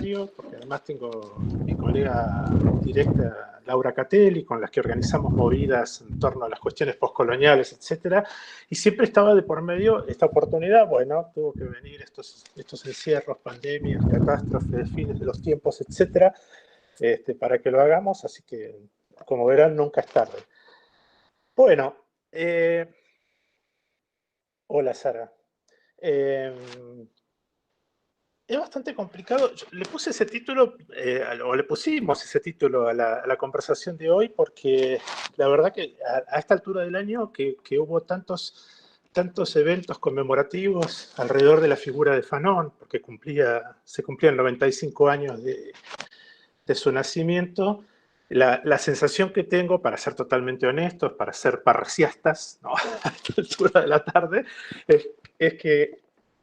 medio, porque además tengo mi colega directa, Laura Catelli, con las que organizamos movidas en torno a las cuestiones postcoloniales, etcétera, y siempre estaba de por medio esta oportunidad. Bueno, tuvo que venir estos encierros, pandemias, catástrofes, fines de los tiempos, etcétera, para que lo hagamos, así que, como verán, nunca es tarde. Bueno, hola Sara. Eh, Es bastante complicado. Le puse ese título, o le pusimos ese título a la conversación de hoy, porque la verdad que a esta altura del año que hubo tantos eventos conmemorativos alrededor de la figura de Fanon, porque se cumplían 95 años de su nacimiento. La sensación que tengo, para ser totalmente honestos, para ser parciastas, ¿no? A esta altura de la tarde, es que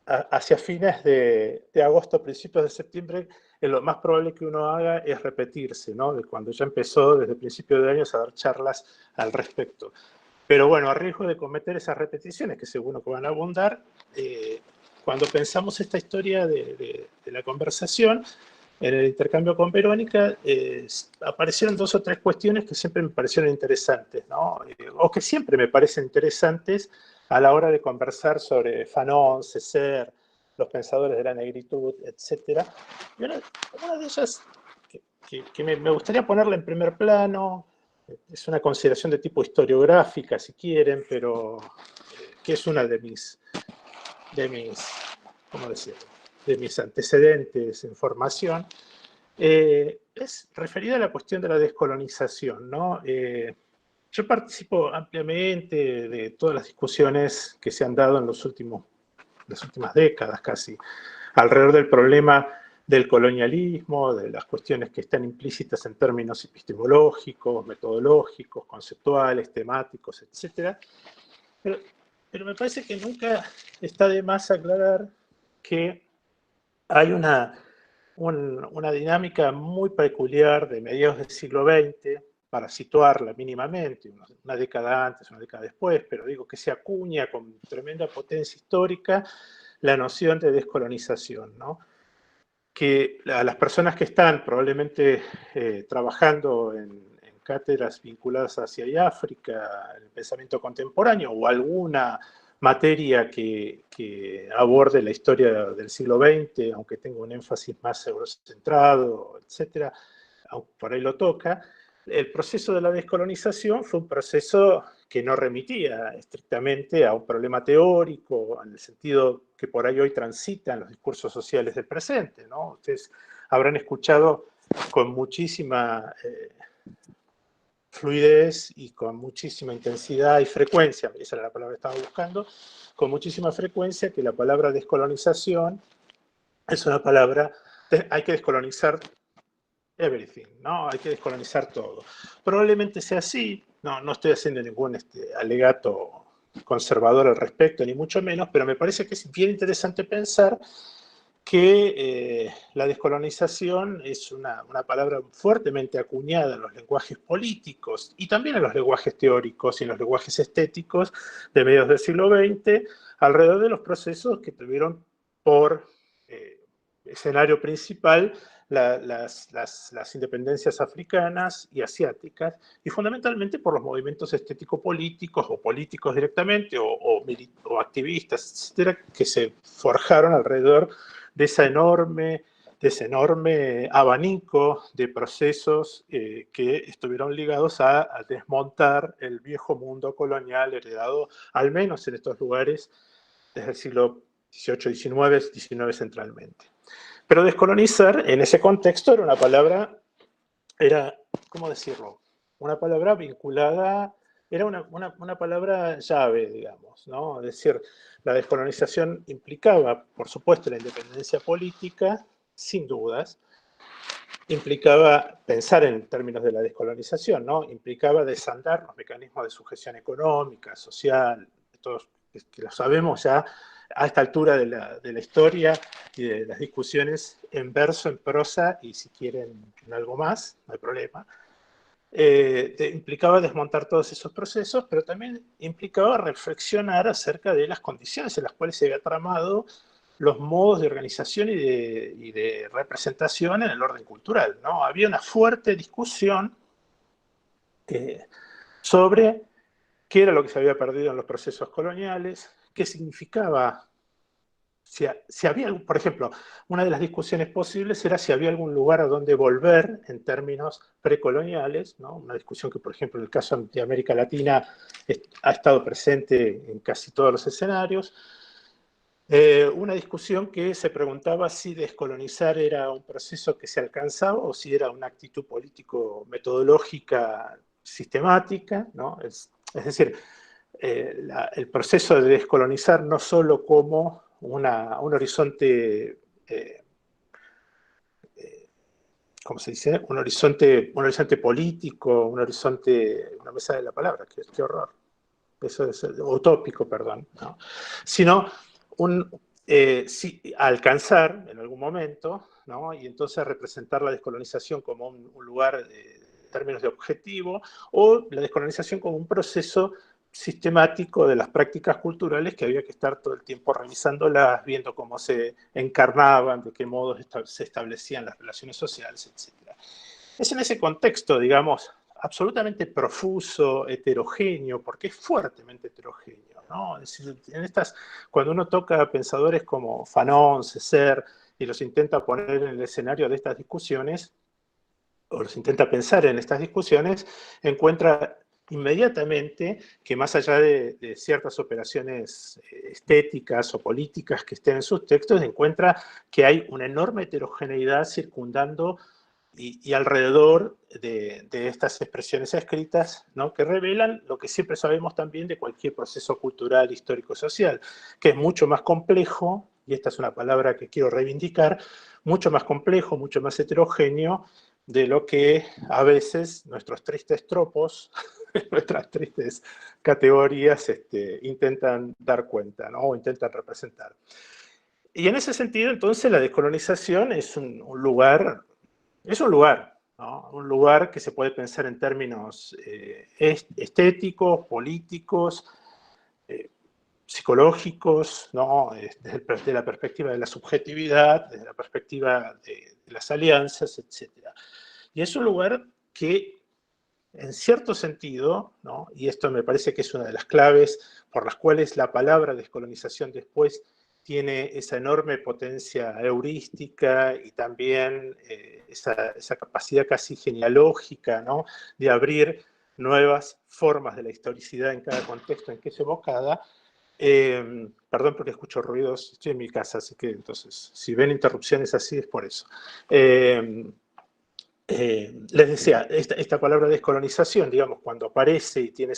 hacia fines de agosto, principios de septiembre, lo más probable que uno haga es repetirse, ¿no? De cuando ya empezó desde principios de años a dar charlas al respecto. Pero bueno, a riesgo de cometer esas repeticiones, que seguro que van a abundar, cuando pensamos esta historia de la conversación, en el intercambio con Verónica, aparecieron 2 o 3 cuestiones que siempre me parecieron interesantes, ¿no? O que siempre me parecen interesantes a la hora de conversar sobre Fanon, Césaire, los pensadores de la negritud, etc. Y una de ellas que me gustaría ponerla en primer plano, es una consideración de tipo historiográfica, si quieren, pero que es una ¿cómo decirlo? De mis antecedentes en formación, es referida a la cuestión de la descolonización, ¿no? Yo participo ampliamente de todas las discusiones que se han dado en las últimas décadas casi, alrededor del problema del colonialismo, de las cuestiones que están implícitas en términos epistemológicos, metodológicos, conceptuales, temáticos, etc. Pero, pero me parece que nunca está de más aclarar que hay una dinámica muy peculiar de mediados del siglo XX, para situarla mínimamente, una década antes, una década después, pero digo que se acuña con tremenda potencia histórica la noción de descolonización, ¿no? Que a las personas que están probablemente trabajando en cátedras vinculadas hacia África, en el pensamiento contemporáneo, o alguna materia que aborde la historia del siglo XX, aunque tenga un énfasis más eurocentrado, etcétera, por ahí lo toca. El proceso de la descolonización fue un proceso que no remitía estrictamente a un problema teórico, en el sentido que por ahí hoy transitan los discursos sociales del presente, ¿no? Ustedes habrán escuchado con muchísima fluidez y con muchísima intensidad y frecuencia, esa era la palabra que estaba buscando, con muchísima frecuencia que la palabra descolonización es una palabra, hay que descolonizar everything, ¿no? Hay que descolonizar todo. Probablemente sea así, no estoy haciendo ningún alegato conservador al respecto, ni mucho menos, pero me parece que es bien interesante pensar que la descolonización es una palabra fuertemente acuñada en los lenguajes políticos y también en los lenguajes teóricos y en los lenguajes estéticos de mediados del siglo XX, alrededor de los procesos que tuvieron por escenario principal las independencias africanas y asiáticas, y fundamentalmente por los movimientos estético-políticos o políticos directamente, o activistas, etcétera, que se forjaron alrededor de ese enorme abanico de procesos que estuvieron ligados a desmontar el viejo mundo colonial heredado, al menos en estos lugares, desde el siglo XVIII, XIX centralmente. Pero descolonizar en ese contexto era una palabra, ¿cómo decirlo? Una palabra vinculada, era una palabra llave, digamos, ¿no? Es decir, la descolonización implicaba, por supuesto, la independencia política, sin dudas, implicaba pensar en términos de la descolonización, ¿no? Implicaba desandar los mecanismos de sujeción económica, social, todos que lo sabemos ya a esta altura de la historia y de las discusiones en verso, en prosa y si quieren en algo más, no hay problema. Implicaba desmontar todos esos procesos, pero también implicaba reflexionar acerca de las condiciones en las cuales se había tramado los modos de organización y de representación en el orden cultural, ¿no? Había una fuerte discusión sobre qué era lo que se había perdido en los procesos coloniales, qué significaba, si había, por ejemplo, una de las discusiones posibles era si había algún lugar a donde volver en términos precoloniales, ¿no? Una discusión que, por ejemplo, en el caso de América Latina ha estado presente en casi todos los escenarios. Una discusión que se preguntaba si descolonizar era un proceso que se alcanzaba o si era una actitud político-metodológica sistemática, ¿no? Es decir, el proceso de descolonizar no solo como un horizonte, ¿cómo se dice? Un horizonte político, un horizonte, no me sale la palabra, qué horror, eso es utópico, perdón, ¿no? Sino alcanzar en algún momento, ¿no? Y entonces representar la descolonización como un lugar en términos de objetivo, o la descolonización como un proceso sistemático de las prácticas culturales que había que estar todo el tiempo revisándolas, viendo cómo se encarnaban, de qué modo se establecían las relaciones sociales, etc. Es en ese contexto, digamos, absolutamente profuso, heterogéneo, porque es fuertemente heterogéneo, ¿no? Es decir, cuando uno toca a pensadores como Fanon, Césaire, y los intenta poner en el escenario de estas discusiones, o los intenta pensar en estas discusiones, encuentra inmediatamente que más allá de ciertas operaciones estéticas o políticas que estén en sus textos, encuentra que hay una enorme heterogeneidad circundando y alrededor de estas expresiones escritas, ¿no? Que revelan lo que siempre sabemos también de cualquier proceso cultural, histórico, social, que es mucho más complejo, y esta es una palabra que quiero reivindicar, mucho más complejo, mucho más heterogéneo de lo que a veces nuestros tristes tropos, nuestras tristes categorías intentan dar cuenta, ¿no? O intentan representar. Y en ese sentido, entonces, la descolonización es un lugar, ¿no? Un lugar que se puede pensar en términos estéticos, políticos, eh, psicológicos, ¿no? Desde la perspectiva de la subjetividad, desde la perspectiva de las alianzas, etc. Y es un lugar que, en cierto sentido, ¿no? Y esto me parece que es una de las claves por las cuales la palabra descolonización después tiene esa enorme potencia heurística y también esa capacidad casi genealógica, ¿no? De abrir nuevas formas de la historicidad en cada contexto en que es evocada. Perdón porque escucho ruidos, estoy en mi casa, así que entonces, si ven interrupciones así es por eso. Les decía, esta palabra descolonización, digamos, cuando aparece y tiene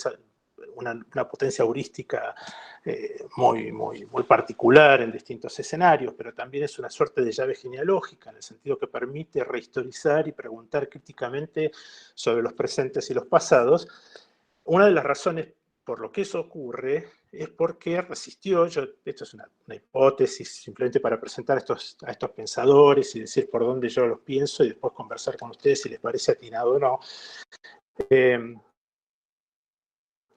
una potencia heurística muy particular en distintos escenarios, pero también es una suerte de llave genealógica, en el sentido que permite rehistorizar y preguntar críticamente sobre los presentes y los pasados. Una de las razones por lo que eso ocurre es porque resistió, esto es una hipótesis simplemente para presentar a estos pensadores y decir por dónde yo los pienso y después conversar con ustedes si les parece atinado o no.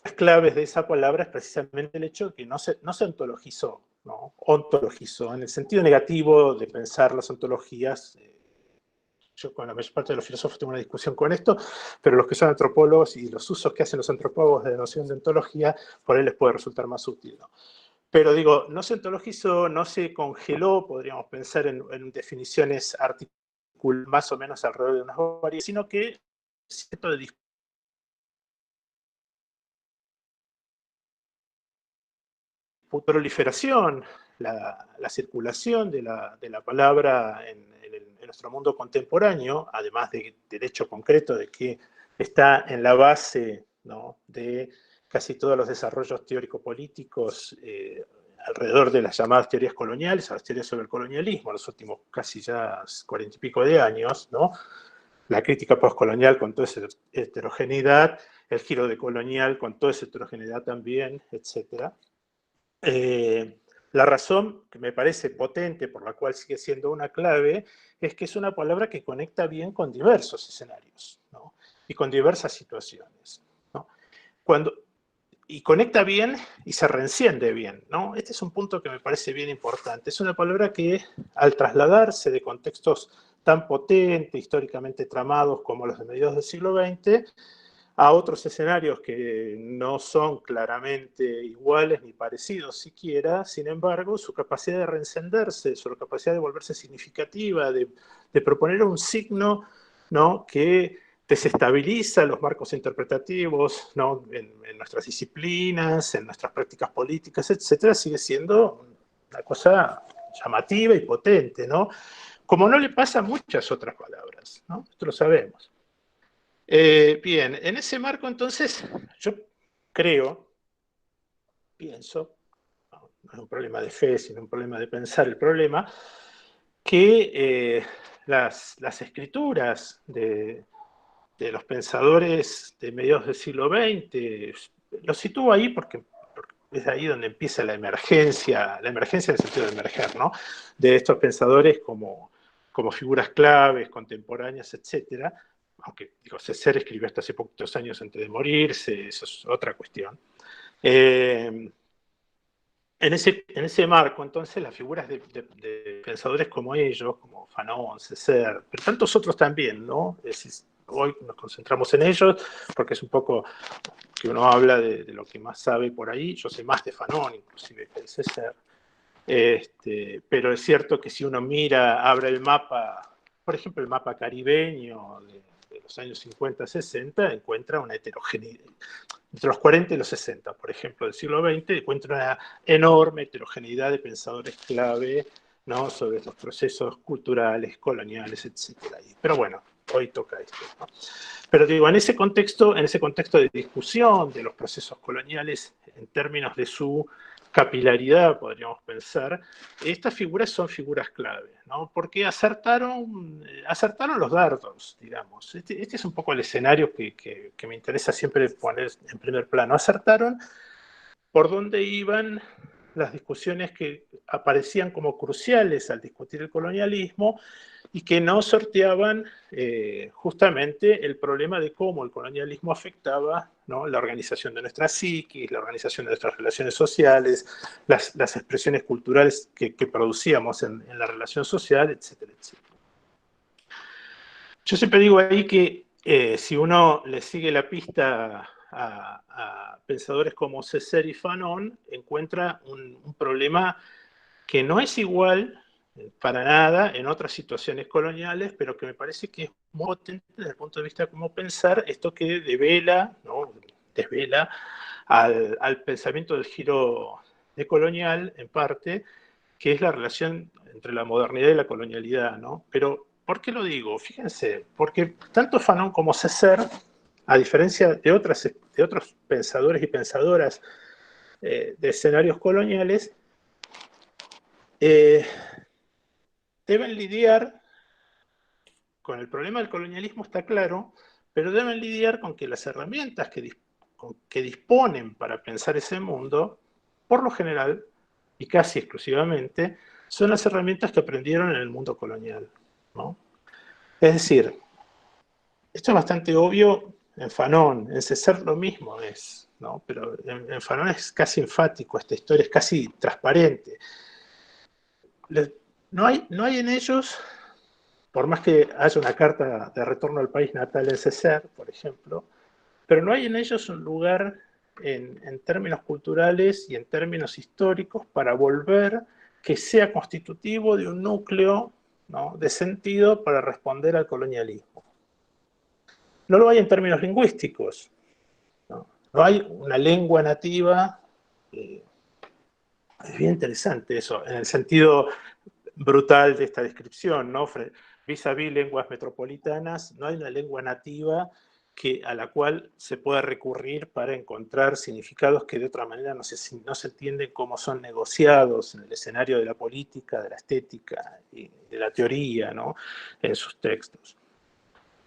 Las claves de esa palabra es precisamente el hecho de que no se ontologizó, ¿no? Ontologizó, en el sentido negativo de pensar las ontologías. Yo con la mayor parte de los filósofos tengo una discusión con esto, pero los que son antropólogos y los usos que hacen los antropólogos de la noción de ontología, por ahí les puede resultar más útil, ¿no? Pero digo, no se ontologizó, no se congeló, podríamos pensar en definiciones articuladas más o menos alrededor de unas varias, sino que cierto de proliferación, la circulación de la palabra en nuestro mundo contemporáneo, además del hecho concreto de que está en la base, ¿no? De casi todos los desarrollos teórico-políticos alrededor de las llamadas teorías coloniales, a las teorías sobre el colonialismo, los últimos casi ya 40 y pico de años, ¿no? La crítica postcolonial con toda esa heterogeneidad, el giro decolonial con toda esa heterogeneidad también, etcétera. La razón que me parece potente, por la cual sigue siendo una clave, es que es una palabra que conecta bien con diversos escenarios, ¿no? Y con diversas situaciones, ¿no? Cuando, y conecta bien y se reenciende bien, ¿no? Este es un punto que me parece bien importante. Es una palabra que, al trasladarse de contextos tan potentes, históricamente tramados como los de mediados del siglo XX, a otros escenarios que no son claramente iguales ni parecidos siquiera, sin embargo, su capacidad de reencenderse, su capacidad de volverse significativa, de proponer un signo, ¿no?, que desestabiliza los marcos interpretativos, ¿no?, en nuestras disciplinas, en nuestras prácticas políticas, etcétera, sigue siendo una cosa llamativa y potente, ¿no? Como no le pasa a muchas otras palabras, ¿no? Esto lo sabemos. Bien, en ese marco entonces yo creo, pienso, no es un problema de fe, sino un problema de pensar el problema, que las escrituras de los pensadores de mediados del siglo XX, los sitúo ahí porque es ahí donde empieza la emergencia en el sentido de emerger, ¿no?, de estos pensadores como figuras claves, contemporáneas, etcétera, aunque digo, Césaire escribió hasta hace poquitos años antes de morirse, eso es otra cuestión. En ese marco, entonces, las figuras de pensadores como ellos, como Fanon, Césaire, pero tantos otros también, ¿no? Es decir, hoy nos concentramos en ellos porque es un poco que uno habla de lo que más sabe por ahí. Yo sé más de Fanon, inclusive, que de Césaire. Pero es cierto que si uno mira, abre el mapa, por ejemplo, el mapa caribeño de los años 50, 60, encuentra una heterogeneidad. Entre los 40 y los 60, por ejemplo, del siglo XX, encuentra una enorme heterogeneidad de pensadores clave, ¿no?, sobre los procesos culturales, coloniales, etc. Pero bueno, hoy toca esto, ¿no? Pero digo, en ese contexto de discusión de los procesos coloniales en términos de su capilaridad, podríamos pensar, estas figuras son figuras clave, ¿no? Porque acertaron los dardos, digamos. Este es un poco el escenario que me interesa siempre poner en primer plano. Acertaron por dónde iban las discusiones que aparecían como cruciales al discutir el colonialismo y que no sorteaban justamente el problema de cómo el colonialismo afectaba, ¿no?, la organización de nuestra psiquis, la organización de nuestras relaciones sociales, las expresiones culturales que producíamos en la relación social, etcétera, etcétera. Yo siempre digo ahí que si uno le sigue la pista a pensadores como Césaire y Fanon, encuentra un problema que no es igual para nada en otras situaciones coloniales, pero que me parece que es muy potente desde el punto de vista de cómo pensar esto que devela, ¿no?, desvela al pensamiento del giro decolonial, en parte, que es la relación entre la modernidad y la colonialidad, ¿no? Pero, ¿por qué lo digo? Fíjense, porque tanto Fanon como Césaire, a diferencia de otros pensadores y pensadoras de escenarios coloniales, deben lidiar con el problema del colonialismo, está claro, pero deben lidiar con que las herramientas que disponen para pensar ese mundo, por lo general, y casi exclusivamente, son las herramientas que aprendieron en el mundo colonial, ¿no? Es decir, esto es bastante obvio en Fanon, en Césaire lo mismo es, ¿no? Pero en Fanon es casi enfático, esta historia es casi transparente. No hay en ellos, por más que haya una carta de retorno al país natal en Césaire, por ejemplo, pero no hay en ellos un lugar en términos culturales y en términos históricos para volver que sea constitutivo de un núcleo, ¿no?, de sentido para responder al colonialismo. No lo hay en términos lingüísticos, ¿no? No hay una lengua nativa. Es bien interesante eso, en el sentido brutal de esta descripción, ¿no? Vis-a-vis lenguas metropolitanas, no hay una lengua nativa a la cual se pueda recurrir para encontrar significados que de otra manera no se entienden cómo son negociados en el escenario de la política, de la estética y de la teoría, ¿no?, en sus textos.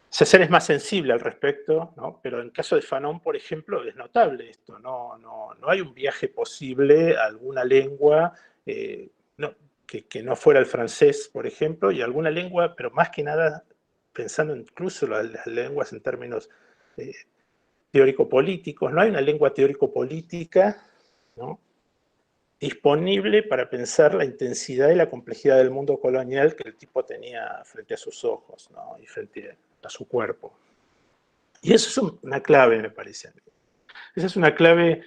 Césaire es más sensible al respecto, ¿no?, pero en el caso de Fanon, por ejemplo, es notable esto, no hay un viaje posible a alguna lengua que no fuera el francés, por ejemplo, y alguna lengua, pero más que nada pensando incluso las lenguas en términos teórico-políticos, no hay una lengua teórico-política, ¿no?, disponible para pensar la intensidad y la complejidad del mundo colonial que el tipo tenía frente a sus ojos, ¿no?, y frente a su cuerpo. Y eso es una clave, me parece a mí. Esa es una clave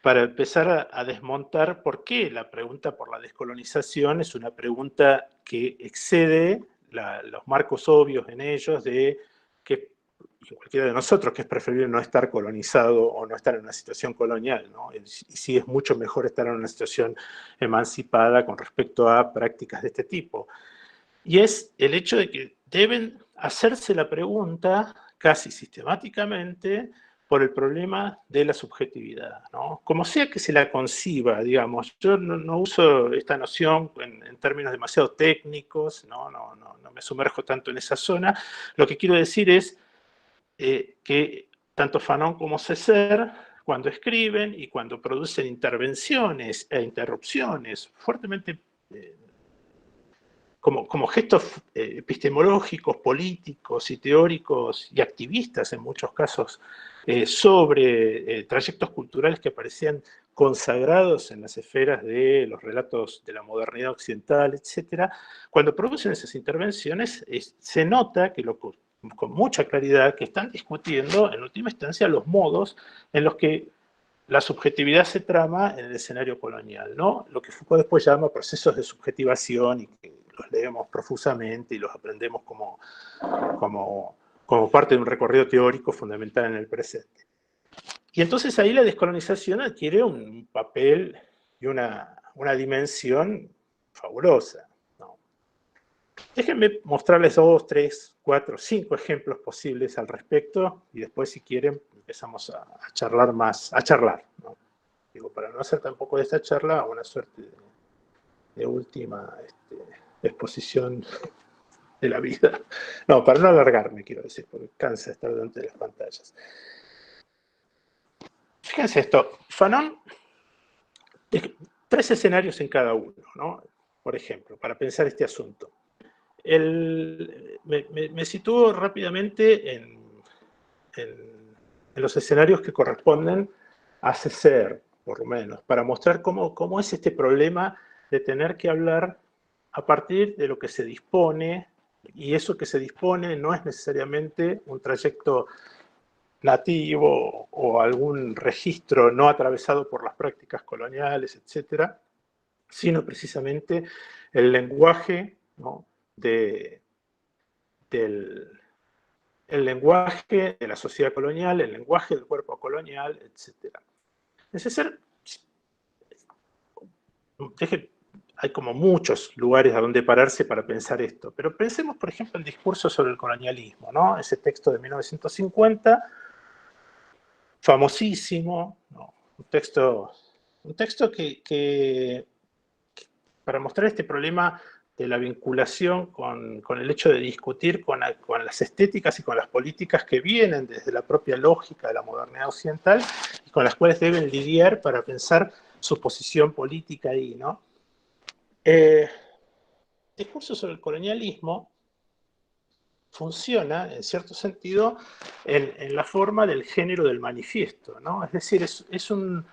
para empezar a desmontar por qué la pregunta por la descolonización es una pregunta que excede los marcos obvios en ellos de que cualquiera de nosotros, que es preferible no estar colonizado o no estar en una situación colonial, ¿no? Y sí es mucho mejor estar en una situación emancipada con respecto a prácticas de este tipo. Y es el hecho de que deben hacerse la pregunta casi sistemáticamente por el problema de la subjetividad, ¿no? Como sea que se la conciba, digamos, yo no uso esta noción en términos demasiado técnicos, no me sumerjo tanto en esa zona. Lo que quiero decir es que tanto Fanon como Césaire, cuando escriben y cuando producen intervenciones e interrupciones fuertemente como gestos epistemológicos, políticos y teóricos y activistas en muchos casos sobre trayectos culturales que parecían consagrados en las esferas de los relatos de la modernidad occidental, etc. Cuando producen esas intervenciones se nota que con mucha claridad que están discutiendo en última instancia los modos en los que la subjetividad se trama en el escenario colonial, ¿no? Lo que Foucault después llama procesos de subjetivación y que los leemos profusamente y los aprendemos como parte de un recorrido teórico fundamental en el presente. Y entonces ahí la descolonización adquiere un papel y una dimensión fabulosa, ¿no? Déjenme mostrarles 2, 3, 4, 5 ejemplos posibles al respecto y después, si quieren, empezamos a charlar más, ¿no? Digo, para no hacer tampoco de esta charla una suerte de última exposición de la vida. No, para no alargarme, quiero decir, porque cansa estar delante de las pantallas. Fíjense esto, Fanon, 3 escenarios en cada uno, ¿no? Por ejemplo, para pensar este asunto. Me sitúo rápidamente en los escenarios que corresponden a Césaire, por lo menos, para mostrar cómo es este problema de tener que hablar a partir de lo que se dispone, y eso que se dispone no es necesariamente un trayecto nativo o algún registro no atravesado por las prácticas coloniales, etcétera, sino precisamente el lenguaje, ¿no?, el lenguaje de la sociedad colonial, el lenguaje del cuerpo colonial, etc. Césaire, hay como muchos lugares a donde pararse para pensar esto, pero pensemos, por ejemplo, el discurso sobre el colonialismo, ¿no? Ese texto de 1950, famosísimo, ¿no? Un texto que para mostrar este problema de la vinculación con el hecho de discutir con las estéticas y con las políticas que vienen desde la propia lógica de la modernidad occidental y con las cuales deben lidiar para pensar su posición política ahí, ¿no? Discurso sobre el colonialismo funciona, en cierto sentido, en la forma del género del manifiesto, ¿no? Es decir, es un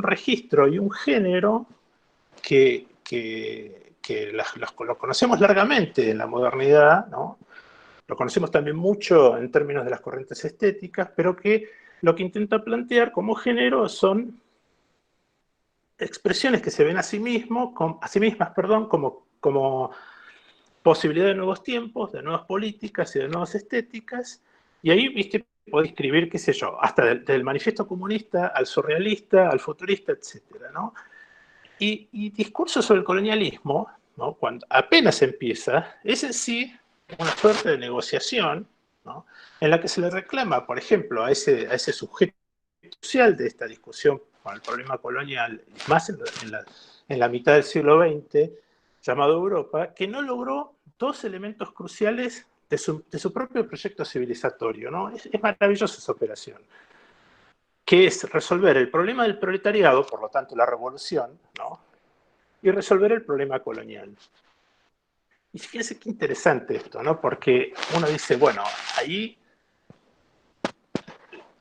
registro y un género que lo conocemos largamente en la modernidad, ¿no? Lo conocemos también mucho en términos de las corrientes estéticas, pero que lo que intenta plantear como género son expresiones que se ven a sí mismas, como posibilidad de nuevos tiempos, de nuevas políticas y de nuevas estéticas, y ahí, viste, podés escribir, qué sé yo, hasta del manifiesto comunista al surrealista, al futurista, etcétera, ¿no? Y discurso sobre el colonialismo, ¿no?, cuando apenas empieza, es en sí una suerte de negociación, ¿no?, en la que se le reclama, por ejemplo, a ese sujeto social de esta discusión con el problema colonial, más en la mitad del siglo XX, llamado Europa, que no logró 2 elementos cruciales de su propio proyecto civilizatorio, ¿no? Es maravillosa esa operación, que es resolver el problema del proletariado, por lo tanto la revolución, ¿no?, y resolver el problema colonial. Y fíjense qué interesante esto, ¿no? Porque uno dice, bueno, ahí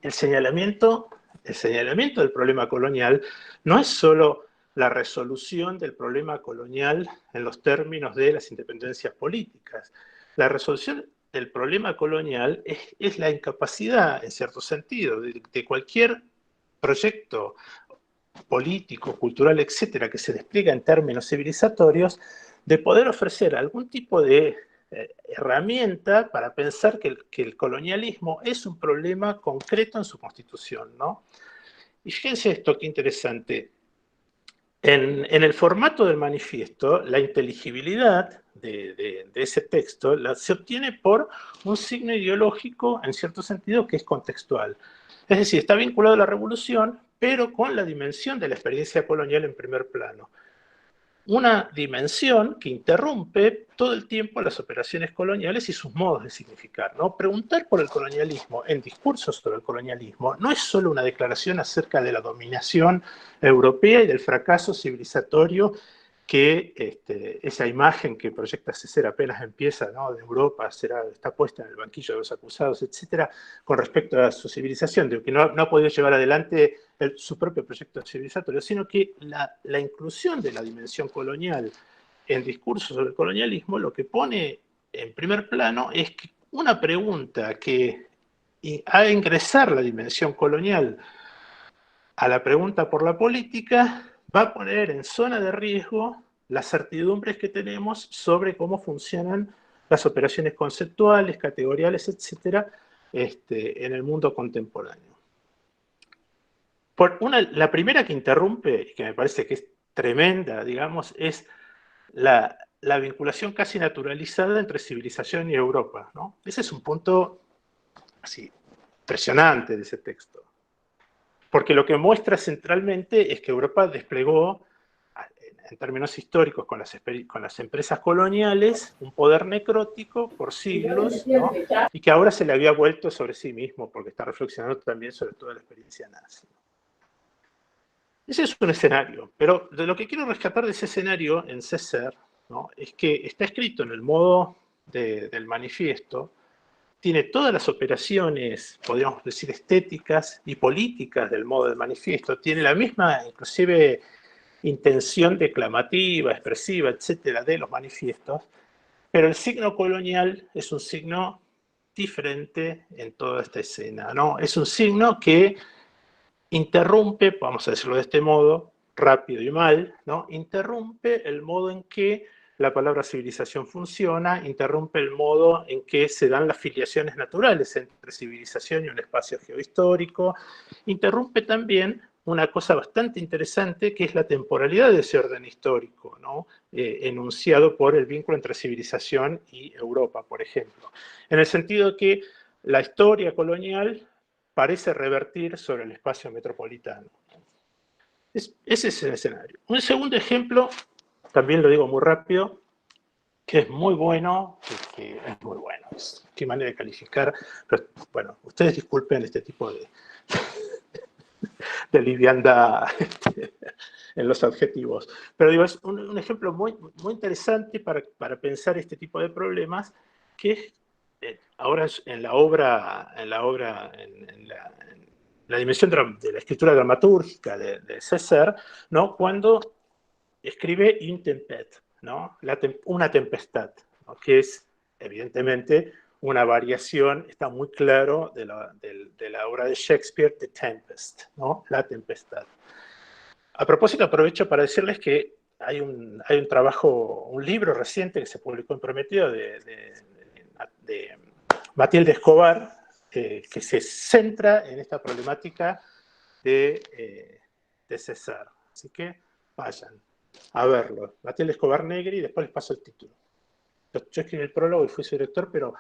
el señalamiento del problema colonial no es solo la resolución del problema colonial en los términos de las independencias políticas. La resolución del problema colonial es la incapacidad, en cierto sentido, de cualquier proyecto político, cultural, etcétera, que se despliega en términos civilizatorios, de poder ofrecer algún tipo de herramienta para pensar que el colonialismo es un problema concreto en su constitución, ¿no? Y fíjense esto, qué interesante. En el formato del manifiesto, la inteligibilidad de ese texto se obtiene por un signo ideológico, en cierto sentido, que es contextual. Es decir, está vinculado a la revolución, pero con la dimensión de la experiencia colonial en primer plano. Una dimensión que interrumpe todo el tiempo las operaciones coloniales y sus modos de significar, ¿no? Preguntar por el colonialismo en discursos sobre el colonialismo no es solo una declaración acerca de la dominación europea y del fracaso civilizatorio que esa imagen que proyecta Césaire apenas empieza, ¿no? De Europa está puesta en el banquillo de los acusados, etcétera, con respecto a su civilización, de que no ha podido llevar adelante su propio proyecto civilizatorio, sino que la inclusión de la dimensión colonial en discursos sobre el colonialismo lo que pone en primer plano es que una pregunta que a ingresar la dimensión colonial a la pregunta por la política va a poner en zona de riesgo las certidumbres que tenemos sobre cómo funcionan las operaciones conceptuales, categoriales, etcétera, en el mundo contemporáneo. La primera que interrumpe, y que me parece que es tremenda, digamos, es la vinculación casi naturalizada entre civilización y Europa, ¿no? Ese es un punto así, impresionante de ese texto. Porque lo que muestra centralmente es que Europa desplegó, en términos históricos, con las empresas coloniales, un poder necrótico por siglos, ¿no? Y que ahora se le había vuelto sobre sí mismo, porque está reflexionando también sobre toda la experiencia nazi. Ese es un escenario, pero de lo que quiero rescatar de ese escenario en Césaire, ¿no? Es que está escrito en el modo del manifiesto, tiene todas las operaciones, podríamos decir, estéticas y políticas del modo del manifiesto, tiene la misma, inclusive, intención declamativa, expresiva, etcétera, de los manifiestos, pero el signo colonial es un signo diferente en toda esta escena, ¿no? Es un signo que interrumpe, vamos a decirlo de este modo, rápido y mal, ¿no? Interrumpe el modo en que la palabra civilización funciona, interrumpe el modo en que se dan las filiaciones naturales entre civilización y un espacio geohistórico, interrumpe también una cosa bastante interesante que es la temporalidad de ese orden histórico, ¿no? Enunciado por el vínculo entre civilización y Europa, por ejemplo. En el sentido que la historia colonial parece revertir sobre el espacio metropolitano. Ese es el escenario. Un segundo ejemplo, también lo digo muy rápido, que es muy bueno, qué manera de calificar, pero bueno, ustedes disculpen este tipo de liviandad en los adjetivos, pero digo, es un ejemplo muy, muy interesante para pensar este tipo de problemas, que es ahora en la obra, en la dimensión de la escritura dramatúrgica de Césaire, ¿no? Cuando escribe une tempête, ¿no? Una tempestad, ¿no? Que es evidentemente una variación, está muy claro, de la obra de Shakespeare, The Tempest, ¿no? La tempestad. A propósito, aprovecho para decirles que hay un trabajo, un libro reciente que se publicó en Prometeo de Matilde Escobar, que se centra en esta problemática de Césaire. Así que vayan a verlo. Matilde Escobar Negri, y después les paso el título. Yo escribí el prólogo y fui su director, pero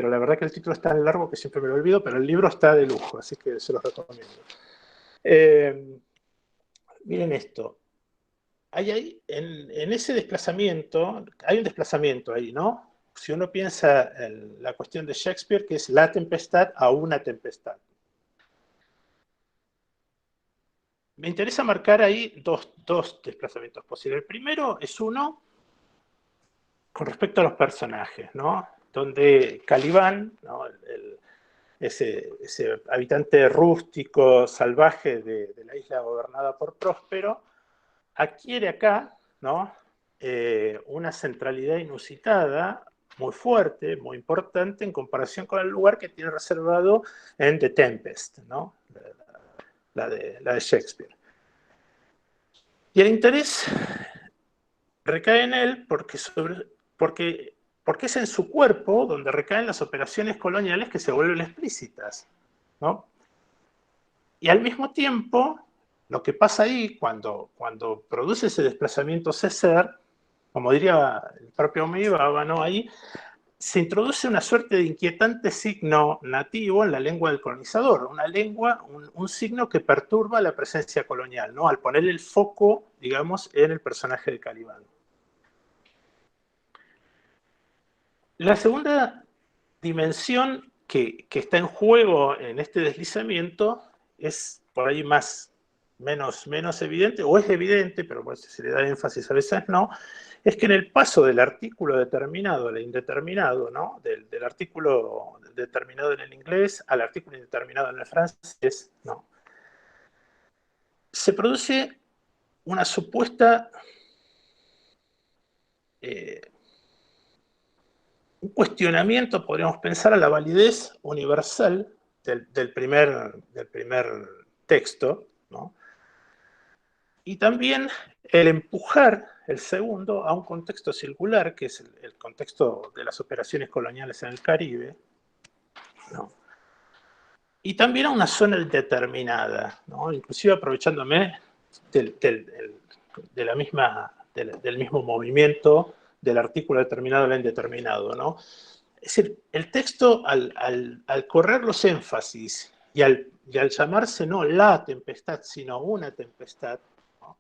la verdad que el título es tan largo que siempre me lo olvido, pero el libro está de lujo, así que se los recomiendo. Miren esto. En ese desplazamiento, hay un desplazamiento ahí, ¿no? Si uno piensa en la cuestión de Shakespeare, que es la tempestad a una tempestad. Me interesa marcar ahí dos desplazamientos posibles. El primero es uno con respecto a los personajes, ¿no? Donde Caliban, ¿no? ese habitante rústico, salvaje de la isla gobernada por Próspero, adquiere acá, ¿no? Una centralidad inusitada, muy fuerte, muy importante, en comparación con el lugar que tiene reservado en The Tempest, ¿no? La de Shakespeare. Y el interés recae en él porque es en su cuerpo donde recaen las operaciones coloniales que se vuelven explícitas, ¿no? Y al mismo tiempo, lo que pasa ahí cuando produce ese desplazamiento César, como diría el propio Omeíbaba, ¿no? Ahí se introduce una suerte de inquietante signo nativo en la lengua del colonizador, una lengua, un signo que perturba la presencia colonial, ¿no? Al poner el foco, digamos, en el personaje de Calibán. La segunda dimensión que está en juego en este deslizamiento es por ahí menos evidente, o es evidente, pero pues, si se le da énfasis a veces no, es que en el paso del artículo determinado al indeterminado, ¿no? del artículo determinado en el inglés al artículo indeterminado en el francés, ¿no? Se produce una supuesta un cuestionamiento, podríamos pensar, a la validez universal del primer texto, ¿no? Y también el empujar el segundo a un contexto circular, que es el contexto de las operaciones coloniales en el Caribe, ¿no? Y también a una zona determinada, ¿no? Inclusive aprovechándome del mismo movimiento del artículo determinado al indeterminado, ¿no? Es decir, el texto, al correr los énfasis y al llamarse no la tempestad, sino una tempestad, ¿no?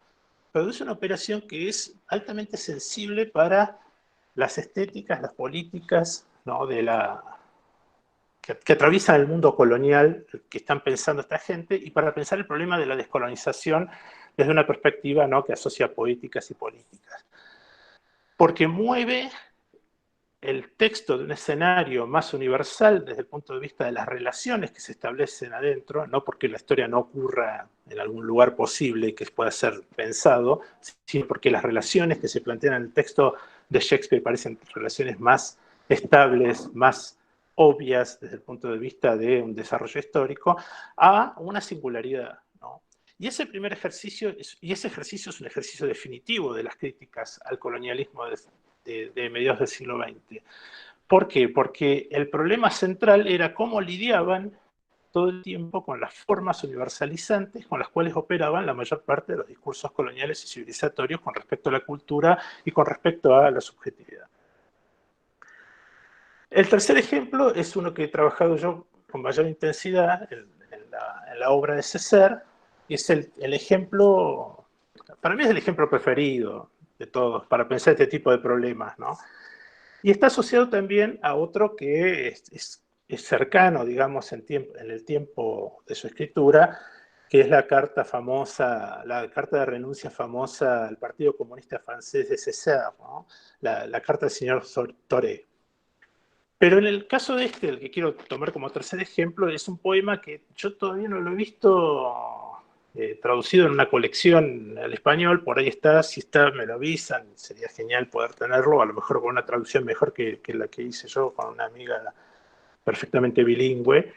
Produce una operación que es altamente sensible para las estéticas, las políticas, ¿no? que atraviesan el mundo colonial que están pensando esta gente, y para pensar el problema de la descolonización desde una perspectiva, ¿no? que asocia poéticas y políticas. Porque mueve el texto de un escenario más universal desde el punto de vista de las relaciones que se establecen adentro, no porque la historia no ocurra en algún lugar posible que pueda ser pensado, sino porque las relaciones que se plantean en el texto de Shakespeare parecen relaciones más estables, más obvias desde el punto de vista de un desarrollo histórico, a una singularidad, ¿no? Y ese primer ejercicio, es un ejercicio definitivo de las críticas al colonialismo de mediados del siglo XX. ¿Por qué? Porque el problema central era cómo lidiaban todo el tiempo con las formas universalizantes con las cuales operaban la mayor parte de los discursos coloniales y civilizatorios con respecto a la cultura y con respecto a la subjetividad. El tercer ejemplo es uno que he trabajado yo con mayor intensidad en la obra de César, y es el ejemplo, para mí es el ejemplo preferido de todos para pensar este tipo de problemas, ¿no? Y está asociado también a otro que es cercano, digamos, en el tiempo de su escritura, que es la carta famosa, la carta de renuncia famosa al Partido Comunista Francés de César, ¿no? La carta del señor Toré. Pero en el caso de el que quiero tomar como tercer ejemplo, es un poema que yo todavía no lo he visto traducido en una colección al español. Por ahí está, si está me lo avisan, sería genial poder tenerlo, a lo mejor con una traducción mejor que la que hice yo con una amiga perfectamente bilingüe,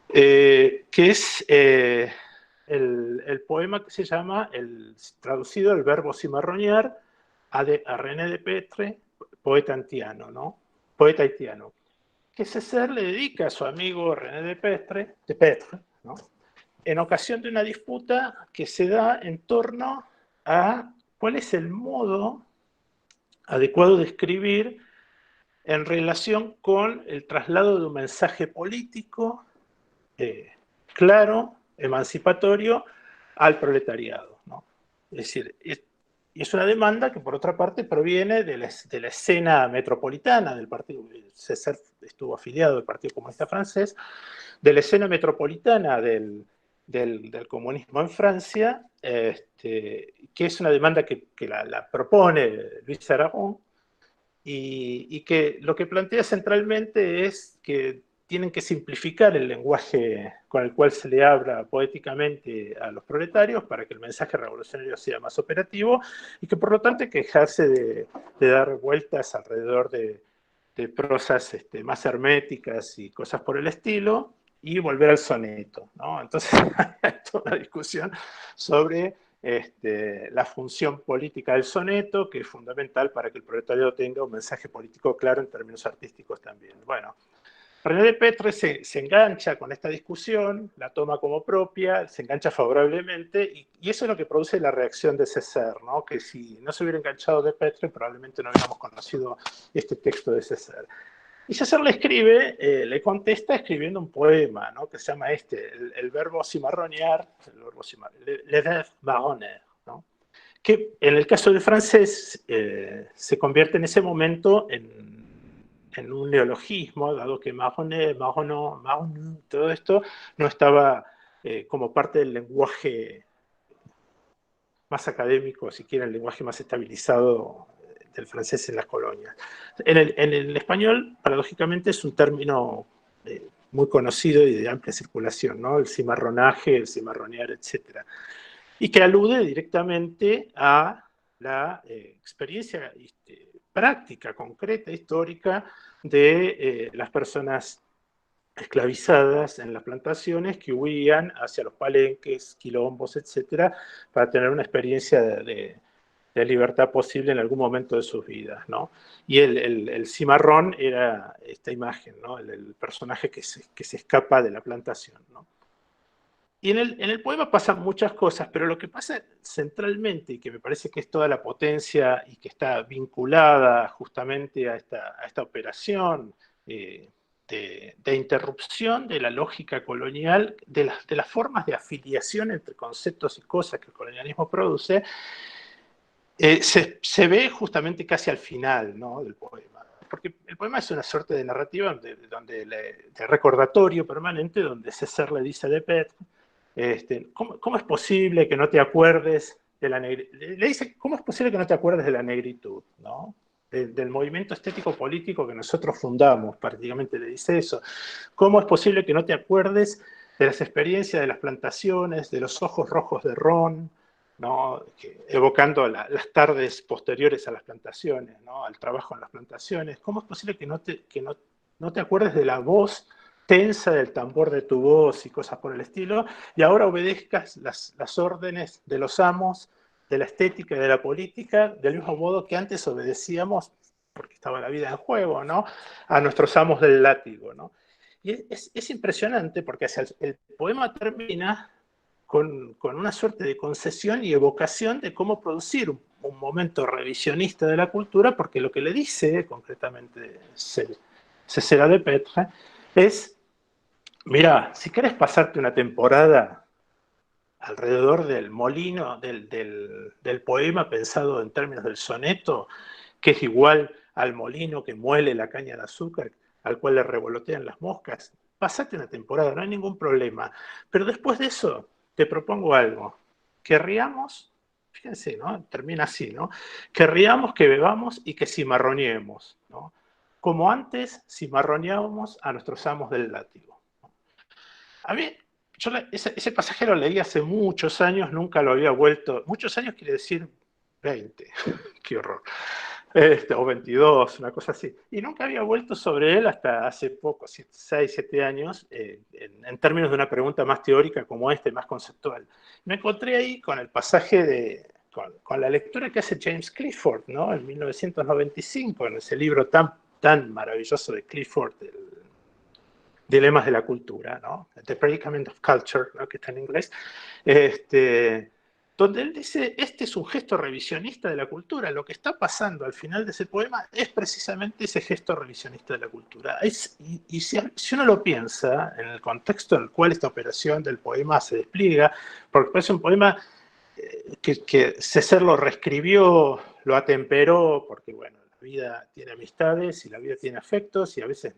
que es el poema que se llama, traducido el verbo cimarronear, a René de Petre, poeta haitiano, ¿no? Poeta haitiano, que César le dedica a su amigo René de Petre, ¿no? En ocasión de una disputa que se da en torno a cuál es el modo adecuado de escribir en relación con el traslado de un mensaje político claro, emancipatorio, al proletariado, ¿no? Es decir, es una demanda que por otra parte proviene de la escena metropolitana del partido. César estuvo afiliado al Partido Comunista Francés, de la escena metropolitana del comunismo en Francia, que es una demanda que la propone Luis Aragon, y que lo que plantea centralmente es que tienen que simplificar el lenguaje con el cual se le habla poéticamente a los proletarios para que el mensaje revolucionario sea más operativo y que por lo tanto hay que dejarse de dar vueltas alrededor de prosas más herméticas y cosas por el estilo y volver al soneto, ¿no? Entonces hay toda una discusión sobre la función política del soneto, que es fundamental para que el proletariado tenga un mensaje político claro en términos artísticos también. Bueno, René Despetre se engancha con esta discusión, la toma como propia, se engancha favorablemente, y eso es lo que produce la reacción de Césaire, ¿no? Que si no se hubiera enganchado Despetre, probablemente no hubiéramos conocido este texto de Césaire. Y Césaire le escribe, le contesta escribiendo un poema, ¿no? Que se llama el verbo cimarronear, le verbe marronner, ¿no? Que en el caso del francés se convierte en ese momento en un neologismo, dado que marronner, marronneau, marronneau, todo esto no estaba como parte del lenguaje más académico, si quieren, el lenguaje más estabilizado del francés en las colonias. En el español, paradójicamente, es un término muy conocido y de amplia circulación, ¿no? El cimarronaje, el cimarronear, etc. Y que alude directamente a la experiencia práctica, concreta, histórica de las personas esclavizadas en las plantaciones que huían hacia los palenques, quilombos, etcétera, para tener una experiencia de libertad posible en algún momento de sus vidas, ¿no? Y el cimarrón era esta imagen, ¿no? El personaje que se escapa de la plantación, ¿no? Y en el poema pasan muchas cosas, pero lo que pasa centralmente, y que me parece que es toda la potencia y que está vinculada justamente a esta operación de interrupción de la lógica colonial, de las formas de afiliación entre conceptos y cosas que el colonialismo produce, se ve justamente casi al final, ¿no? Del poema. Porque el poema es una suerte de narrativa de recordatorio permanente, donde Césaire le dice a Despetre, ¿cómo es posible que no te acuerdes de la negritud? Le dice, ¿cómo es posible que no te acuerdes de la negritud? ¿No? Del movimiento estético político que nosotros fundamos, prácticamente le dice eso. ¿Cómo es posible que no te acuerdes de las experiencias de las plantaciones, de los ojos rojos de Ron, ¿no? Evocando las tardes posteriores a las plantaciones, ¿no? Al trabajo en las plantaciones? ¿Cómo es posible que no te acuerdes de la voz tensa del tambor de tu voz y cosas por el estilo, y ahora obedezcas las órdenes de los amos, de la estética y de la política, del mismo modo que antes obedecíamos, porque estaba la vida en juego, ¿no? A nuestros amos del látigo, ¿no? Y es impresionante porque el poema termina con una suerte de concesión y evocación de cómo producir un momento revisionista de la cultura, porque lo que le dice concretamente Césaire Despetre es: mira, si querés pasarte una temporada alrededor del molino, del poema pensado en términos del soneto, que es igual al molino que muele la caña de azúcar, al cual le revolotean las moscas, pasate una temporada, no hay ningún problema. Pero después de eso, te propongo algo. Querríamos, fíjense, ¿no? Termina así, ¿no? Querríamos que bebamos y que cimarroneemos, ¿no? Como antes cimarroneábamos a nuestros amos del látigo. A mí, ese pasaje lo leí hace muchos años, nunca lo había vuelto. Muchos años quiere decir 20, qué horror. O 22, una cosa así. Y nunca había vuelto sobre él hasta hace poco, 6, 7 años, en términos de una pregunta más teórica como esta, más conceptual. Me encontré ahí con el pasaje con la lectura que hace James Clifford, ¿no? En 1995, en ese libro tan maravilloso de Clifford, Dilemas de la cultura, ¿no? The Predicament of Culture, ¿no? Que está en inglés, donde él dice, este es un gesto revisionista de la cultura. Lo que está pasando al final de ese poema es precisamente ese gesto revisionista de la cultura. Y si uno lo piensa en el contexto en el cual esta operación del poema se despliega, porque es un poema que Césaire lo reescribió, lo atemperó, porque bueno, la vida tiene amistades y la vida tiene afectos, y a veces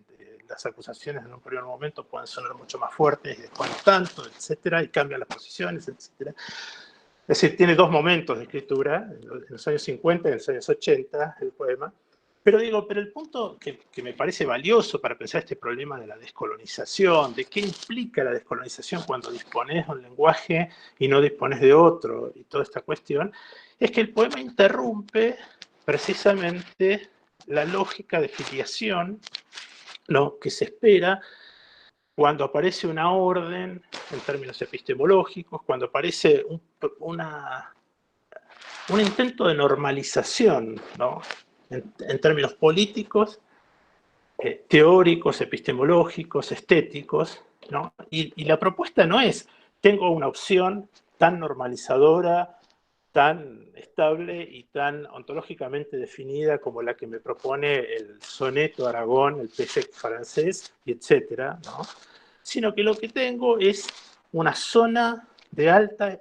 las acusaciones en un primer momento pueden sonar mucho más fuertes y después no tanto, etcétera, y cambian las posiciones, etcétera. Es decir, tiene dos momentos de escritura, en los años 50 y en los años 80, el poema, Pero digo, pero el punto que me parece valioso para pensar este problema de la descolonización, de qué implica la descolonización cuando dispones de un lenguaje y no dispones de otro, y toda esta cuestión, es que el poema interrumpe precisamente la lógica de filiación, ¿no?, que se espera cuando aparece una orden en términos epistemológicos, cuando aparece un intento de normalización, ¿no?, en términos políticos, teóricos, epistemológicos, estéticos, ¿no? Y la propuesta no es, tengo una opción tan normalizadora, tan estable y tan ontológicamente definida como la que me propone el soneto Aragón, el Péchec francés, y etcétera, ¿no?, sino que lo que tengo es una zona de alta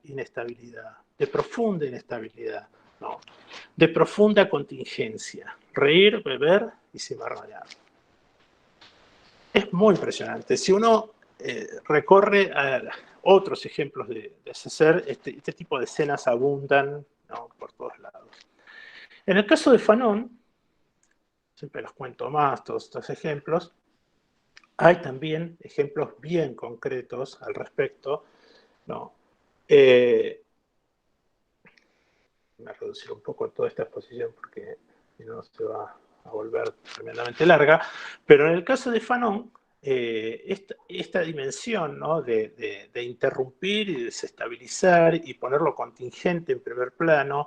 inestabilidad, de profunda inestabilidad, ¿no?, de profunda contingencia. Reír, beber y cimarronear. Es muy impresionante. Si uno recorre a otros ejemplos de hacer, este tipo de escenas abundan, ¿no?, por todos lados. En el caso de Fanon, siempre los cuento más, todos estos ejemplos, hay también ejemplos bien concretos al respecto, ¿no? Voy a reducir un poco toda esta exposición porque si no se va a volver tremendamente larga, pero en el caso de Fanon, esta dimensión, ¿no?, de interrumpir y desestabilizar y ponerlo contingente en primer plano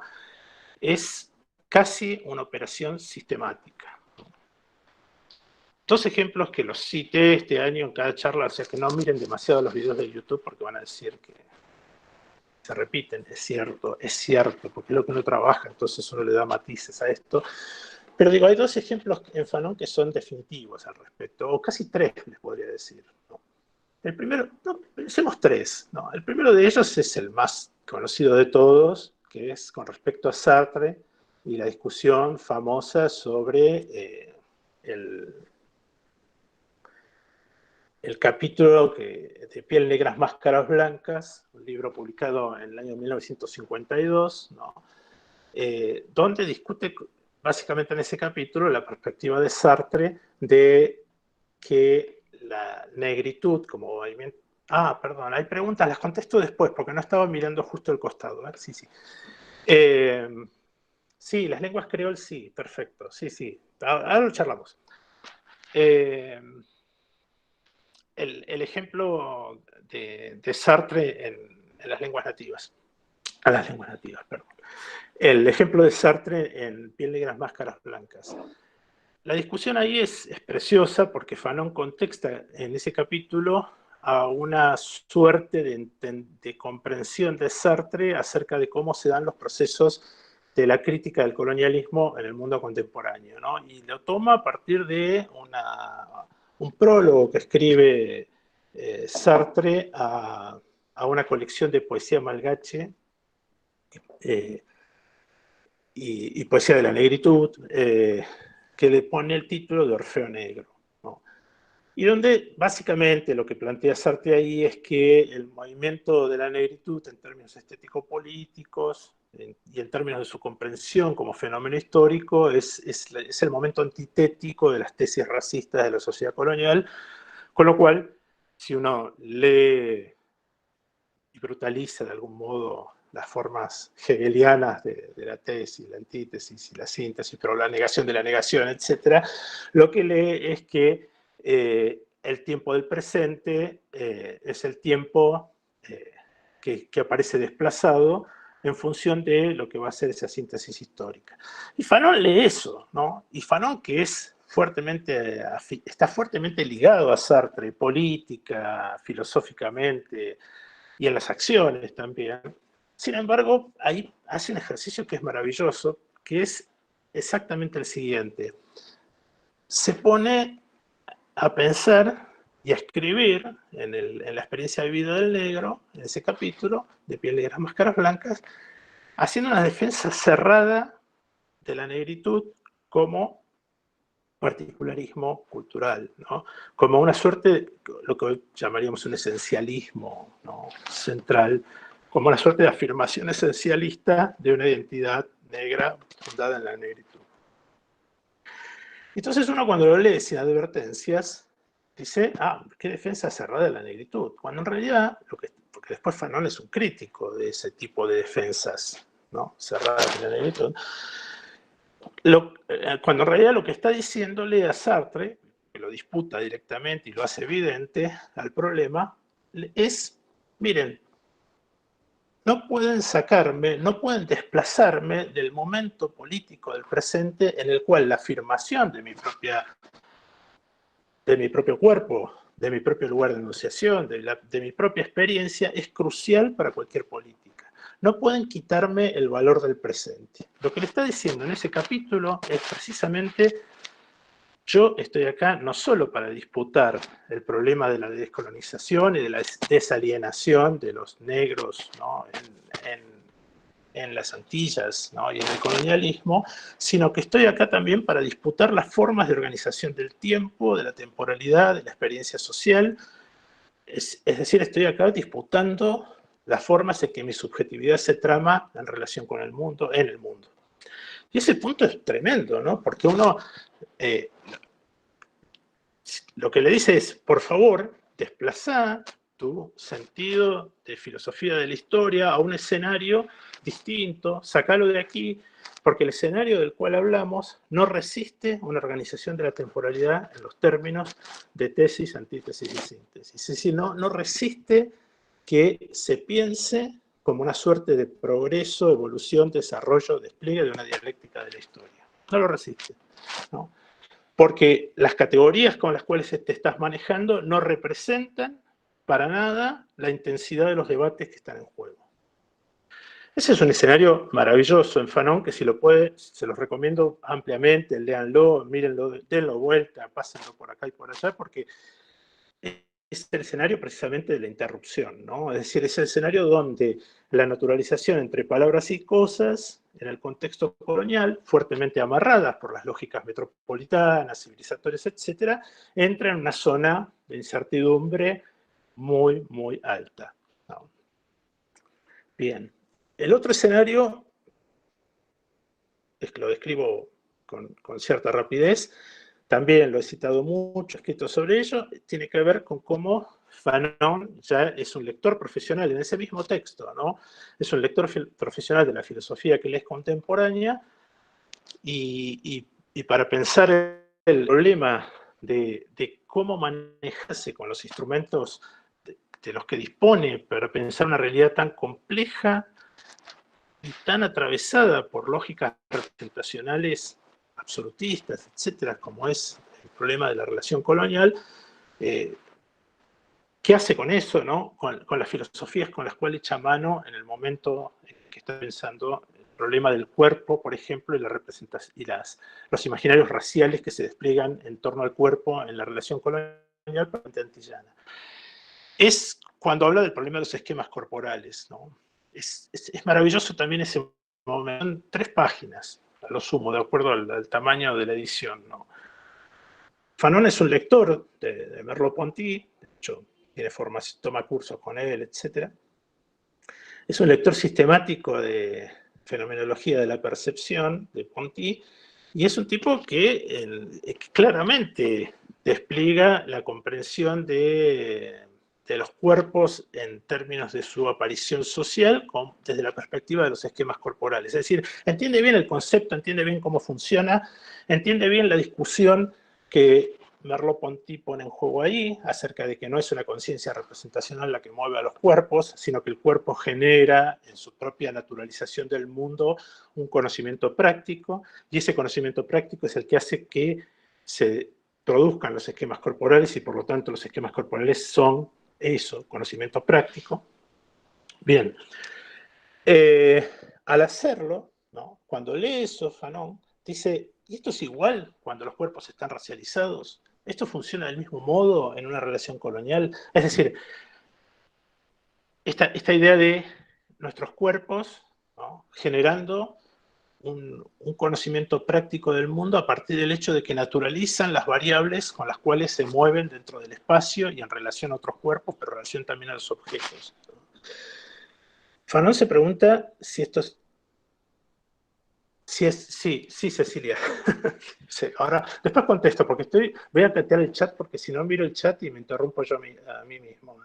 es casi una operación sistemática. Dos ejemplos que los cité este año en cada charla, o sea que no miren demasiado los videos de YouTube porque van a decir que se repiten, es cierto, porque es lo que uno trabaja, entonces uno le da matices a esto. Pero digo, hay dos ejemplos en Fanon que son definitivos al respecto, o casi tres les podría decir, ¿no? El primero, no, pensemos tres, ¿no? El primero de ellos es el más conocido de todos, que es con respecto a Sartre y la discusión famosa sobre el capítulo de Piel Negras, Máscaras Blancas, un libro publicado en el año 1952, ¿no?, donde discute básicamente en ese capítulo la perspectiva de Sartre de que la negritud como movimiento... Ah, perdón, hay preguntas, las contesto después porque no estaba mirando justo el costado. Sí, sí. Sí, las lenguas creol, sí, perfecto. Sí, sí, ahora lo charlamos. El ejemplo de Sartre en las lenguas nativas. A las lenguas nativas, perdón. El ejemplo de Sartre en Piel Negras, Máscaras Blancas. La discusión ahí es preciosa porque Fanon contexta en ese capítulo a una suerte de comprensión de Sartre acerca de cómo se dan los procesos de la crítica del colonialismo en el mundo contemporáneo, ¿no? Y lo toma a partir de un prólogo que escribe Sartre a una colección de poesía malgache y poesía de la negritud, que le pone el título de Orfeo Negro, ¿no? Y donde básicamente lo que plantea Sartre ahí es que el movimiento de la negritud en términos estético-políticos y en términos de su comprensión como fenómeno histórico es el momento antitético de las tesis racistas de la sociedad colonial, con lo cual si uno lee y brutaliza de algún modo las formas hegelianas de la tesis, la antítesis y la síntesis, pero la negación de la negación, etc., lo que lee es que el tiempo del presente es el tiempo que aparece desplazado en función de lo que va a ser esa síntesis histórica. Y Fanon lee eso, ¿no? Y Fanon, que es está fuertemente ligado a Sartre, política, filosóficamente, y en las acciones también. Sin embargo, ahí hace un ejercicio que es maravilloso, que es exactamente el siguiente. Se pone a pensar y a escribir en la experiencia de vida del negro, en ese capítulo, de Piel Negras, Máscaras Blancas, haciendo una defensa cerrada de la negritud como particularismo cultural, ¿no? Como una suerte, lo que hoy llamaríamos un esencialismo, ¿no?, central, como una suerte de afirmación esencialista de una identidad negra fundada en la negritud. Entonces uno cuando lo lee sin advertencias, dice, ah, qué defensa cerrada de la negritud. Cuando en realidad, porque después Fanon es un crítico de ese tipo de defensas, ¿no? Cerradas de la negritud. Cuando en realidad lo que está diciéndole a Sartre, que lo disputa directamente y lo hace evidente al problema, es, miren, no pueden sacarme, no pueden desplazarme del momento político del presente en el cual la afirmación de mi propio cuerpo, de mi propio lugar de enunciación, de mi propia experiencia, es crucial para cualquier política. No pueden quitarme el valor del presente. Lo que le está diciendo en ese capítulo es precisamente, yo estoy acá no solo para disputar el problema de la descolonización y de la desalienación de los negros, ¿no? en las Antillas, ¿no? Y en el colonialismo, sino que estoy acá también para disputar las formas de organización del tiempo, de la temporalidad, de la experiencia social. Es decir, estoy acá disputando las formas en que mi subjetividad se trama en relación con el mundo, en el mundo. Y ese punto es tremendo, ¿no? Porque uno lo que le dice es, por favor, desplazá tu sentido de filosofía de la historia a un escenario distinto, sacalo de aquí, porque el escenario del cual hablamos no resiste una organización de la temporalidad en los términos de tesis, antítesis y síntesis. Es decir, no resiste que se piense como una suerte de progreso, evolución, desarrollo, despliegue de una dialéctica de la historia. No lo resiste, ¿no? Porque las categorías con las cuales te estás manejando no representan para nada la intensidad de los debates que están en juego. Ese es un escenario maravilloso en Fanon, que si lo puede, se los recomiendo ampliamente, léanlo, mírenlo, denlo vuelta, pásenlo por acá y por allá, porque es el escenario precisamente de la interrupción, ¿no? Es decir, es el escenario donde la naturalización entre palabras y cosas, en el contexto colonial, fuertemente amarradas por las lógicas metropolitanas, civilizatorias, etcétera, entra en una zona de incertidumbre muy, muy alta, ¿no? Bien. El otro escenario, es que lo describo con cierta rapidez, también lo he citado mucho, he escrito sobre ello, tiene que ver con cómo Fanon ya es un lector profesional en ese mismo texto, ¿no? Es un lector profesional de la filosofía que le es contemporánea y para pensar el problema de cómo manejarse con los instrumentos de los que dispone para pensar una realidad tan compleja y tan atravesada por lógicas representacionales absolutistas, etcétera, como es el problema de la relación colonial, ¿qué hace con eso, no? Con las filosofías con las cuales echa mano en el momento que está pensando el problema del cuerpo, por ejemplo, y, la representación, y los imaginarios raciales que se despliegan en torno al cuerpo en la relación colonial antillana? Es cuando habla del problema de los esquemas corporales, ¿no? Es maravilloso también ese momento. Son 3 páginas, a lo sumo, de acuerdo al tamaño de la edición, ¿no? Fanon es un lector de Merleau-Ponty, de hecho, tiene formación, toma cursos con él, etc. Es un lector sistemático de fenomenología de la percepción de Ponty, y es un tipo que claramente despliega la comprensión de los cuerpos en términos de su aparición social desde la perspectiva de los esquemas corporales. Es decir, entiende bien el concepto, entiende bien cómo funciona, entiende bien la discusión que Merleau-Ponty pone en juego ahí, acerca de que no es una conciencia representacional la que mueve a los cuerpos, sino que el cuerpo genera en su propia naturalización del mundo un conocimiento práctico, y ese conocimiento práctico es el que hace que se produzcan los esquemas corporales, y por lo tanto los esquemas corporales son eso, conocimiento práctico. Bien, al hacerlo, ¿no? Cuando lee eso, Fanon dice, ¿y esto es igual cuando los cuerpos están racializados? ¿Esto funciona del mismo modo en una relación colonial? Es decir, esta idea de nuestros cuerpos, ¿no? Generando un conocimiento práctico del mundo a partir del hecho de que naturalizan las variables con las cuales se mueven dentro del espacio y en relación a otros cuerpos, pero en relación también a los objetos. Fanon se pregunta si esto es Sí, Cecilia. Sí, ahora, después contesto, porque voy a plantear el chat, porque si no miro el chat y me interrumpo yo a mí mismo.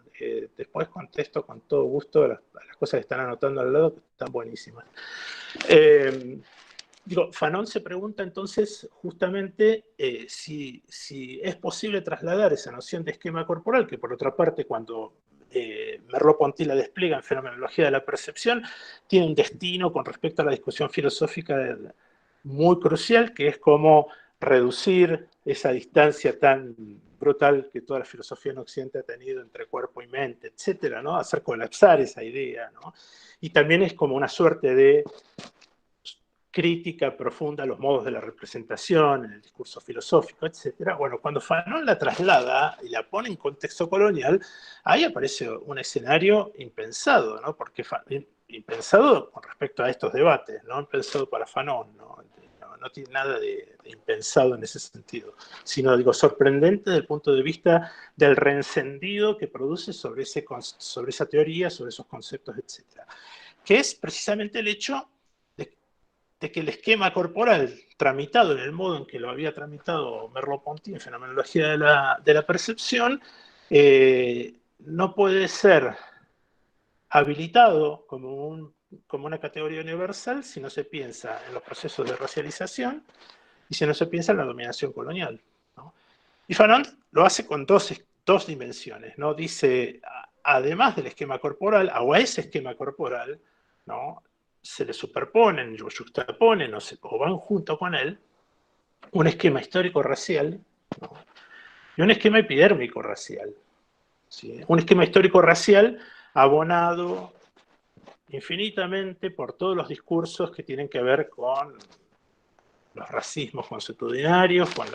Después contesto con todo gusto a las cosas que están anotando al lado, que están buenísimas. Fanon se pregunta entonces justamente si es posible trasladar esa noción de esquema corporal, que por otra parte cuando Merleau-Ponty la despliega en Fenomenología de la Percepción, tiene un destino con respecto a la discusión filosófica muy crucial, que es cómo reducir esa distancia tan brutal que toda la filosofía en Occidente ha tenido entre cuerpo y mente, etcétera, ¿no? Hacer colapsar esa idea, ¿no? Y también es como una suerte de crítica profunda a los modos de la representación, en el discurso filosófico, etc. Bueno, cuando Fanon la traslada y la pone en contexto colonial, ahí aparece un escenario impensado, ¿no? Porque impensado con respecto a estos debates, no impensado para Fanon, no tiene nada de impensado en ese sentido, sino, digo, sorprendente desde el punto de vista del reencendido que produce sobre esa teoría, sobre esos conceptos, etc. Que es precisamente el hecho de que el esquema corporal tramitado en el modo en que lo había tramitado Merleau-Ponty en Fenomenología de la Percepción no puede ser habilitado como una categoría universal si no se piensa en los procesos de racialización y si no se piensa en la dominación colonial, ¿no? Y Fanon lo hace con dos dimensiones, ¿no? Dice, además del esquema corporal, o a ese esquema corporal, ¿no? Se le superponen, o juxtaponen, o van junto con él, un esquema histórico-racial, ¿no? Y un esquema epidérmico-racial, ¿sí? Un esquema histórico-racial abonado infinitamente por todos los discursos que tienen que ver con los racismos consuetudinarios, con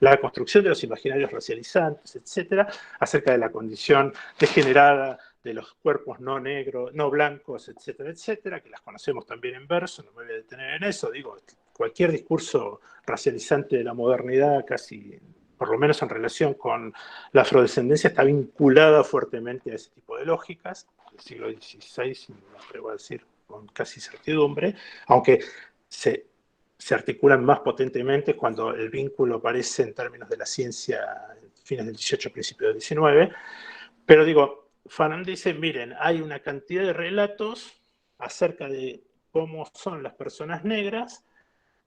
la construcción de los imaginarios racializantes, etcétera, acerca de la condición degenerada de los cuerpos no negros, no blancos, etcétera, etcétera, que las conocemos también en verso, no me voy a detener en eso, digo, cualquier discurso racializante de la modernidad, casi, por lo menos en relación con la afrodescendencia, está vinculada fuertemente a ese tipo de lógicas, del siglo XVI, me atrevo a decir con casi certidumbre, aunque se articulan más potentemente cuando el vínculo aparece en términos de la ciencia fines del 18, principios del 19. Pero digo, Fanon dice, miren, hay una cantidad de relatos acerca de cómo son las personas negras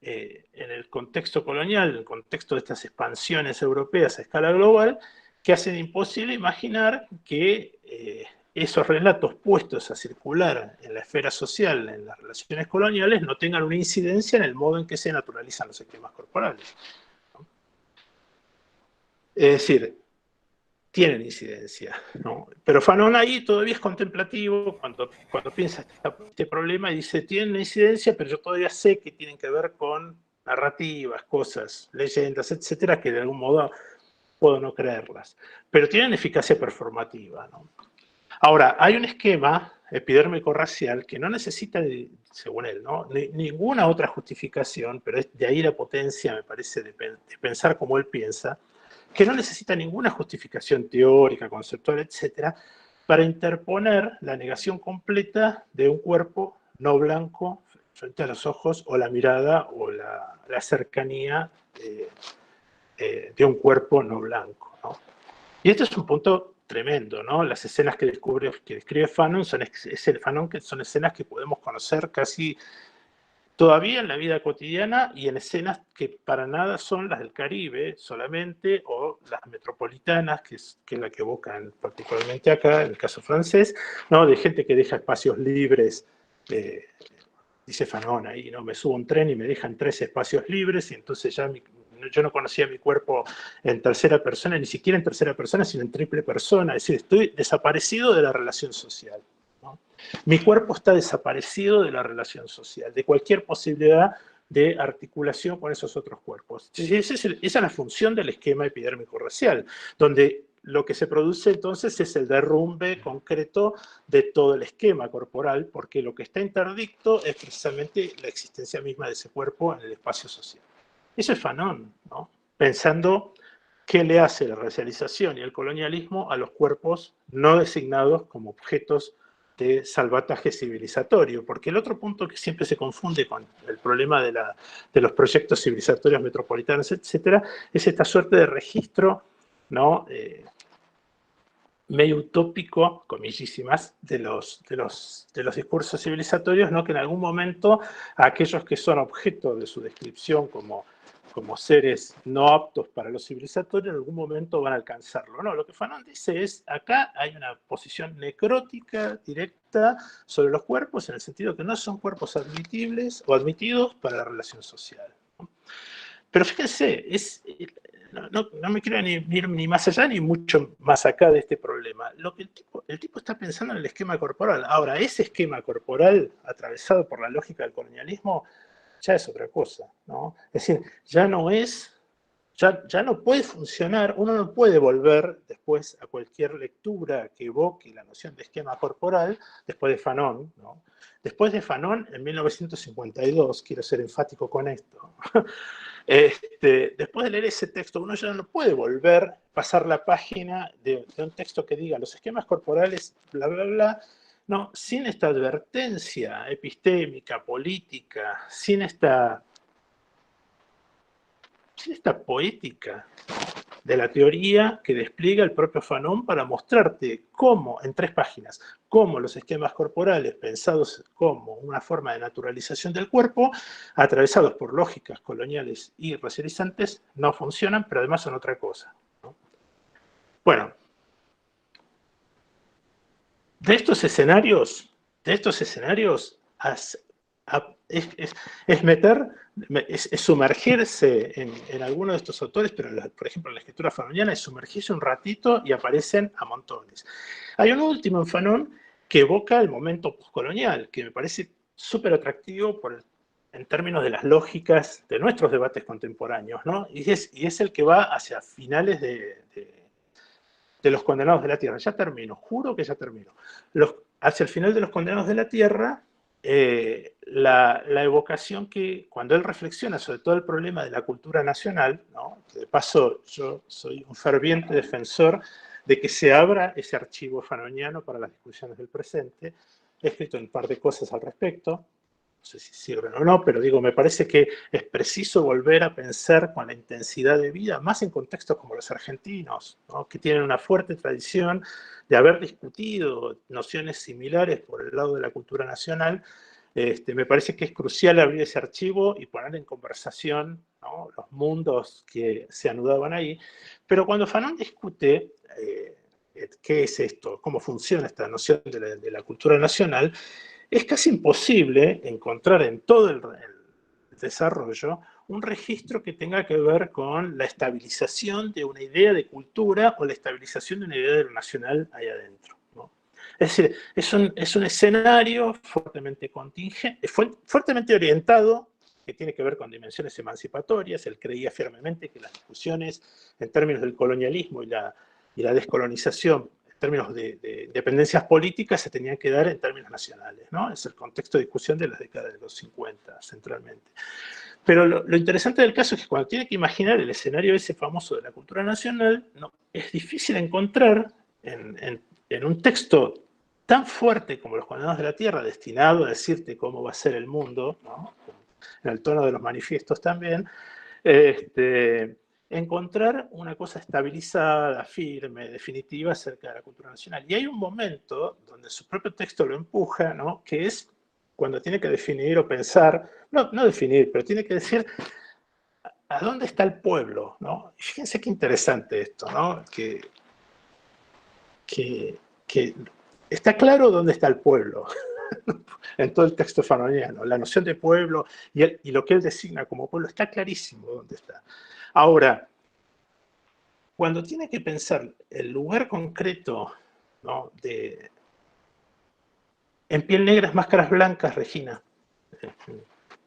en el contexto colonial, en el contexto de estas expansiones europeas a escala global, que hacen imposible imaginar que esos relatos puestos a circular en la esfera social, en las relaciones coloniales, no tengan una incidencia en el modo en que se naturalizan los esquemas corporales, ¿no? Es decir, tienen incidencia, ¿no? Pero Fanon ahí todavía es contemplativo cuando piensa este problema y dice, tienen incidencia, pero yo todavía sé que tienen que ver con narrativas, cosas, leyendas, etcétera, que de algún modo puedo no creerlas, pero tienen eficacia performativa, ¿no? Ahora, hay un esquema epidérmico racial que no necesita, según él, ¿no? Ninguna otra justificación, pero es de ahí la potencia, me parece, de pensar como él piensa, que no necesita ninguna justificación teórica, conceptual, etcétera, para interponer la negación completa de un cuerpo no blanco frente a los ojos o la mirada o la cercanía de un cuerpo no blanco, ¿no? Y este es un punto tremendo, ¿no? Las escenas que describe Fanon son escenas que podemos conocer casi todavía en la vida cotidiana y en escenas que para nada son las del Caribe solamente o las metropolitanas, que es la que evocan particularmente acá, en el caso francés, ¿no? De gente que deja espacios libres, dice Fanon ahí, ¿no? Me subo a un tren y me dejan 3 espacios libres y entonces ya yo no conocía mi cuerpo en tercera persona, ni siquiera en tercera persona, sino en triple persona, es decir, estoy desaparecido de la relación social, ¿no? Mi cuerpo está desaparecido de la relación social, de cualquier posibilidad de articulación con esos otros cuerpos. Esa es la función del esquema epidérmico racial, donde lo que se produce entonces es el derrumbe concreto de todo el esquema corporal, porque lo que está interdicto es precisamente la existencia misma de ese cuerpo en el espacio social. Eso es Fanon, ¿no? Pensando qué le hace la racialización y el colonialismo a los cuerpos no designados como objetos de salvataje civilizatorio, porque el otro punto que siempre se confunde con el problema de los proyectos civilizatorios metropolitanos, etcétera, es esta suerte de registro, ¿no? Medio utópico, comillísimas, de los discursos civilizatorios, ¿no? Que en algún momento aquellos que son objeto de su descripción como seres no aptos para lo civilizatorio, en algún momento van a alcanzarlo. No, lo que Fanon dice es, acá hay una posición necrótica directa sobre los cuerpos, en el sentido que no son cuerpos admitibles o admitidos para la relación social. Pero fíjense, no me quiero ni ir ni más allá ni mucho más acá de este problema. Lo que el tipo está pensando en el esquema corporal. Ahora, ese esquema corporal, atravesado por la lógica del colonialismo, ya es otra cosa, ¿no? Es decir, ya no puede funcionar, uno no puede volver después a cualquier lectura que evoque la noción de esquema corporal, después de Fanon, ¿no? Después de Fanon, en 1952, quiero ser enfático con esto, después de leer ese texto, uno ya no puede volver, pasar la página de un texto que diga los esquemas corporales, bla, bla, bla, no, sin esta advertencia epistémica, política, sin esta poética de la teoría que despliega el propio Fanon para mostrarte cómo, en 3 páginas, cómo los esquemas corporales pensados como una forma de naturalización del cuerpo, atravesados por lógicas coloniales y racializantes, no funcionan, pero además son otra cosa, ¿no? Bueno, de estos escenarios es sumergirse en alguno de estos autores, pero por ejemplo en la escritura fanoniana es sumergirse un ratito y aparecen a montones. Hay un último en Fanon que evoca el momento postcolonial, que me parece súper atractivo en términos de las lógicas de nuestros debates contemporáneos, ¿no? Y es el que va hacia finales de los Condenados de la Tierra. Ya termino, juro que ya termino. Hacia el final de los Condenados de la Tierra, la evocación que, cuando él reflexiona sobre todo el problema de la cultura nacional, ¿no? Que de paso yo soy un ferviente defensor de que se abra ese archivo fanoniano para las discusiones del presente, he escrito un par de cosas al respecto, no sé si sirven o no, pero digo, me parece que es preciso volver a pensar con la intensidad de vida, más en contextos como los argentinos, ¿no? Que tienen una fuerte tradición de haber discutido nociones similares por el lado de la cultura nacional. Me parece que es crucial abrir ese archivo y poner en conversación, ¿no? Los mundos que se anudaban ahí. Pero cuando Fanon discute qué es esto, cómo funciona esta noción de la cultura nacional, es casi imposible encontrar en todo el desarrollo un registro que tenga que ver con la estabilización de una idea de cultura o la estabilización de una idea de lo nacional ahí adentro, ¿no? Es decir, es un escenario fuertemente contingente, fuertemente orientado, que tiene que ver con dimensiones emancipatorias. Él creía firmemente que las discusiones en términos del colonialismo y la descolonización, en términos de dependencias políticas, se tenían que dar en términos nacionales, ¿no? Es el contexto de discusión de las décadas de los 50, centralmente. Pero lo interesante del caso es que cuando tiene que imaginar el escenario ese famoso de la cultura nacional, no, es difícil encontrar en un texto tan fuerte como Los Condenados de la Tierra, destinado a decirte cómo va a ser el mundo, ¿no? En el tono de los manifiestos también, encontrar una cosa estabilizada, firme, definitiva acerca de la cultura nacional. Y hay un momento donde su propio texto lo empuja, ¿no? Que es cuando tiene que definir o pensar, no definir, pero tiene que decir a dónde está el pueblo, ¿no? Y fíjense qué interesante esto, ¿no? Que está claro dónde está el pueblo en todo el texto fanoniano. La noción de pueblo y lo que él designa como pueblo está clarísimo dónde está. Ahora, cuando tiene que pensar el lugar concreto, ¿no? En Piel Negra, Máscaras Blancas, Regina.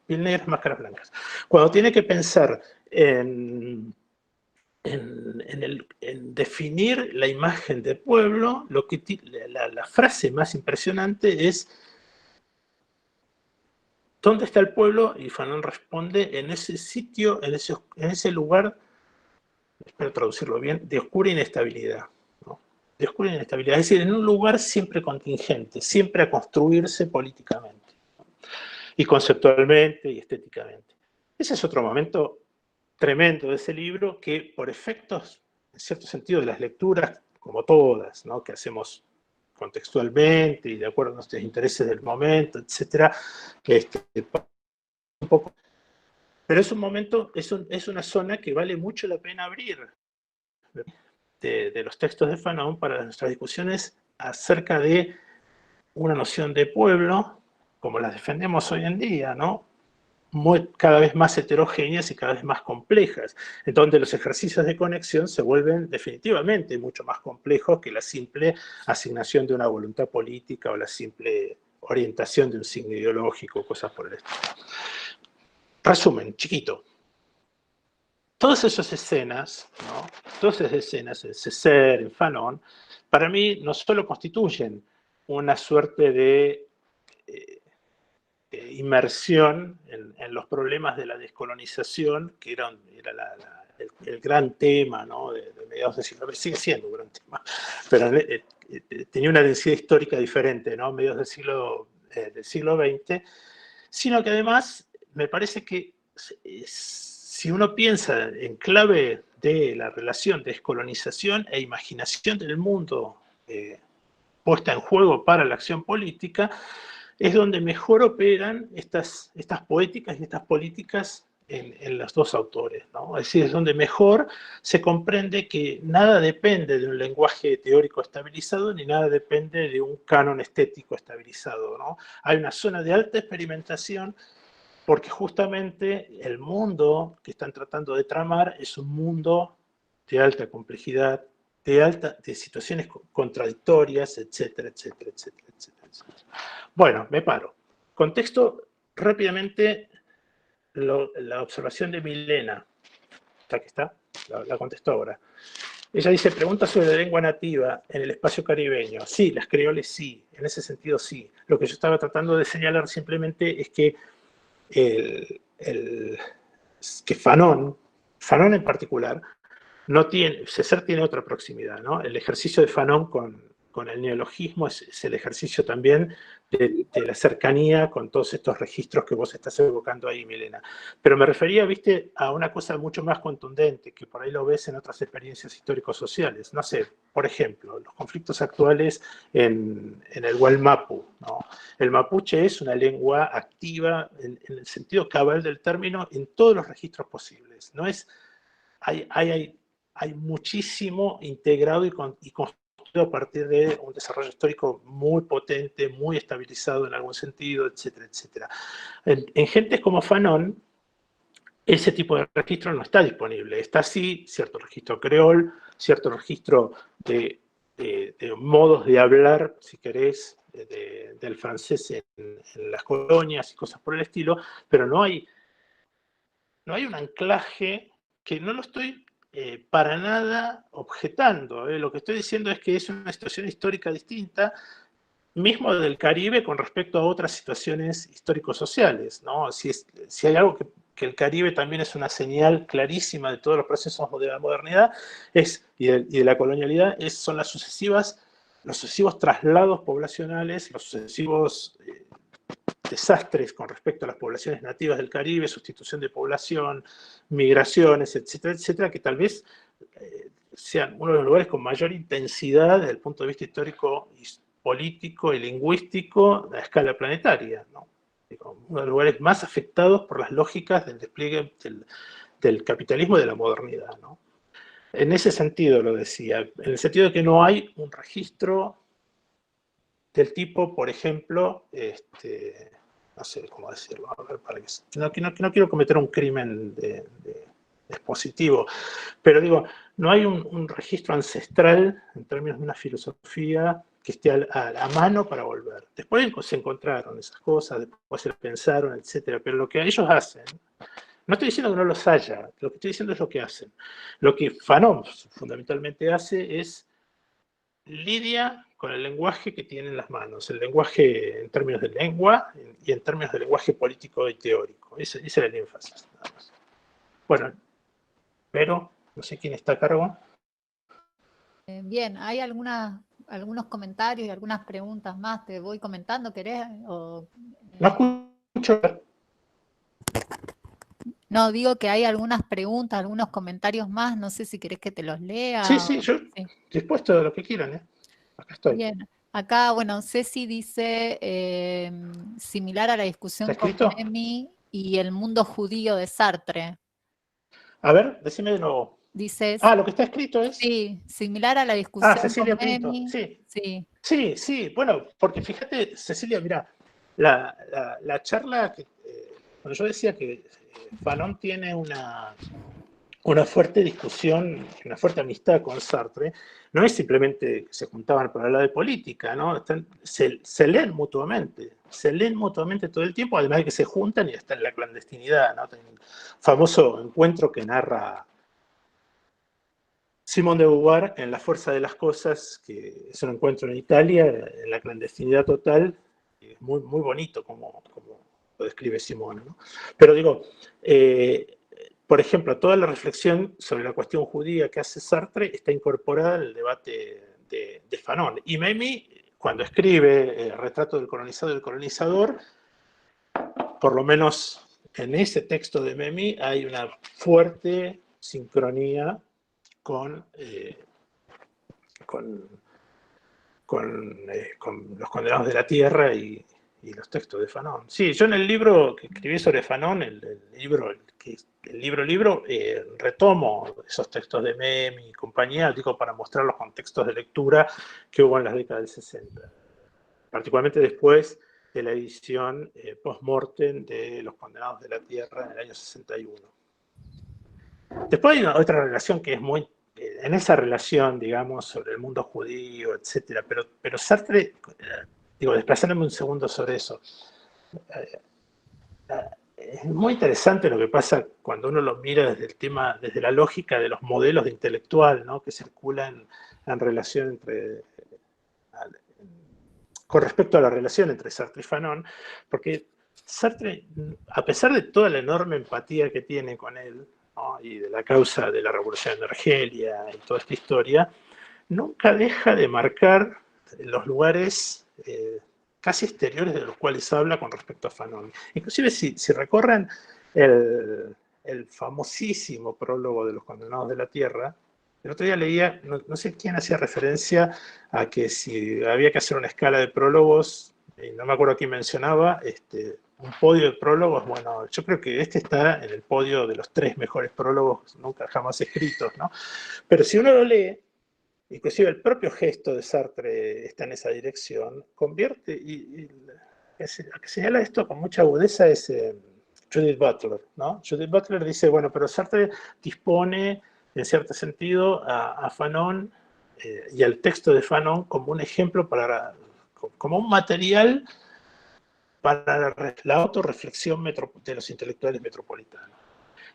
Piel Negra, Máscaras Blancas. Cuando tiene que pensar en definir la imagen de pueblo, la frase más impresionante es ¿dónde está el pueblo? Y Fanon responde, en ese sitio, en ese lugar, espero traducirlo bien, de oscura inestabilidad, ¿no? de oscura inestabilidad, es decir, en un lugar siempre contingente, siempre a construirse políticamente, ¿no? Y conceptualmente y estéticamente. Ese es otro momento tremendo de ese libro que, por efectos, en cierto sentido, de las lecturas, como todas, ¿no?, que hacemos contextualmente y de acuerdo a nuestros intereses del momento, etcétera, un poco. Pero es un momento, es una zona que vale mucho la pena abrir de los textos de Fanon para nuestras discusiones acerca de una noción de pueblo, como las defendemos hoy en día, ¿no? Cada vez más heterogéneas y cada vez más complejas, en donde los ejercicios de conexión se vuelven definitivamente mucho más complejos que la simple asignación de una voluntad política o la simple orientación de un signo ideológico, cosas por el estilo. Resumen, chiquito. Todas esas escenas, ¿no?, todas esas escenas en Césaire, en Fanon, para mí no solo constituyen una suerte de inmersión en los problemas de la descolonización, que era el gran tema, ¿no?, de mediados del siglo XX, sigue siendo un gran tema, pero tenía una densidad histórica diferente, ¿no?, mediados del siglo XX, sino que además me parece que si uno piensa en clave de la relación de descolonización e imaginación del mundo puesta en juego para la acción política, es donde mejor operan estas poéticas y estas políticas en los dos autores, ¿no? Es decir, es donde mejor se comprende que nada depende de un lenguaje teórico estabilizado ni nada depende de un canon estético estabilizado, ¿no? Hay una zona de alta experimentación porque justamente el mundo que están tratando de tramar es un mundo de alta complejidad, de situaciones contradictorias, etcétera, etcétera, etcétera, etcétera, etcétera. Bueno, me paro. Contexto rápidamente la observación de Milena. Está que está, la contesto ahora. Ella dice, pregunta sobre la lengua nativa en el espacio caribeño. Sí, las creoles sí, en ese sentido sí. Lo que yo estaba tratando de señalar simplemente es que que Fanon en particular, no tiene, Césaire tiene otra proximidad, ¿no? El ejercicio de Fanon con el neologismo es el ejercicio también de la cercanía con todos estos registros que vos estás evocando ahí, Milena. Pero me refería, viste, a una cosa mucho más contundente, que por ahí lo ves en otras experiencias históricos-sociales. No sé, por ejemplo, los conflictos actuales en el Wallmapu, ¿no? El mapuche es una lengua activa en el sentido cabal del término en todos los registros posibles. No es, hay muchísimo integrado y construido a partir de un desarrollo histórico muy potente, muy estabilizado en algún sentido, etcétera, etcétera. En gentes como Fanon, ese tipo de registro no está disponible. Está sí cierto registro creol, cierto registro de modos de hablar, si querés, del francés en las colonias y cosas por el estilo, pero no hay un anclaje que no lo estoy para nada objetando. Lo que estoy diciendo es que es una situación histórica distinta, mismo del Caribe con respecto a otras situaciones histórico-sociales, ¿no? Si hay algo que el Caribe también es una señal clarísima de todos los procesos de la modernidad y de la colonialidad, son los sucesivos traslados poblacionales, los sucesivos desastres con respecto a las poblaciones nativas del Caribe, sustitución de población, migraciones, etcétera, etcétera, que tal vez sean uno de los lugares con mayor intensidad desde el punto de vista histórico, político y lingüístico a escala planetaria, ¿no? Uno de los lugares más afectados por las lógicas del despliegue del capitalismo y de la modernidad, ¿no? En ese sentido lo decía, en el sentido de que no hay un registro del tipo, por ejemplo, no sé cómo decirlo, a ver, para que no quiero cometer un crimen de expositivo, pero digo, no hay un registro ancestral en términos de una filosofía que esté a mano para volver. Después se encontraron esas cosas, después se las pensaron, etcétera, pero lo que ellos hacen, no estoy diciendo que no los haya, lo que estoy diciendo es lo que hacen. Lo que Fanon fundamentalmente hace es lidia con el lenguaje que tiene en las manos, el lenguaje en términos de lengua y en términos de lenguaje político y teórico. Ese era el énfasis, nada más. Bueno, pero no sé quién está a cargo. Bien, hay algunos comentarios y algunas preguntas más. Te voy comentando, ¿querés? No escucho. No, digo que hay algunas preguntas, algunos comentarios más. No sé si querés que te los Sí, lea. sí, yo Sí. dispuesto a lo que quieran, ¿eh? Acá estoy. Bien. Acá, bueno, Ceci dice, similar a la ¿Está discusión con escrito? Memmi y el mundo judío de Sartre. A ver, decime de nuevo. Dices, Ah, lo que está escrito es... sí, similar a la Ah, discusión con Cecilia Pinto, Memmi. sí. Sí, Sí, sí, bueno, porque fíjate, Cecilia, mira, la charla, bueno, yo decía que Fanon tiene una fuerte discusión, una fuerte amistad con Sartre, no es simplemente que se juntaban para hablar de política, ¿no? Se leen mutuamente todo el tiempo, además de que se juntan y están en la clandestinidad, ¿no? Tienen un famoso encuentro que narra Simone de Beauvoir en La fuerza de las cosas, que es un encuentro en Italia, en la clandestinidad total, es muy, muy bonito como lo describe Simone, ¿no? Pero digo, por ejemplo, toda la reflexión sobre la cuestión judía que hace Sartre está incorporada en el debate de Fanon. Y Memmi, cuando escribe Retrato del colonizado y del colonizador, por lo menos en ese texto de Memmi hay una fuerte sincronía con, con, con Los Condenados de la Tierra y los textos de Fanon. Sí, yo en el libro que escribí sobre Fanon, el libro, retomo esos textos de Memmi y compañía, digo, para mostrar los contextos de lectura que hubo en las décadas del 60, particularmente después de la edición post-mortem de Los Condenados de la Tierra en el año 61. Después hay otra relación que es muy, en esa relación, digamos, sobre el mundo judío, etcétera, pero Sartre, digo, desplazándome un segundo sobre eso, es muy interesante lo que pasa cuando uno lo mira desde el tema, desde la lógica de los modelos de intelectual, ¿no? Que circulan en relación con respecto a la relación entre Sartre y Fanon, porque Sartre, a pesar de toda la enorme empatía que tiene con él, ¿no? Y de la causa de la revolución de Argelia y toda esta historia, nunca deja de marcar los lugares casi exteriores de los cuales habla con respecto a Fanon. Inclusive si recorren el famosísimo prólogo de Los Condenados de la Tierra, el otro día leía, no sé quién hacía referencia a que si había que hacer una escala de prólogos, no me acuerdo quién mencionaba, un podio de prólogos, bueno, yo creo que este está en el podio de los 3 mejores prólogos nunca jamás escritos, ¿no? Pero si uno lo lee, inclusive el propio gesto de Sartre está en esa dirección, convierte, y la que señala esto con mucha agudeza es Judith Butler, ¿no? Judith Butler dice, bueno, pero Sartre dispone, en cierto sentido, a Fanon y al texto de Fanon como un ejemplo como un material para la autorreflexión de los intelectuales metropolitanos.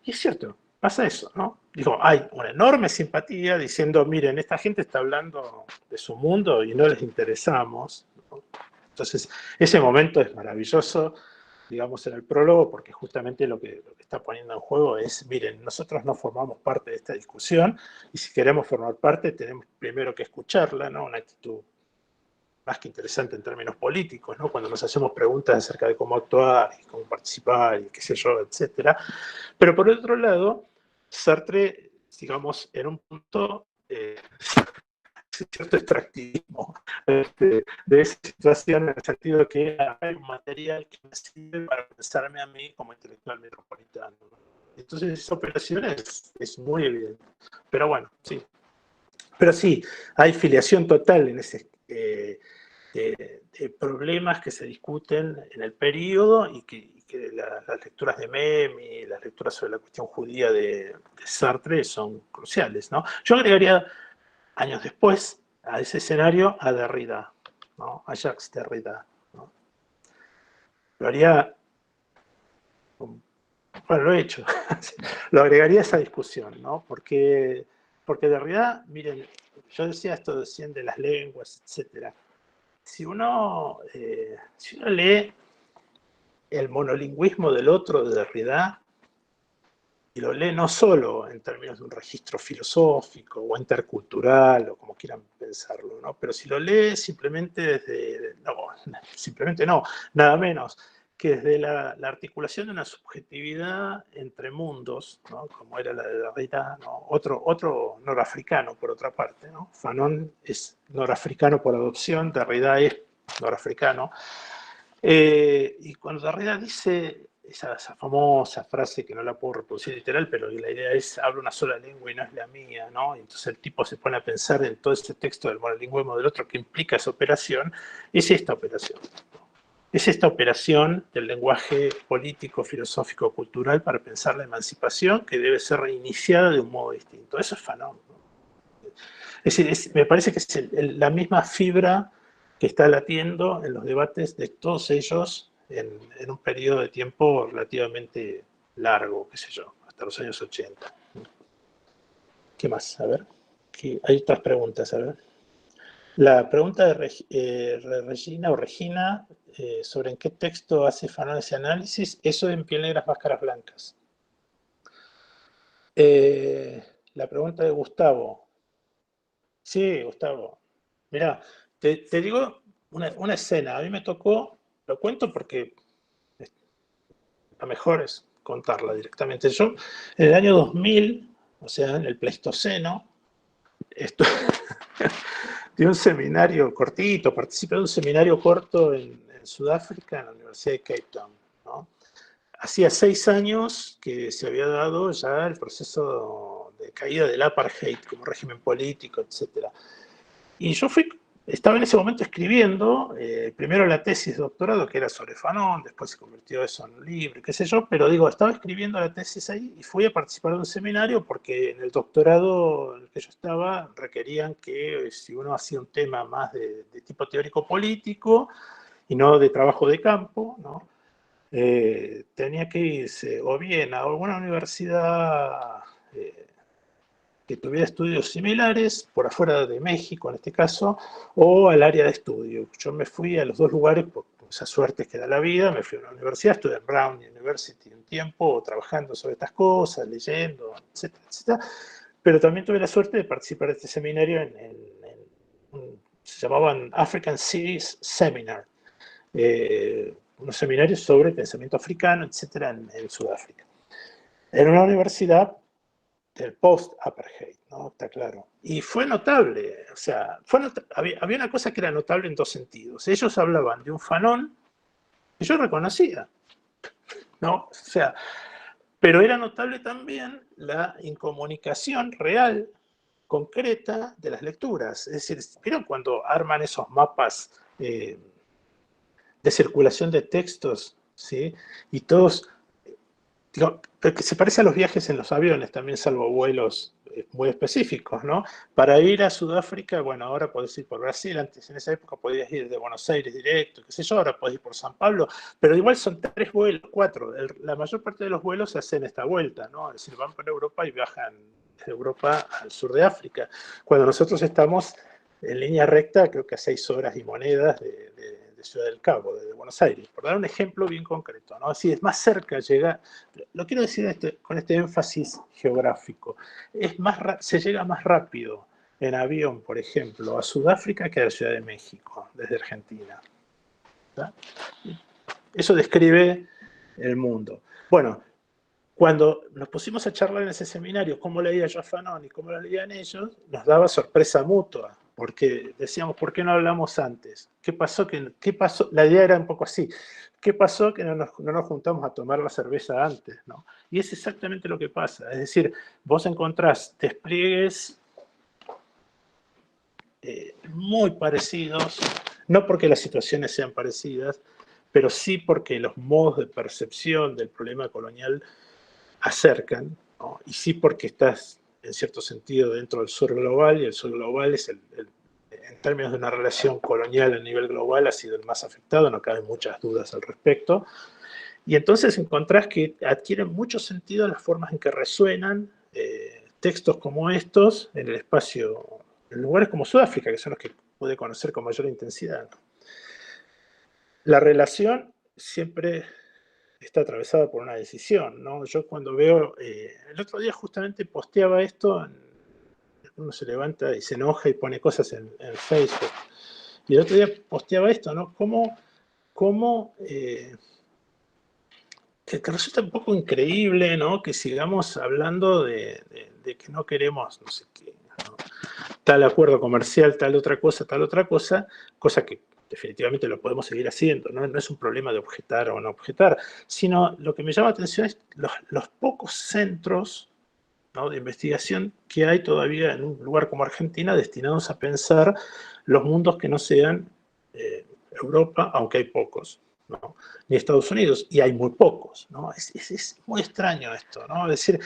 Y es cierto, pasa eso, ¿no? Digo, hay una enorme simpatía diciendo, miren, esta gente está hablando de su mundo y no les interesamos, ¿no? Entonces, ese momento es maravilloso, digamos, en el prólogo, porque justamente lo que está poniendo en juego es, miren, nosotros no formamos parte de esta discusión y si queremos formar parte tenemos primero que escucharla, ¿no? Una actitud más que interesante en términos políticos, ¿no? Cuando nos hacemos preguntas acerca de cómo actuar y cómo participar y qué sé yo, etcétera. Pero por otro lado, Sartre, digamos, en un punto, cierto extractivismo de esa situación, en el sentido de que hay un material que me sirve para pensarme a mí como intelectual metropolitano. Entonces, esa operación es muy evidente. Pero bueno, sí. Pero sí, hay filiación total en ese. De problemas que se discuten en el periodo y que las lecturas de Memmi, las lecturas sobre la cuestión judía de Sartre son cruciales, ¿no? Yo agregaría años después a ese escenario a Derrida, ¿no? A Jacques Derrida, ¿no? Lo haría, bueno, lo he hecho, lo agregaría a esa discusión, ¿no? Porque Derrida, miren, yo decía esto de las lenguas, etcétera. Si uno lee El monolingüismo del otro de Derrida, y lo lee no solo en términos de un registro filosófico o intercultural o como quieran pensarlo, ¿no? Pero si lo lee simplemente desde, no, simplemente no, nada menos que desde la articulación de una subjetividad entre mundos, ¿no? Como era la de Derrida, ¿no? Otro norafricano, por otra parte, ¿no? Fanon es norafricano por adopción, Derrida es norafricano. Y cuando Derrida dice esa famosa frase que no la puedo reproducir literal, pero la idea es, hablo una sola lengua y no es la mía, ¿no? Y entonces el tipo se pone a pensar en todo ese texto del monolingüismo del otro que implica esa operación, es esta operación. Es esta operación del lenguaje político, filosófico, cultural para pensar la emancipación que debe ser reiniciada de un modo distinto. Eso es Fanon, ¿no? Es decir, me parece que es la misma fibra que está latiendo en los debates de todos ellos en un periodo de tiempo relativamente largo, qué sé yo, hasta los años 80. ¿Qué más? A ver. Hay otras preguntas, a ver. La pregunta de Regina o Regina sobre en qué texto hace Fanon ese análisis, eso en Piel Negras, Máscaras Blancas. La pregunta de Gustavo. Sí, Gustavo. Mirá, te digo una escena. A mí me tocó, lo cuento porque lo mejor es contarla directamente. Yo, en el año 2000, o sea, en el Pleistoceno, esto, di un seminario cortito, participé de un seminario corto en Sudáfrica, en la Universidad de Cape Town, ¿no? Hacía 6 años que se había dado ya el proceso de caída del apartheid como régimen político, etc. Y yo estaba en ese momento escribiendo, primero la tesis de doctorado, que era sobre Fanon, después se convirtió eso en un libro, qué sé yo, pero digo, estaba escribiendo la tesis ahí y fui a participar de un seminario porque en el doctorado en el que yo estaba requerían que si uno hacía un tema más de tipo teórico-político y no de trabajo de campo, ¿no? Tenía que irse o bien a alguna universidad que tuviera estudios similares, por afuera de México en este caso, o al área de estudio. Yo me fui a los dos lugares por esa suerte que da la vida, me fui a una universidad, estudié en Brown University un tiempo, trabajando sobre estas cosas, leyendo, etcétera, etcétera, pero también tuve la suerte de participar de este seminario se llamaban African Cities Seminar, unos seminarios sobre pensamiento africano, etcétera, en Sudáfrica. Era una universidad del post-apartheid, ¿no? Está claro. Y fue notable, o sea, había una cosa que era notable en dos sentidos. Ellos hablaban de un Fanon que yo reconocía, ¿no? O sea, pero era notable también la incomunicación real, concreta, de las lecturas. Es decir, ¿vieron cuando arman esos mapas de circulación de textos, ¿sí? Y todos, digo, que se parece a los viajes en los aviones, también salvo vuelos muy específicos, ¿no? Para ir a Sudáfrica, bueno, ahora podés ir por Brasil, antes en esa época podías ir de Buenos Aires directo, qué sé yo, ahora podés ir por San Pablo, pero igual son 3 vuelos, 4, la mayor parte de los vuelos se hacen esta vuelta, ¿no? Es decir, van por Europa y viajan desde Europa al sur de África, cuando nosotros estamos en línea recta, creo que a 6 horas y monedas de Ciudad del Cabo, de Buenos Aires, por dar un ejemplo bien concreto, ¿no? Así es más cerca llegar, lo quiero decir con este énfasis geográfico, se llega más rápido en avión, por ejemplo, a Sudáfrica que a la Ciudad de México, desde Argentina. ¿Tá? Eso describe el mundo. Bueno, cuando nos pusimos a charlar en ese seminario cómo leía yo a Fanon y cómo lo leían ellos, nos daba sorpresa mutua, porque decíamos, ¿por qué no hablamos antes? ¿Qué pasó? ¿Qué pasó? La idea era un poco así. ¿Qué pasó que no nos juntamos a tomar la cerveza antes? ¿No? Y es exactamente lo que pasa. Es decir, vos encontrás despliegues muy parecidos, no porque las situaciones sean parecidas, pero sí porque los modos de percepción del problema colonial acercan, ¿no? Y sí porque estás, en cierto sentido, dentro del sur global, y el sur global es en términos de una relación colonial a nivel global, ha sido el más afectado, no caben muchas dudas al respecto. Y entonces encontrás que adquieren mucho sentido las formas en que resuenan textos como estos en el espacio, en lugares como Sudáfrica, que son los que pude conocer con mayor intensidad, ¿no? La relación siempre está atravesada por una decisión, ¿no? Yo cuando veo, el otro día justamente posteaba esto, uno se levanta y se enoja y pone cosas en Facebook, y el otro día posteaba esto, ¿no? Cómo que resulta un poco increíble, ¿no? Que sigamos hablando de que no queremos, no sé qué, ¿no? Tal acuerdo comercial, tal otra cosa que definitivamente lo podemos seguir haciendo, ¿no? No es un problema de objetar o no objetar, sino lo que me llama la atención es los pocos centros, ¿no?, de investigación que hay todavía en un lugar como Argentina destinados a pensar los mundos que no sean Europa, aunque hay pocos, ¿no?, ni Estados Unidos, y hay muy pocos, ¿no? Es muy extraño esto, ¿no? Es decir,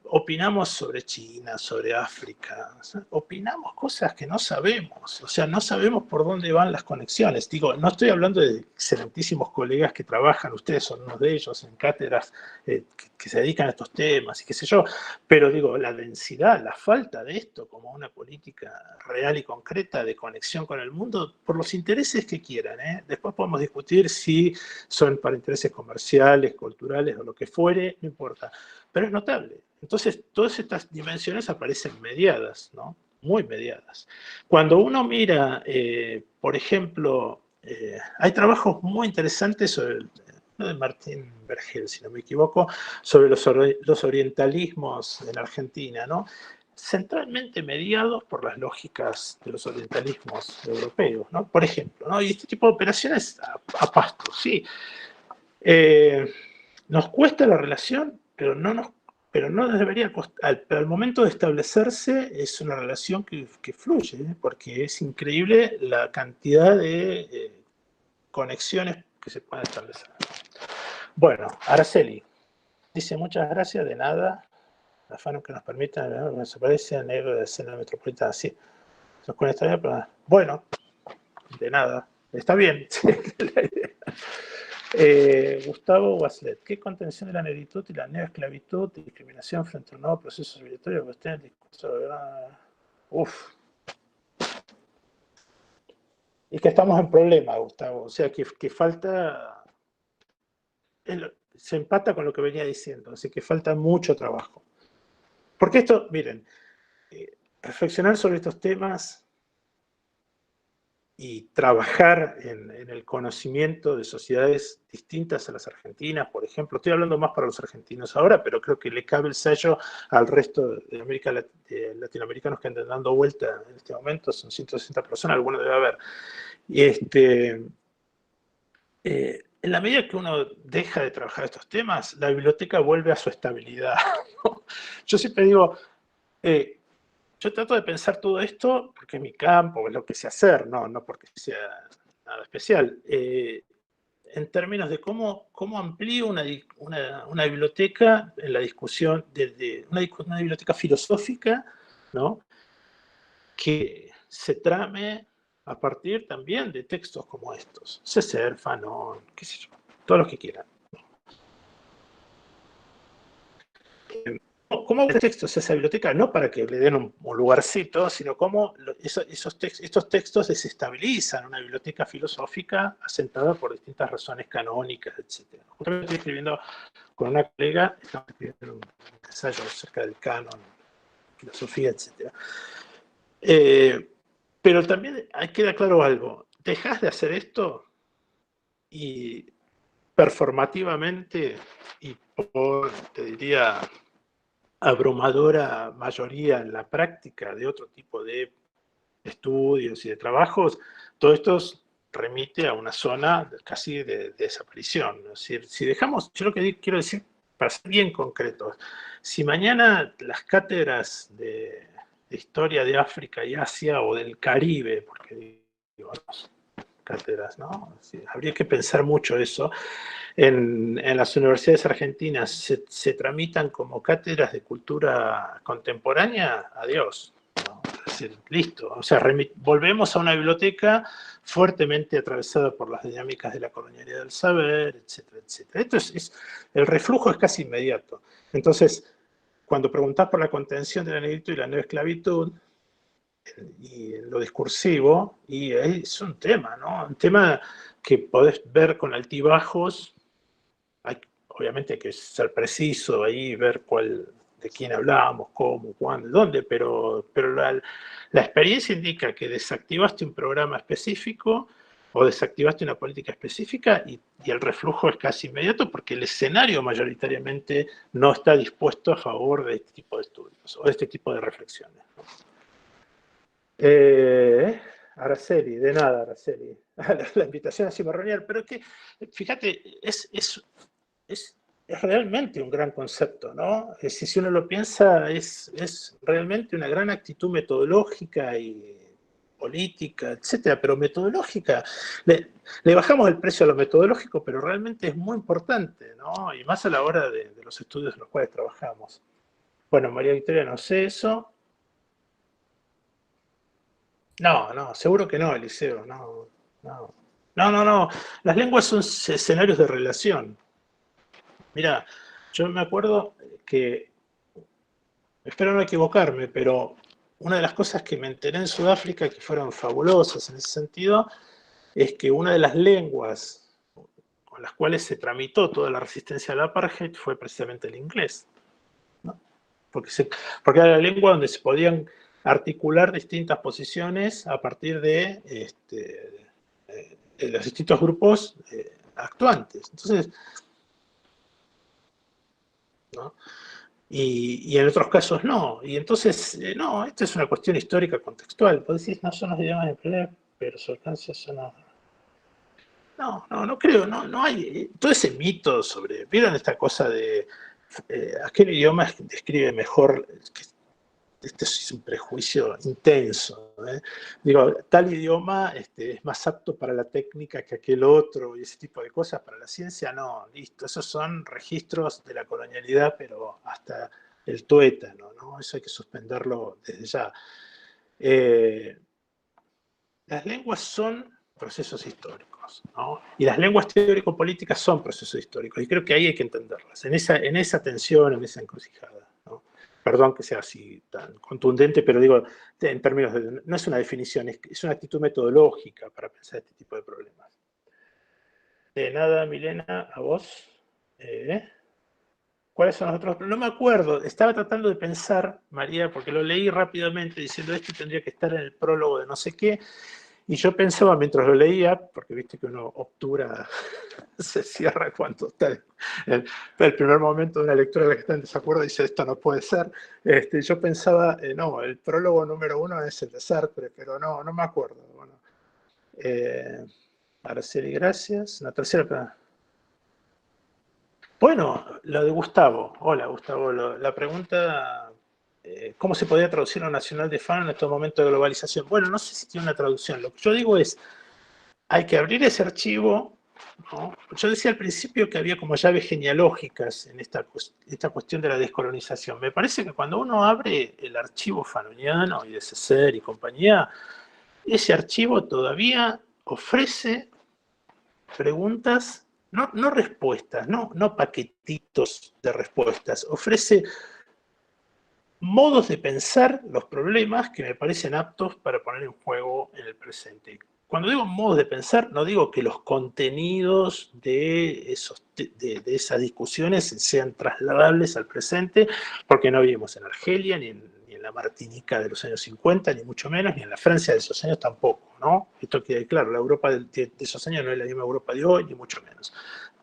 opinamos sobre China, sobre África, o sea, opinamos cosas que no sabemos, o sea, no sabemos por dónde van las conexiones. Digo, no estoy hablando de excelentísimos colegas que trabajan, ustedes son unos de ellos, en cátedras que se dedican a estos temas y qué sé yo, pero digo, la densidad, la falta de esto como una política real y concreta de conexión con el mundo, por los intereses que quieran, ¿eh? Después podemos discutir si son para intereses comerciales, culturales o lo que fuere, no importa, pero es notable. Entonces, todas estas dimensiones aparecen mediadas, ¿no? Muy mediadas. Cuando uno mira, por ejemplo, hay trabajos muy interesantes sobre uno de Martín Vergel, si no me equivoco, sobre los orientalismos en Argentina, ¿no? Centralmente mediados por las lógicas de los orientalismos europeos, ¿no? Por ejemplo, ¿no? Y este tipo de operaciones a pasto, sí. Nos cuesta la relación, pero no debería costar. Pero al momento de establecerse es una relación que fluye, ¿eh? Porque es increíble la cantidad de conexiones que se pueden establecer. Bueno, Araceli dice muchas gracias, de nada. Afano que nos permita, ¿no?, se parece a negro de escena metropolitana, sí. Bueno, de nada. Está bien. Gustavo Waslet, ¿qué contención de la negritud y la neoesclavitud, discriminación frente a un nuevo proceso civilizatorio, cuestión del discurso de la... Uf. Y que estamos en problema, Gustavo. O sea, que falta... Se empata con lo que venía diciendo, así que falta mucho trabajo. Porque esto, miren, reflexionar sobre estos temas y trabajar en el conocimiento de sociedades distintas a las argentinas, por ejemplo. Estoy hablando más para los argentinos ahora, pero creo que le cabe el sello al resto de latinoamericanos que andan dando vuelta en este momento. Son 160 personas, algunos debe haber. Y en la medida que uno deja de trabajar estos temas, la biblioteca vuelve a su estabilidad, ¿no? Yo siempre digo, yo trato de pensar todo esto porque es mi campo, es lo que sé hacer, no porque sea nada especial. En términos de cómo amplío una biblioteca en la discusión, una biblioteca filosófica, ¿no?, que se trame a partir también de textos como estos. Césaire, Fanon, qué sé yo, todos los que quieran. ¿Cómo textos esa biblioteca? No para que le den un lugarcito, sino cómo estos textos desestabilizan una biblioteca filosófica asentada por distintas razones canónicas, etc. Justamente estoy escribiendo con una colega, estamos escribiendo un ensayo acerca del canon, filosofía, etc. Pero también queda claro algo. Dejas de hacer esto y performativamente y por, te diría, abrumadora mayoría en la práctica de otro tipo de estudios y de trabajos, todo esto remite a una zona casi de desaparición. Es decir, si dejamos, yo lo que quiero decir, para ser bien concretos, si mañana las cátedras de historia de África y Asia o del Caribe, porque digo, cátedras, ¿no? Sí, habría que pensar mucho eso. En las universidades argentinas se tramitan como cátedras de cultura contemporánea, adiós, ¿no? Es decir, listo. O sea, volvemos a una biblioteca fuertemente atravesada por las dinámicas de la colonialidad del saber, etcétera, etcétera. El reflujo es casi inmediato. Entonces, cuando preguntás por la contención de la negritud y la neoesclavitud, y lo discursivo, y es un tema, ¿no? Un tema que podés ver con altibajos obviamente hay que ser preciso ahí, ver de quién hablamos, cómo, cuándo, dónde, pero la experiencia indica que desactivaste un programa específico o desactivaste una política específica y el reflujo es casi inmediato porque el escenario mayoritariamente no está dispuesto a favor de este tipo de estudios o de este tipo de reflexiones, ¿no? Araceli, de nada, Araceli. La invitación a cimarronear, pero es que, fíjate, es realmente un gran concepto, ¿no? Es decir, si uno lo piensa, es realmente una gran actitud metodológica y política, etcétera, pero metodológica. Le bajamos el precio a lo metodológico, pero realmente es muy importante, ¿no? Y más a la hora de los estudios en los cuales trabajamos. Bueno, María Victoria, no sé eso. No, seguro que no, Eliseo, no, no. No. Las lenguas son escenarios de relación. Mira, yo me acuerdo que, espero no equivocarme, pero una de las cosas que me enteré en Sudáfrica que fueron fabulosas en ese sentido es que una de las lenguas con las cuales se tramitó toda la resistencia al apartheid fue precisamente el inglés, ¿no? Porque era la lengua donde se podían articular distintas posiciones a partir de los distintos grupos actuantes. Entonces, ¿no? Y en otros casos no. Y entonces, no, esta es una cuestión histórica contextual. Vos decís, no son los idiomas de empleo, pero su alcance son... No creo, no hay... todo ese mito sobre... ¿Vieron esta cosa de aquel idioma describe mejor... Este es un prejuicio intenso, ¿eh? Digo, tal idioma es más apto para la técnica que aquel otro y ese tipo de cosas. Para la ciencia, no, listo. Esos son registros de la colonialidad, pero hasta el tuétano, ¿no? Eso hay que suspenderlo desde ya. Las lenguas son procesos históricos, ¿no? Y las lenguas teórico-políticas son procesos históricos. Y creo que ahí hay que entenderlas, en esa tensión, en esa encrucijada, ¿no? Perdón que sea así tan contundente, pero digo, en términos de, no es una definición, es una actitud metodológica para pensar este tipo de problemas. De nada, Milena, a vos. ¿Cuáles son los otros? No me acuerdo, estaba tratando de pensar, María, porque lo leí rápidamente diciendo esto tendría que estar en el prólogo de no sé qué, y yo pensaba mientras lo leía, porque viste que uno obtura, se cierra cuando está el primer momento de una lectura en la que está en desacuerdo y dice esto no puede ser. Yo pensaba, no, el prólogo número 1 es el de Sartre, pero no me acuerdo. Bueno, Araceli, gracias. La tercera. Bueno, lo de Gustavo. Hola, Gustavo. La pregunta, ¿cómo se podría traducir lo nacional de FAN en estos momentos de globalización? Bueno, no sé si tiene una traducción. Lo que yo digo es, hay que abrir ese archivo, ¿no? Yo decía al principio que había como llaves genealógicas en esta cuestión de la descolonización. Me parece que cuando uno abre el archivo fanoniano y de Césaire y compañía, ese archivo todavía ofrece preguntas, no respuestas, no paquetitos de respuestas, ofrece modos de pensar los problemas que me parecen aptos para poner en juego en el presente. Cuando digo modos de pensar, no digo que los contenidos de esas discusiones sean trasladables al presente, porque no vivimos en Argelia, ni en la Martinica de los años 50, ni mucho menos, ni en la Francia de esos años tampoco, ¿no? Esto queda claro, la Europa de esos años no es la misma Europa de hoy, ni mucho menos.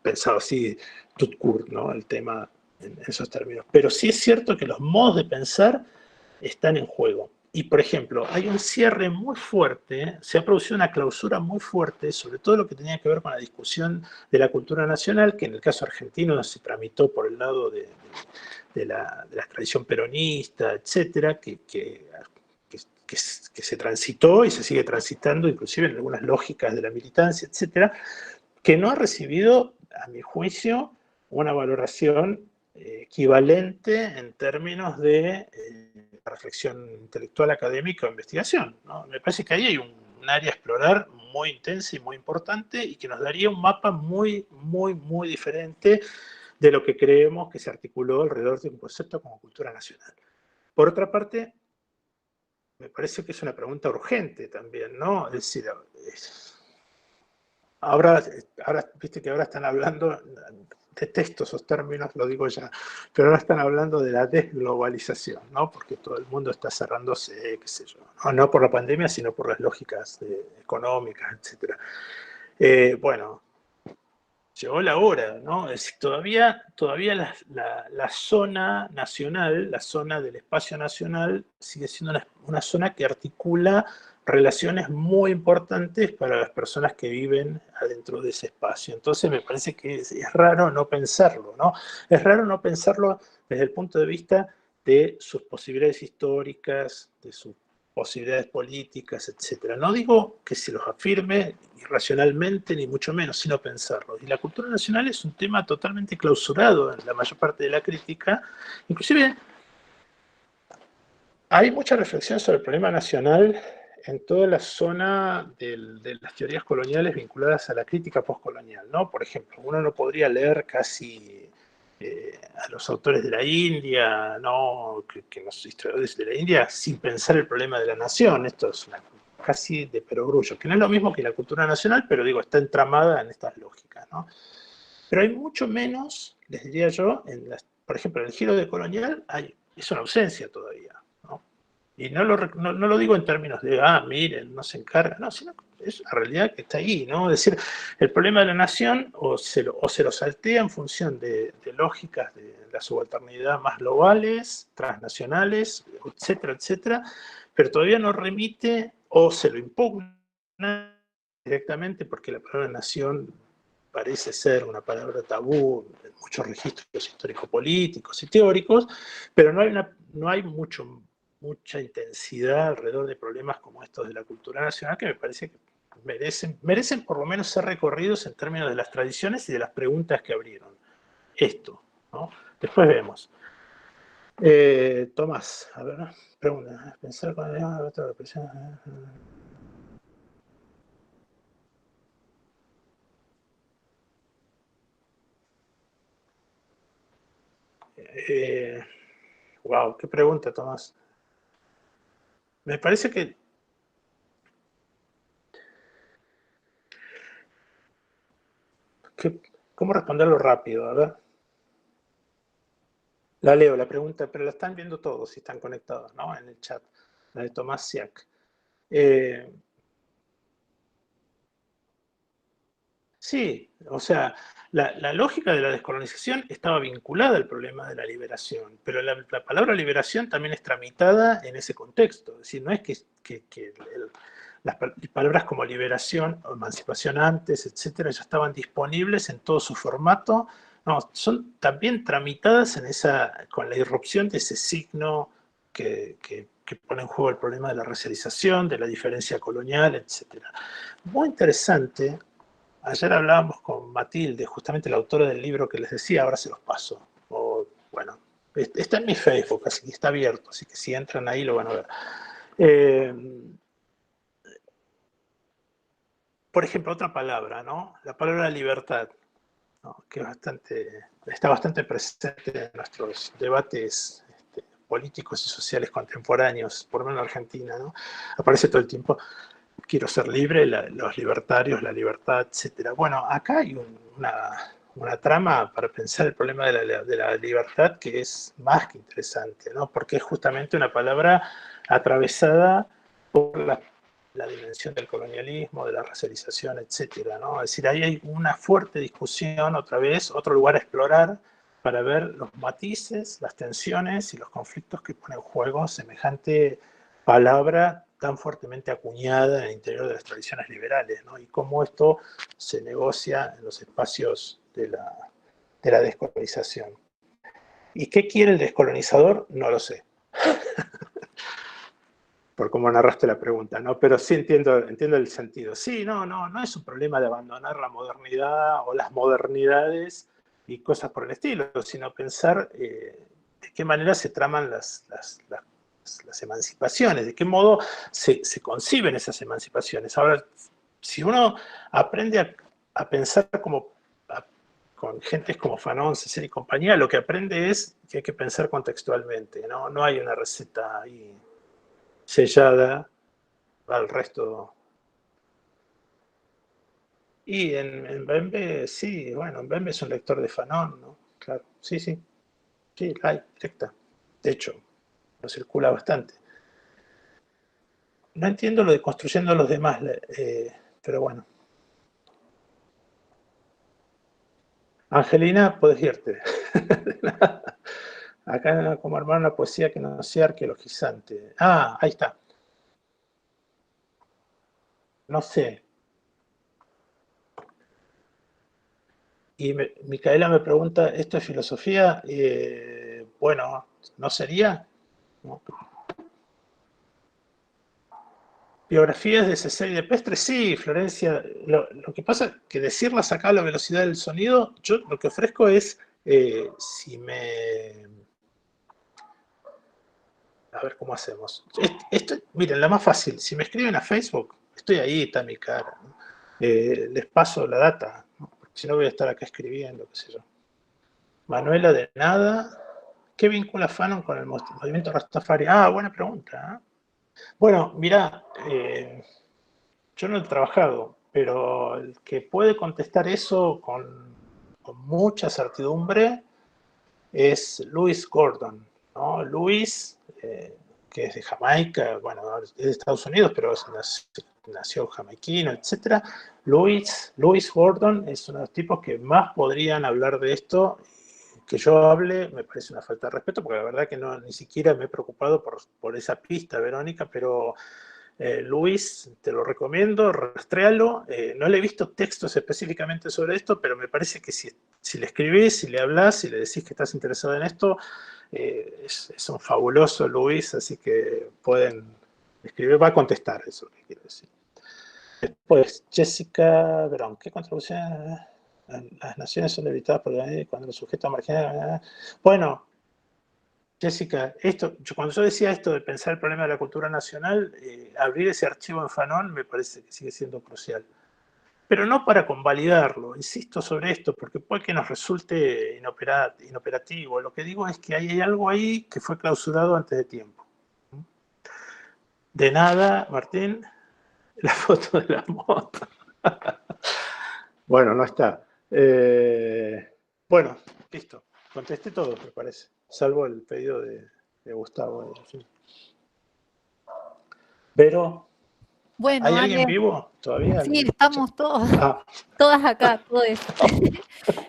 Pensado así, tout court, ¿no? El tema en esos términos. Pero sí es cierto que los modos de pensar están en juego. Y, por ejemplo, hay un cierre muy fuerte, se ha producido una clausura muy fuerte, sobre todo lo que tenía que ver con la discusión de la cultura nacional, que en el caso argentino se tramitó por el lado de la tradición peronista, etcétera, que se transitó y se sigue transitando, inclusive en algunas lógicas de la militancia, etcétera, que no ha recibido, a mi juicio, una valoración equivalente en términos de reflexión intelectual, académica o investigación, ¿no? Me parece que ahí hay un área a explorar muy intensa y muy importante y que nos daría un mapa muy diferente de lo que creemos que se articuló alrededor de un concepto como cultura nacional. Por otra parte, me parece que es una pregunta urgente también, ¿no? Es decir, ahora viste que ahora están hablando, detesto esos términos, lo digo ya, pero ahora están hablando de la desglobalización, ¿no? Porque todo el mundo está cerrándose, qué sé yo, no por la pandemia, sino por las lógicas económicas, etc. Bueno, llegó la hora, ¿no? Es decir, todavía la zona nacional, la zona del espacio nacional, sigue siendo una zona que articula relaciones muy importantes para las personas que viven adentro de ese espacio. Entonces me parece que es raro no pensarlo, ¿no? Es raro no pensarlo desde el punto de vista de sus posibilidades históricas, de sus posibilidades políticas, etc. No digo que se los afirme irracionalmente, ni mucho menos, sino pensarlo. Y la cultura nacional es un tema totalmente clausurado en la mayor parte de la crítica. Inclusive hay mucha reflexión sobre el problema nacional en toda la zona de las teorías coloniales vinculadas a la crítica postcolonial, ¿no? Por ejemplo, uno no podría leer casi a los autores de la India, ¿no? Que los historiadores de la India, sin pensar el problema de la nación. Esto es casi de perogrullo, que no es lo mismo que la cultura nacional, pero digo, está entramada en estas lógicas, ¿no? Pero hay mucho menos, les diría yo, por ejemplo, en el giro de colonial es una ausencia todavía, ¿no? Y no lo digo en términos de, miren, no se encarga, no, sino es una realidad que está ahí, ¿no? Es decir, el problema de la nación o se lo saltea en función de lógicas de la subalternidad más globales, transnacionales, etcétera, etcétera, pero todavía no remite o se lo impugna directamente porque la palabra nación parece ser una palabra tabú en muchos registros histórico-políticos y teóricos, pero no hay mucha intensidad alrededor de problemas como estos de la cultura nacional que me parece que merecen por lo menos ser recorridos en términos de las tradiciones y de las preguntas que abrieron. Esto, ¿no? Después vemos. Tomás, a ver, pregunta. Pensar con otra represión. Wow, qué pregunta, Tomás. Me parece que ¿cómo responderlo rápido? A ver. La leo, la pregunta, pero la están viendo todos si están conectados, ¿no? En el chat. La de Tomás Siak. Sí, o sea, la lógica de la descolonización estaba vinculada al problema de la liberación, pero la palabra liberación también es tramitada en ese contexto. Es decir, no es que las palabras como liberación o emancipación antes, etcétera, ya estaban disponibles en todo su formato. No, son también tramitadas con la irrupción de ese signo que pone en juego el problema de la racialización, de la diferencia colonial, etcétera. Muy interesante. Ayer hablábamos con Matilde, justamente la autora del libro que les decía, ahora se los paso. Bueno, está en mi Facebook, así que está abierto, así que si entran ahí lo van a ver. Por ejemplo, otra palabra, ¿no? La palabra libertad, ¿no? Que está bastante presente en nuestros debates políticos y sociales contemporáneos, por lo menos en Argentina, ¿no? Aparece todo el tiempo. Quiero ser libre, los libertarios, la libertad, etc. Bueno, acá hay una trama para pensar el problema de la libertad que es más que interesante, ¿no? Porque es justamente una palabra atravesada por la dimensión del colonialismo, de la racialización, etc., ¿no? Es decir, ahí hay una fuerte discusión, otra vez, otro lugar a explorar para ver los matices, las tensiones y los conflictos que pone en juego semejante palabra tan fuertemente acuñada en el interior de las tradiciones liberales, ¿no? Y cómo esto se negocia en los espacios de la descolonización. ¿Y qué quiere el descolonizador? No lo sé. Por cómo narraste la pregunta, ¿no? Pero sí entiendo el sentido. Sí, no es un problema de abandonar la modernidad o las modernidades y cosas por el estilo, sino pensar de qué manera se traman las emancipaciones, de qué modo se conciben esas emancipaciones. Ahora, si uno aprende a pensar con gentes como Fanon, Césaire y compañía, lo que aprende es que hay que pensar contextualmente, ¿no? No hay una receta ahí sellada al resto. Y en Bembe, sí, bueno, en Bembe es un lector de Fanon, ¿no? Claro, sí, sí, sí, la hay, directa. De hecho, lo circula bastante. No entiendo lo de construyendo a los demás, pero bueno. Angelina, puedes irte. Acá como armar una poesía que no sea arqueologizante. Ah, ahí está. No sé. Y Micaela me pregunta, ¿esto es filosofía? Bueno, ¿no sería? ¿No? Biografías de César y de Pestre, sí, Florencia. Lo que pasa es que decirlas acá a la velocidad del sonido, yo lo que ofrezco es, si me... A ver cómo hacemos. Miren, la más fácil, si me escriben a Facebook, estoy ahí, está mi cara. ¿No? Les paso la data, ¿no? Porque si no voy a estar acá escribiendo, qué sé yo. Manuela de nada. ¿Qué vincula Fanon con el movimiento Rastafari? Ah, buena pregunta. Bueno, mira, yo no he trabajado, pero el que puede contestar eso con mucha certidumbre es Louis Gordon, ¿no? Louis, que es de Jamaica, bueno, es de Estados Unidos, pero nació jamaiquino, etc. Louis Gordon es uno de los tipos que más podrían hablar de esto. Que yo hable me parece una falta de respeto, porque la verdad que no, ni siquiera me he preocupado por esa pista, Verónica, pero Luis, te lo recomiendo, rastréalo. No le he visto textos específicamente sobre esto, pero me parece que si le escribís, si le hablas, si le decís que estás interesado en esto, es un fabuloso Luis, así que pueden escribir, va a contestar eso que quiero decir. Después, Jessica Brown, ¿qué contribución? Las naciones son debilitadas por cuando los sujetos marginales. Bueno, Jessica, cuando yo decía esto de pensar el problema de la cultura nacional, abrir ese archivo en Fanon me parece que sigue siendo crucial. Pero no para convalidarlo, insisto sobre esto, porque puede que nos resulte inoperativo. Lo que digo es que hay algo ahí que fue clausurado antes de tiempo. De nada, Martín, la foto de la moto. Bueno, no está. Bueno, listo. Contesté todo, me parece. Salvo el pedido de Gustavo. Pero, Bueno, ¿hay Ale, alguien vivo todavía en sí, el chat? estamos todos, Ah, todas acá, todos.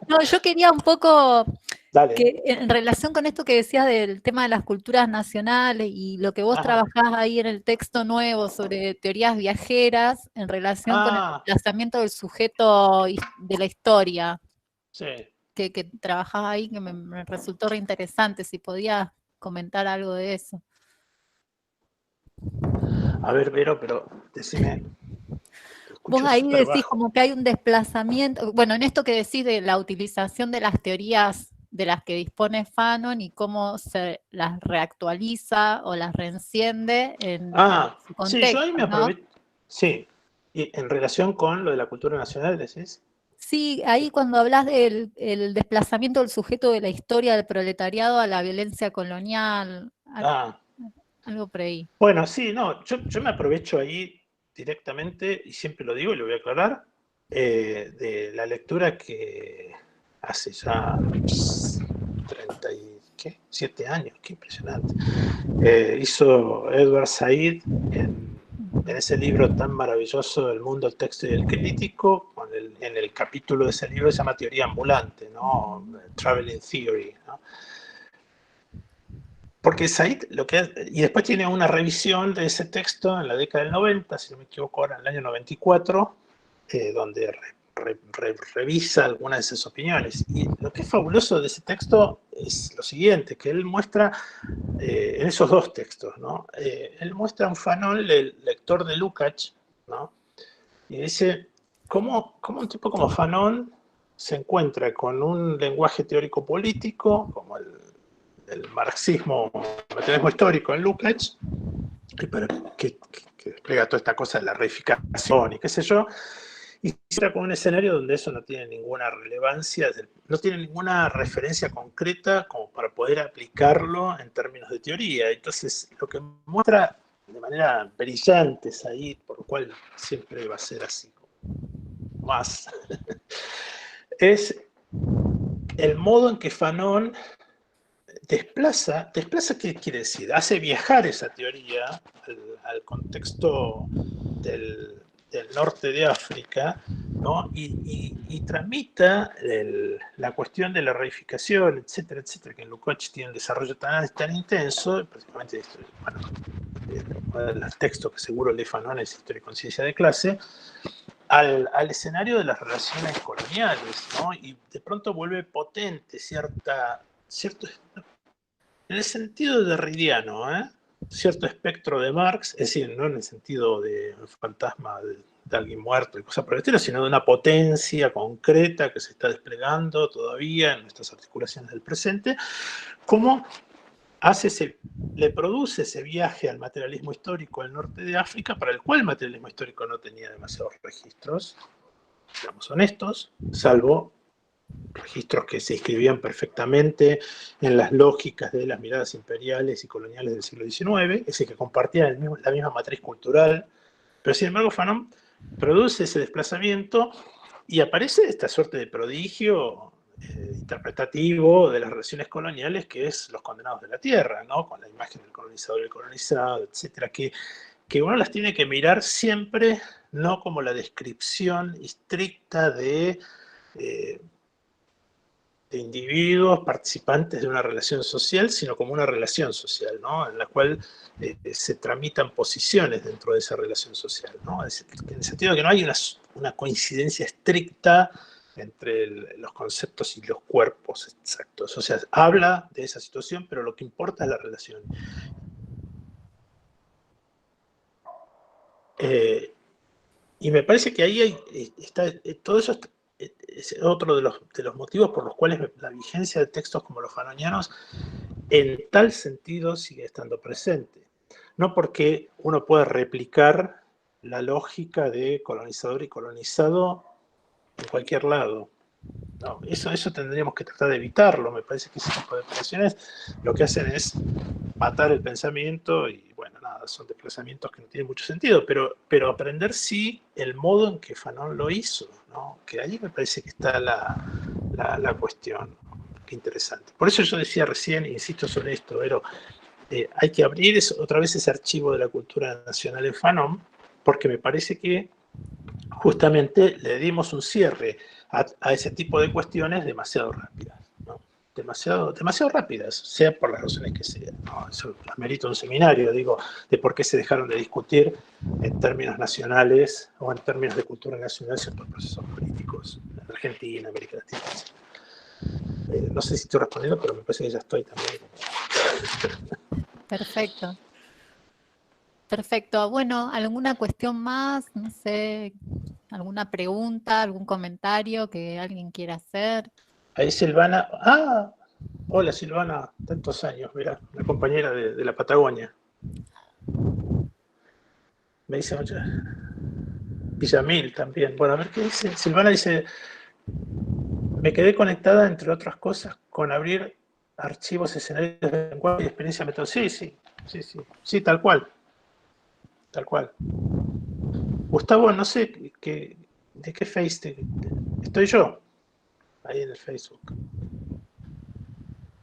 No, yo quería un poco dale. que en relación con esto que decías del tema de las culturas nacionales y lo que vos Ajá. trabajás ahí en el texto nuevo sobre teorías viajeras en relación con el Ah, desplazamiento del sujeto de la historia, sí. que trabajás ahí, que me resultó reinteresante, si podías comentar algo de eso. A ver, Vero, pero decime. Te Vos escucho ahí súper decís bajo. como que hay un desplazamiento, bueno, en esto que decís de la utilización de las teorías de las que dispone Fanon y cómo se las reactualiza o las reenciende en Ah, su sí, yo ahí contexto, me ¿no? aprovecho. Sí. Y en relación con lo de la cultura nacional, decís. Sí, ahí cuando hablas del el desplazamiento del sujeto de la historia del proletariado a la violencia colonial, Ah, algo por ahí. bueno, sí, no, yo me aprovecho ahí directamente, y siempre lo digo y lo voy a aclarar, de la lectura que hace ya 37 años, qué impresionante, hizo Edward Said en ese libro tan maravilloso, El mundo, el texto y el crítico, en el capítulo de ese libro se llama Teoría ambulante, ¿no? Traveling Theory, ¿no? Porque Said lo que hace, y después tiene una revisión de ese texto en la década del 90, si no me equivoco ahora en el año 94, donde revisa algunas de esas opiniones. Y lo que es fabuloso de ese texto es lo siguiente, que él muestra, en esos dos textos, ¿no? Él muestra un Fanon, el lector de Lukács, ¿no? Y dice, ¿cómo un tipo como Fanon se encuentra con un lenguaje teórico político, como el marxismo, el materialismo histórico en Lukács, que despliega toda esta cosa de la reificación y qué sé yo, y se encuentra con un escenario donde eso no tiene ninguna relevancia, no tiene ninguna referencia concreta como para poder aplicarlo en términos de teoría. Entonces, lo que muestra de manera brillante Said, por lo cual siempre va a ser así, más, es el modo en que Fanon desplaza, ¿qué quiere decir? Hace viajar esa teoría al contexto del norte de África, ¿no? Y tramita la cuestión de la reificación, etcétera, etcétera, que en Lukács tiene un desarrollo tan intenso, prácticamente, bueno, uno de los textos que seguro lee Fanon es Historia y Conciencia de Clase, al escenario de las relaciones coloniales, ¿no? Y de pronto vuelve potente cierto, en el sentido derridiano, cierto espectro de Marx, es decir, no en el sentido de un fantasma de alguien muerto y cosas por el estilo, sino de una potencia concreta que se está desplegando todavía en nuestras articulaciones del presente, cómo le produce ese viaje al materialismo histórico al norte de África, para el cual el materialismo histórico no tenía demasiados registros, seamos honestos, salvo registros que se inscribían perfectamente en las lógicas de las miradas imperiales y coloniales del siglo XIX, es decir, que compartían la misma matriz cultural, pero sin embargo Fanon produce ese desplazamiento y aparece esta suerte de prodigio interpretativo de las relaciones coloniales, que es Los Condenados de la Tierra, ¿no? Con la imagen del colonizador y el colonizado, etcétera, que uno las tiene que mirar siempre no como la descripción estricta de individuos participantes de una relación social, sino como una relación social, ¿no? En la cual se tramitan posiciones dentro de esa relación social, ¿no? En el sentido de que no hay una coincidencia estricta entre los conceptos y los cuerpos exactos. O sea, habla de esa situación, pero lo que importa es la relación. Y me parece que ahí está todo eso. Es otro de los motivos por los cuales la vigencia de textos como los fanonianos en tal sentido sigue estando presente. No porque uno pueda replicar la lógica de colonizador y colonizado en cualquier lado. No, eso tendríamos que tratar de evitarlo. Me parece que ese tipo de expresiones lo que hacen es matar el pensamiento y, bueno, nada, son desplazamientos que no tienen mucho sentido, pero aprender sí el modo en que Fanon lo hizo, ¿no? Que ahí me parece que está la cuestión. Qué interesante. Por eso yo decía recién, insisto sobre esto, pero hay que abrir otra vez ese archivo de la cultura nacional en Fanon, porque me parece que justamente le dimos un cierre a ese tipo de cuestiones demasiado rápidas, ¿no? Demasiado rápidas, sea por las razones que sean, ¿no? Eso amerita un seminario, digo, de por qué se dejaron de discutir en términos nacionales o en términos de cultura nacional ciertos procesos políticos en Argentina, América Latina. No sé si estoy respondiendo, pero me parece que ya estoy también. Perfecto. Perfecto. Bueno, ¿alguna cuestión más? No sé, ¿alguna pregunta, algún comentario que alguien quiera hacer? Ahí Silvana. Hola Silvana, tantos años, mira, una compañera de la Patagonia. Me dice muchas. Villamil también. Bueno, a ver qué dice. Silvana dice, me quedé conectada, entre otras cosas, con abrir archivos, escenarios de lenguaje y experiencia metodológica. Sí, tal cual. Tal cual. Gustavo, no sé de qué Face estoy yo, ahí en el Facebook.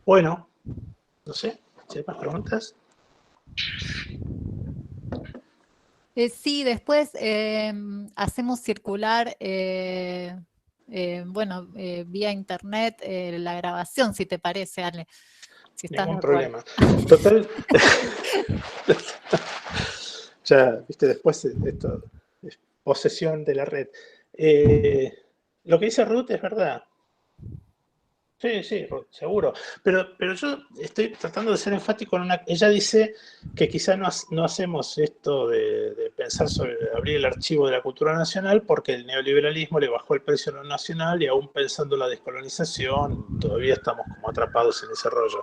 Bueno, no sé, si hay más preguntas. Sí, después hacemos circular, bueno, vía internet la grabación, si te parece, Ale. Si estás de Ningún acuerdo. problema. Total. Ya, viste, después esto es posesión de la red. Lo que dice Ruth es verdad. Sí, seguro. Pero yo estoy tratando de ser enfático en una. Ella dice que quizá no hacemos esto de pensar sobre abrir el archivo de la cultura nacional porque el neoliberalismo le bajó el precio a lo nacional y aún pensando en la descolonización todavía estamos como atrapados en ese rollo.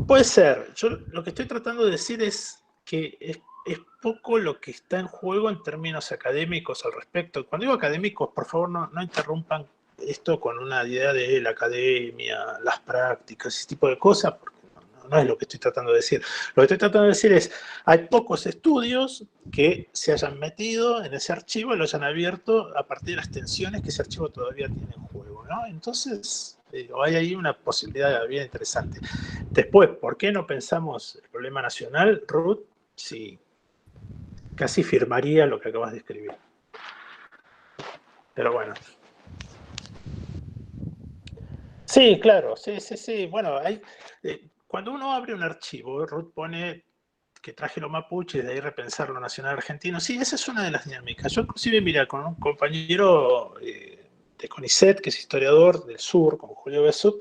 Puede ser. Yo lo que estoy tratando de decir es que es poco lo que está en juego en términos académicos al respecto. Cuando digo académicos, por favor, no interrumpan esto con una idea de la academia, las prácticas, ese tipo de cosas, porque no es lo que estoy tratando de decir. Lo que estoy tratando de decir es, hay pocos estudios que se hayan metido en ese archivo y lo hayan abierto a partir de las tensiones que ese archivo todavía tiene en juego, ¿no? Entonces, hay ahí una posibilidad bien interesante. Después, ¿por qué no pensamos el problema nacional, Ruth? Sí, casi firmaría lo que acabas de escribir. Pero bueno. Sí, claro, sí. Bueno, cuando uno abre un archivo, Ruth pone que traje lo mapuche y de ahí repensar lo nacional argentino. Sí, esa es una de las dinámicas. Yo inclusive, mira, con un compañero de CONICET, que es historiador del sur, con Julio Besub,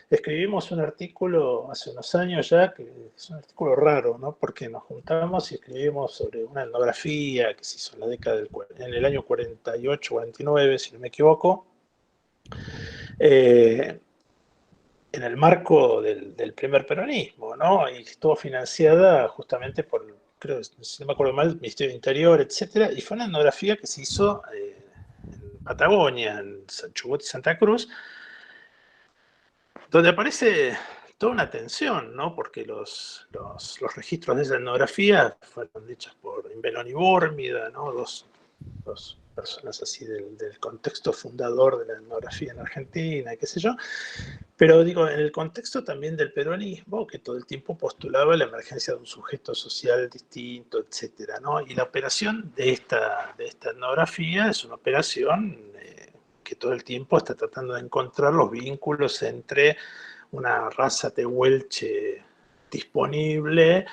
escribimos un artículo hace unos años ya, que es un artículo raro, ¿no? Porque nos juntamos y escribimos sobre una etnografía que se hizo en la década en el año 48, 49, si no me equivoco, en el marco del primer peronismo, ¿no? Y estuvo financiada justamente por, creo, si no me acuerdo mal, el Ministerio de Interior, etcétera, y fue una etnografía que se hizo en Patagonia, en Chubut y Santa Cruz, donde aparece toda una tensión, ¿no? Porque los registros de esa etnografía fueron hechos por Imbelón y Bórmida, ¿no? Dos personas así del contexto fundador de la etnografía en Argentina, qué sé yo. Pero digo, en el contexto también del peronismo, que todo el tiempo postulaba la emergencia de un sujeto social distinto, etcétera, ¿no? Y la operación de esta etnografía es una operación que todo el tiempo está tratando de encontrar los vínculos entre una raza tehuelche disponible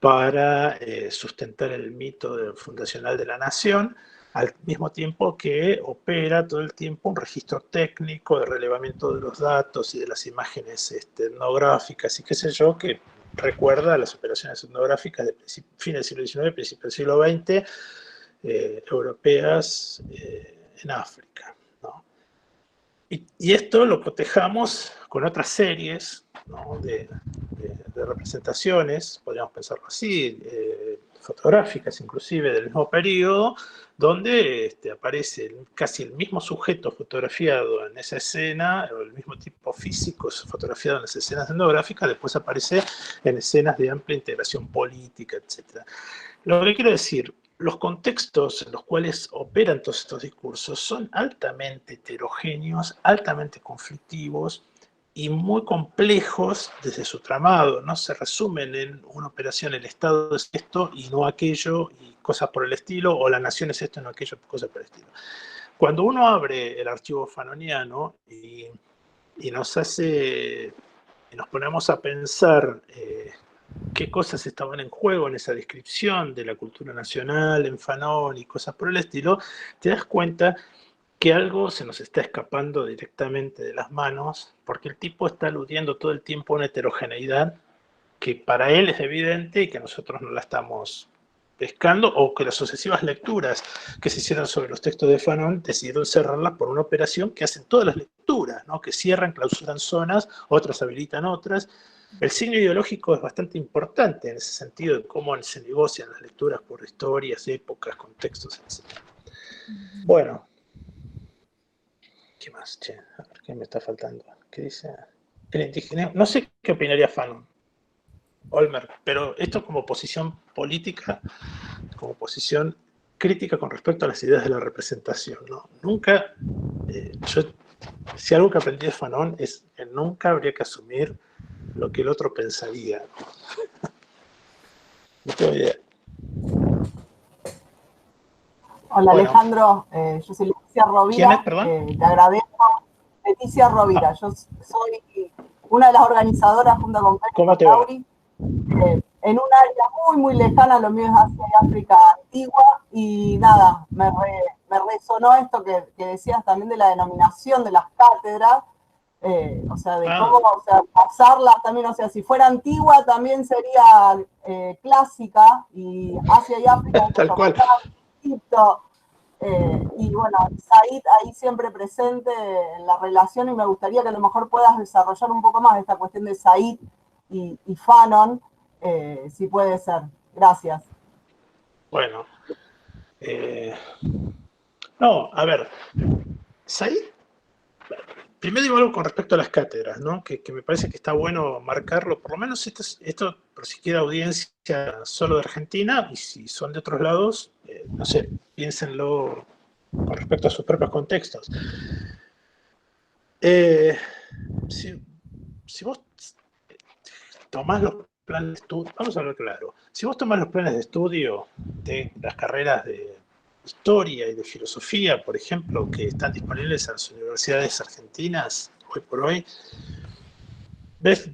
para sustentar el mito fundacional de la nación, al mismo tiempo que opera todo el tiempo un registro técnico de relevamiento de los datos y de las imágenes etnográficas y qué sé yo, que recuerda a las operaciones etnográficas de fin del siglo XIX, principio del siglo XX, europeas en África, ¿no? Y esto lo cotejamos con otras series, ¿no? de representaciones, podríamos pensarlo así, fotográficas inclusive del mismo periodo, donde aparece casi el mismo sujeto fotografiado en esa escena, o el mismo tipo físico fotografiado en las escenas etnográficas, después aparece en escenas de amplia integración política, etc. Lo que quiero decir, los contextos en los cuales operan todos estos discursos son altamente heterogéneos, altamente conflictivos y muy complejos desde su tramado. No se resumen en una operación, el Estado es esto y no aquello, y cosas por el estilo, o la nación es esto y no aquello, cosas por el estilo. Cuando uno abre el archivo fanoniano y nos ponemos a pensar qué cosas estaban en juego en esa descripción de la cultura nacional, en Fanon y cosas por el estilo, te das cuenta que algo se nos está escapando directamente de las manos, porque el tipo está aludiendo todo el tiempo a una heterogeneidad que para él es evidente y que nosotros no la estamos pescando, o que las sucesivas lecturas que se hicieron sobre los textos de Fanon decidieron cerrarlas por una operación que hacen todas las lecturas, ¿no? Que cierran, clausuran zonas, otras habilitan otras. El signo ideológico es bastante importante en ese sentido de cómo se negocian las lecturas por historias, épocas, contextos, etc. Bueno, ¿qué más? Che, a ver, ¿qué me está faltando? ¿Qué dice? El indígena. No sé qué opinaría Fanon, Olmer, pero esto como posición política, como posición crítica con respecto a las ideas de la representación, ¿no? Nunca, si algo que aprendí de Fanon es que nunca habría que asumir lo que el otro pensaría. No tengo idea. Hola, bueno. Alejandro, yo soy Leticia Rovira. ¿Quién es, perdón? Te agradezco. Leticia Rovira, yo soy una de las organizadoras junto con ¿Cómo te va? En un área muy lejana, lo mío es Asia y África antigua, y nada, me resonó esto que decías también de la denominación de las cátedras, o sea, de cómo, o sea, pasarla también, o sea, si fuera antigua también sería clásica, y Asia y África, tal cual. Egipto, y bueno, Said ahí siempre presente en la relación, y me gustaría que a lo mejor puedas desarrollar un poco más esta cuestión de Said y Fanon, si puede ser. Gracias. Bueno, no, a ver, Said, primero digo algo con respecto a las cátedras, ¿no? Que me parece que está bueno marcarlo, por lo menos esto por si queda audiencia solo de Argentina, y si son de otros lados, no sé, piénsenlo con respecto a sus propios contextos. Si vos tomás los planes de estudio, vamos a hablar claro, si vos tomás los planes de estudio de las carreras de historia y de filosofía, por ejemplo, que están disponibles en las universidades argentinas hoy por hoy, ves,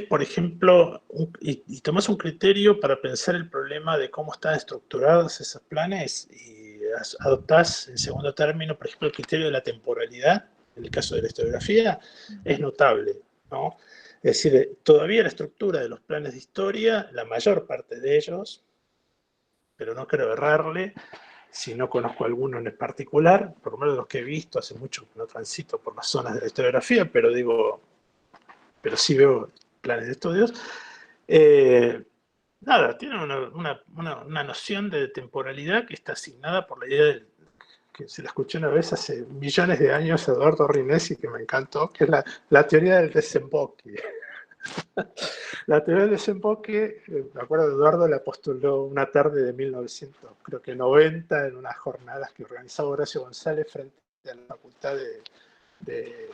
por ejemplo, y tomás un criterio para pensar el problema de cómo están estructurados esos planes y adoptás en segundo término, por ejemplo, el criterio de la temporalidad, en el caso de la historiografía, es notable, ¿no? Es decir, todavía la estructura de los planes de historia, la mayor parte de ellos, pero no quiero errarle, si no conozco alguno en particular, por lo menos los que he visto, hace mucho que no transito por las zonas de la historiografía, pero sí veo planes de estudios, nada, tienen una noción de temporalidad que está asignada por la idea que se la escuché una vez hace millones de años a Eduardo Rinesi, que me encantó, que es la teoría del desemboque. La teoría del desemboque, me acuerdo de Eduardo, la postuló una tarde de 1990 en unas jornadas que organizaba Horacio González frente a la Facultad de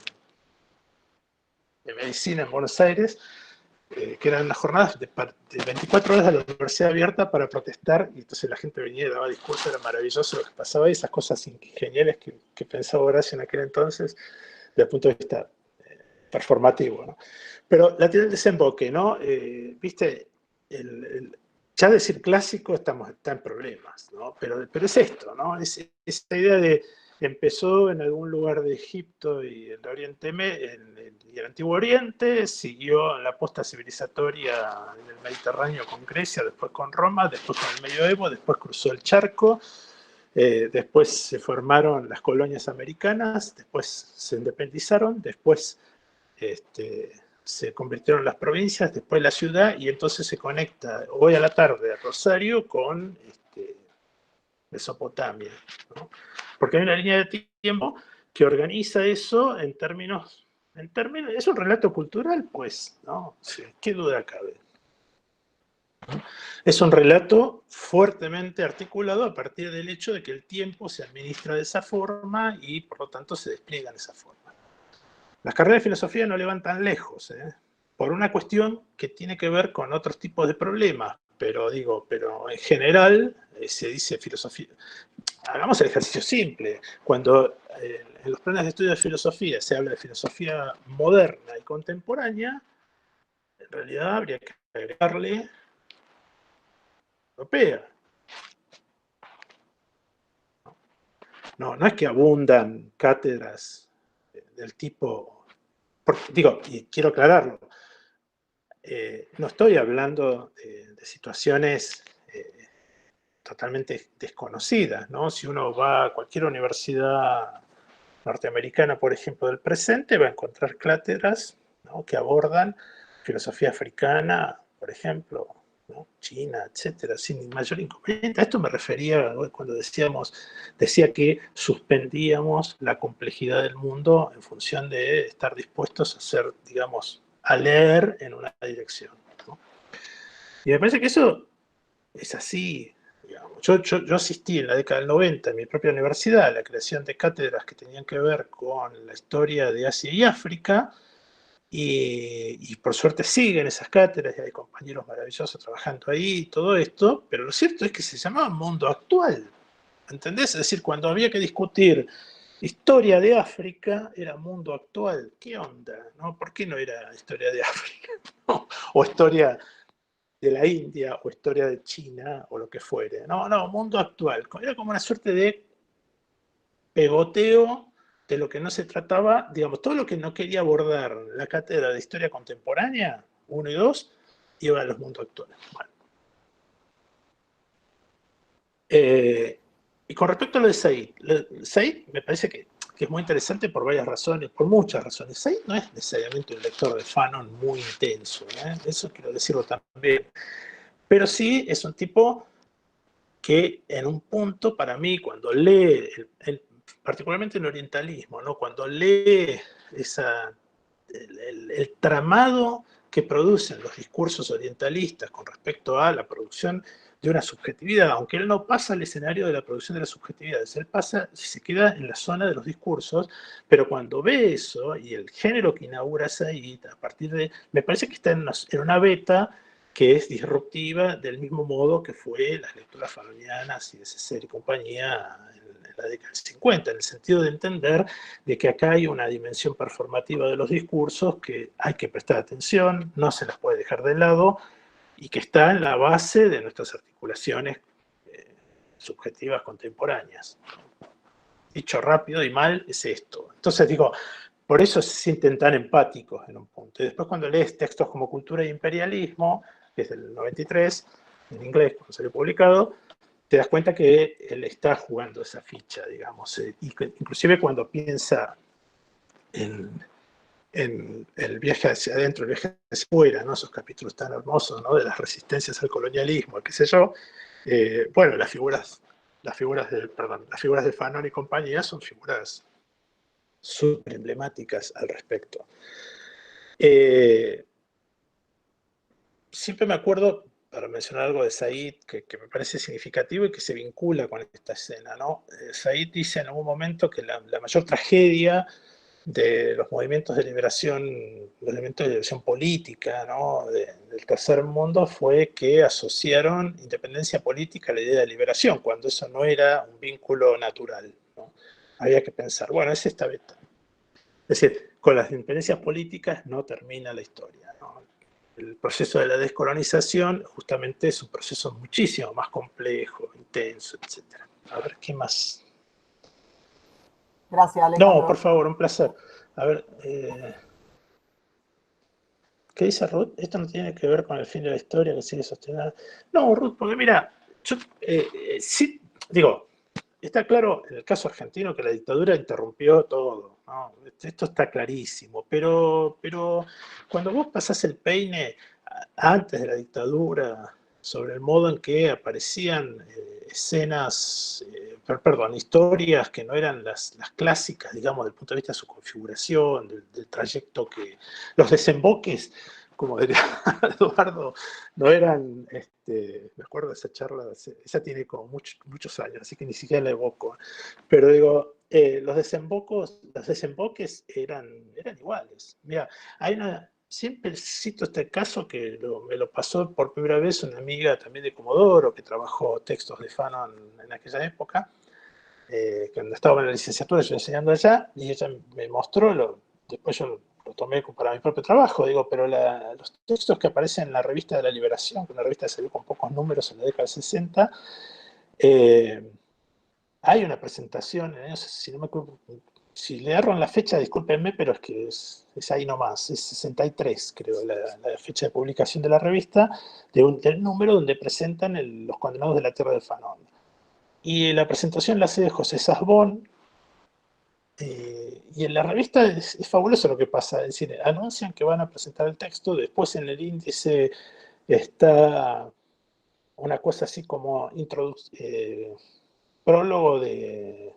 Medicina en Buenos Aires, que eran unas jornadas de 24 horas de la universidad abierta para protestar, y entonces la gente venía y daba discursos, era maravilloso lo que pasaba, y esas cosas geniales que pensaba Horacio en aquel entonces, desde el punto de vista performativo, ¿no? Pero la teoría del desemboque, ¿no? Viste, ya decir clásico está en problemas, ¿no? Pero es esto, ¿no? Esta idea de empezó en algún lugar de Egipto y el Oriente y el Antiguo Oriente, siguió en la posta civilizatoria en el Mediterráneo con Grecia, después con Roma, después con el Medioevo, después cruzó el charco, después se formaron las colonias americanas, después se independizaron, después se convirtieron en las provincias, después la ciudad, y entonces se conecta hoy a la tarde a Rosario con Mesopotamia, ¿no? Porque hay una línea de tiempo que organiza eso en términos, es un relato cultural, pues, ¿no? Sí, ¿qué duda cabe? Es un relato fuertemente articulado a partir del hecho de que el tiempo se administra de esa forma y por lo tanto se despliega de esa forma. Las carreras de filosofía no le van tan lejos, por una cuestión que tiene que ver con otros tipos de problemas, pero en general se dice filosofía. Hagamos el ejercicio simple. Cuando en los planes de estudio de filosofía se habla de filosofía moderna y contemporánea, en realidad habría que agregarle europea. No es que abundan cátedras del tipo, y quiero aclararlo, no estoy hablando de situaciones totalmente desconocidas, ¿no? Si uno va a cualquier universidad norteamericana, por ejemplo, del presente, va a encontrar cátedras, ¿no?, que abordan filosofía africana, por ejemplo, ¿no?, China, etcétera, sin mayor inconveniente. A esto me refería cuando decía que suspendíamos la complejidad del mundo en función de estar dispuestos a ser, digamos, a leer en una dirección, ¿no? Y me parece que eso es así. Yo asistí en la década del 90 en mi propia universidad a la creación de cátedras que tenían que ver con la historia de Asia y África, y por suerte siguen esas cátedras y hay compañeros maravillosos trabajando ahí y todo esto, pero lo cierto es que se llamaba mundo actual, ¿entendés? Es decir, cuando había que discutir historia de África, era mundo actual. ¿Qué onda? ¿No? ¿Por qué no era historia de África? ¿No? O historia de la India, o historia de China, o lo que fuere. No, mundo actual. Era como una suerte de pegoteo de lo que no se trataba, digamos, todo lo que no quería abordar la cátedra de historia contemporánea, 1 y 2, iba a los mundos actuales. Bueno. Y con respecto a lo de Said, me parece que es muy interesante por varias razones, por muchas razones. Said no es necesariamente un lector de Fanon muy intenso, eso quiero decirlo también. Pero sí es un tipo que en un punto, para mí, cuando lee particularmente en orientalismo, ¿no? Cuando lee el tramado que producen los discursos orientalistas con respecto a la producción de una subjetividad, aunque él no pasa al escenario de la producción de las subjetividades, él se queda en la zona de los discursos, pero cuando ve eso, y el género que inaugura Said, a partir de, me parece que está en una beta que es disruptiva del mismo modo que fue las lecturas fanonianas y de Césaire y compañía en la década del 50, en el sentido de entender de que acá hay una dimensión performativa de los discursos que hay que prestar atención, no se las puede dejar de lado, y que está en la base de nuestras articulaciones subjetivas contemporáneas. Dicho rápido y mal, es esto. Entonces digo, por eso se sienten tan empáticos en un punto. Y después cuando lees textos como Cultura e Imperialismo, que es del 93, en inglés, cuando salió publicado, te das cuenta que él está jugando esa ficha, digamos. Y que, inclusive cuando piensa en el viaje hacia adentro, el viaje hacia afuera, ¿no? Esos capítulos tan hermosos, ¿no? De las resistencias al colonialismo, qué sé yo. Bueno, las figuras de Fanon y compañía son figuras súper emblemáticas al respecto. Siempre me acuerdo, para mencionar algo de Said, que me parece significativo y que se vincula con esta escena, ¿no? Said dice en algún momento que la mayor tragedia de los movimientos de liberación política, ¿no? del tercer mundo fue que asociaron independencia política a la idea de liberación, cuando eso no era un vínculo natural, ¿no? Había que pensar, bueno, es esta beta. Es decir, con las independencias políticas no termina la historia, ¿no? El proceso de la descolonización justamente es un proceso muchísimo más complejo, intenso, etc. A ver, ¿qué más? Gracias, Alejandro. No, por favor, un placer. A ver, ¿qué dice Ruth? Esto no tiene que ver con el fin de la historia que sigue sostenida. No, Ruth, porque mira, yo sí, digo, está claro en el caso argentino que la dictadura interrumpió todo, ¿no? Esto está clarísimo, pero cuando vos pasás el peine antes de la dictadura sobre el modo en que aparecían historias que no eran las clásicas, digamos, desde el punto de vista de su configuración, del trayecto los desemboques, como diría Eduardo, no eran, me acuerdo de esa charla, esa tiene como muchos años, así que ni siquiera la evoco, pero digo, los desemboques eran iguales. Mira, siempre cito este caso que me lo pasó por primera vez una amiga también de Comodoro, que trabajó textos de Fanon en aquella época, cuando estaba en la licenciatura yo enseñando allá, y ella me mostró, después yo lo tomé para mi propio trabajo, digo, pero los textos que aparecen en la revista de la Liberación, que es una revista que salió con pocos números en la década del 60, hay una presentación, si no me acuerdo, si le erro en la fecha, discúlpenme, pero es que es ahí nomás, es 63, creo, la fecha de publicación de la revista, del número donde presentan los condenados de la tierra de Fanon. Y la presentación la hace de José Sasbón, y en la revista es fabuloso lo que pasa, es decir, anuncian que van a presentar el texto, después en el índice está una cosa así como prólogo de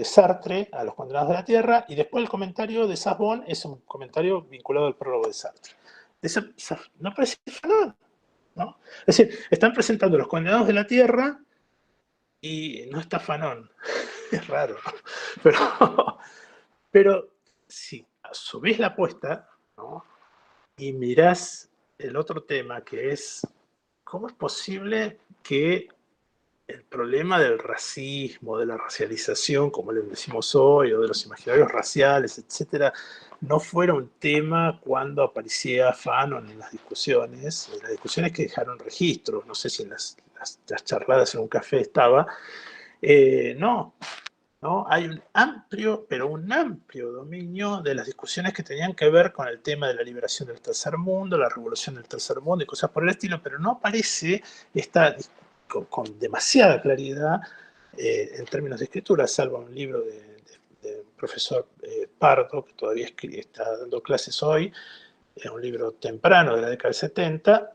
Sartre a los condenados de la tierra, y después el comentario de Sasbón es un comentario vinculado al prólogo de Sartre. No parece Fanon, ¿no? Es decir, están presentando los condenados de la tierra y no está Fanon. Es raro, pero si subís la apuesta, ¿no? Y mirás el otro tema, que es cómo es posible que el problema del racismo, de la racialización, como le decimos hoy, o de los imaginarios raciales, etcétera, no fuera un tema cuando aparecía Fanon en las discusiones que dejaron registro, no sé si en las charladas en un café estaba, no, hay un amplio dominio de las discusiones que tenían que ver con el tema de la liberación del tercer mundo, la revolución del tercer mundo y cosas por el estilo, pero no aparece con demasiada claridad en términos de escritura, salvo un libro de un profesor Pardo, que todavía está dando clases hoy, un libro temprano de la década del 70,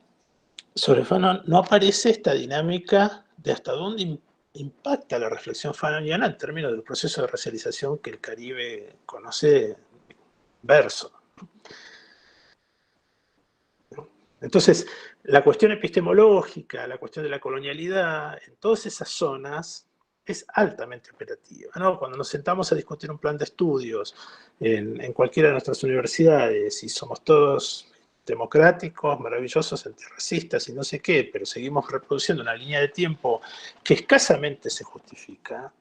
sobre Fanon, no aparece esta dinámica de hasta dónde impacta la reflexión fanoniana en términos del proceso de racialización que el Caribe conoce verso. Entonces, la cuestión epistemológica, la cuestión de la colonialidad, en todas esas zonas es altamente operativa, ¿no? Cuando nos sentamos a discutir un plan de estudios en cualquiera de nuestras universidades y somos todos democráticos, maravillosos, antirracistas y no sé qué, pero seguimos reproduciendo una línea de tiempo que escasamente se justifica,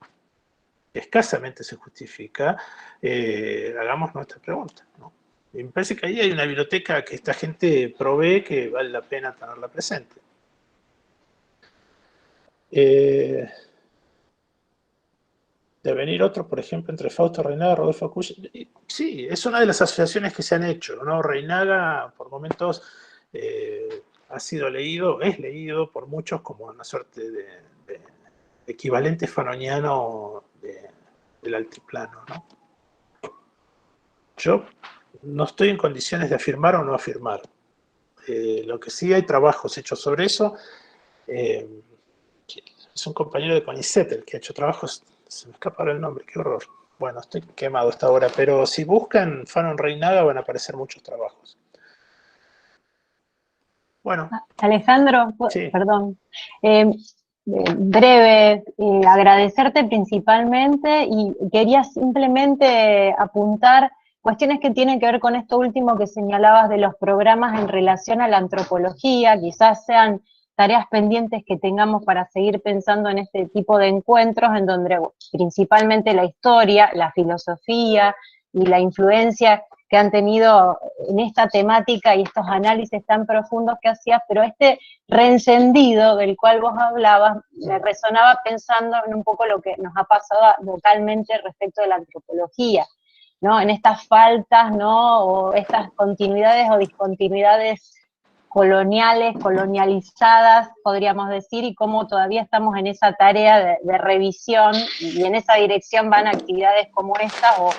hagamos nuestra pregunta, ¿no? Y me parece que ahí hay una biblioteca que esta gente provee que vale la pena tenerla presente. De venir otro, por ejemplo, entre Fausto Reinaga y Rodolfo Acuña. Sí, es una de las asociaciones que se han hecho, ¿no? Reinaga, por momentos, ha sido leído, es leído por muchos como una suerte de equivalente fanoniano del altiplano, ¿no? Yo no estoy en condiciones de afirmar o no afirmar. Lo que sí hay trabajos hechos sobre eso. Es un compañero de CONICET el que ha hecho trabajos, se me escapa ahora el nombre, qué horror. Bueno, estoy quemado hasta ahora, pero si buscan Fanon Reinaga van a aparecer muchos trabajos. Bueno. Alejandro, sí. Perdón. Breve, agradecerte principalmente y quería simplemente apuntar cuestiones que tienen que ver con esto último que señalabas de los programas en relación a la antropología, quizás sean tareas pendientes que tengamos para seguir pensando en este tipo de encuentros en donde principalmente la historia, la filosofía y la influencia que han tenido en esta temática y estos análisis tan profundos que hacías, pero este reencendido del cual vos hablabas, me resonaba pensando en un poco lo que nos ha pasado localmente respecto de la antropología, ¿no? En estas faltas, ¿no? O estas continuidades o discontinuidades coloniales, colonializadas, podríamos decir, y cómo todavía estamos en esa tarea de revisión, y en esa dirección van actividades como estas, o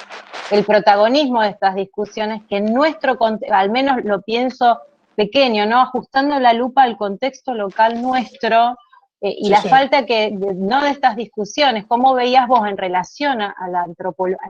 el protagonismo de estas discusiones, que en nuestro, al menos lo pienso pequeño, ¿no? Ajustando la lupa al contexto local nuestro, y la falta no de estas discusiones, ¿cómo veías vos en relación al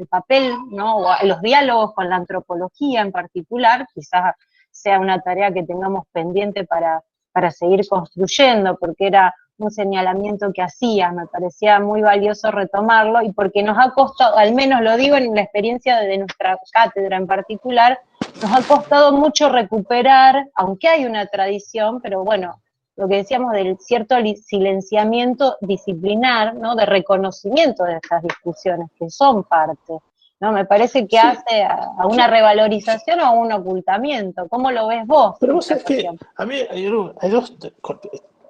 papel, ¿no? O a los diálogos con la antropología en particular? Quizás sea una tarea que tengamos pendiente para seguir construyendo, porque era un señalamiento que hacías, me parecía muy valioso retomarlo, y porque nos ha costado, al menos lo digo en la experiencia de nuestra cátedra en particular, nos ha costado mucho recuperar, aunque hay una tradición, pero bueno, lo que decíamos del cierto silenciamiento disciplinar, ¿no? De reconocimiento de estas discusiones, que son parte, ¿no? Me parece que hace a una revalorización o a un ocultamiento. ¿Cómo lo ves vos? Pero vos sabés que a mí hay dos...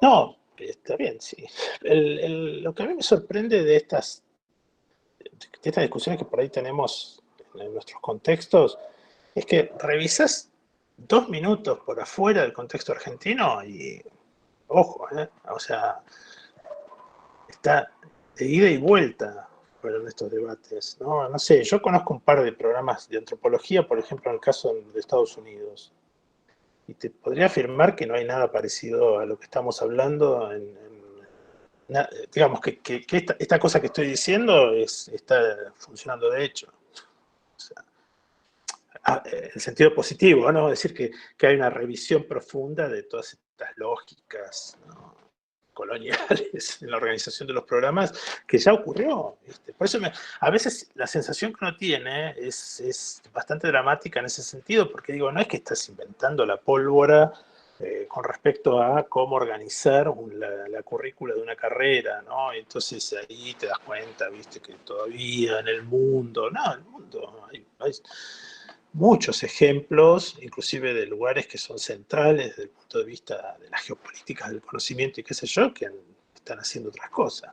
No, está bien, sí. Lo que a mí me sorprende de estas discusiones que por ahí tenemos en nuestros contextos es que revisás 2 minutos por afuera del contexto argentino y, ojo, o sea, está de ida y vuelta fueron estos debates, ¿no? No sé, yo conozco un par de programas de antropología, por ejemplo, en el caso de Estados Unidos, y te podría afirmar que no hay nada parecido a lo que estamos hablando digamos que esta cosa que estoy diciendo está funcionando de hecho. O sea, en sentido positivo, ¿no? Es decir, que hay una revisión profunda de todas estas lógicas, ¿no? Coloniales en la organización de los programas, que ya ocurrió. Por eso a veces la sensación que uno tiene es bastante dramática en ese sentido, porque digo, no es que estás inventando la pólvora con respecto a cómo organizar la currícula de una carrera, ¿no? Entonces ahí te das cuenta, viste, que todavía en el mundo, hay muchos ejemplos, inclusive de lugares que son centrales desde el punto de vista de las geopolíticas del conocimiento y qué sé yo, que están haciendo otras cosas.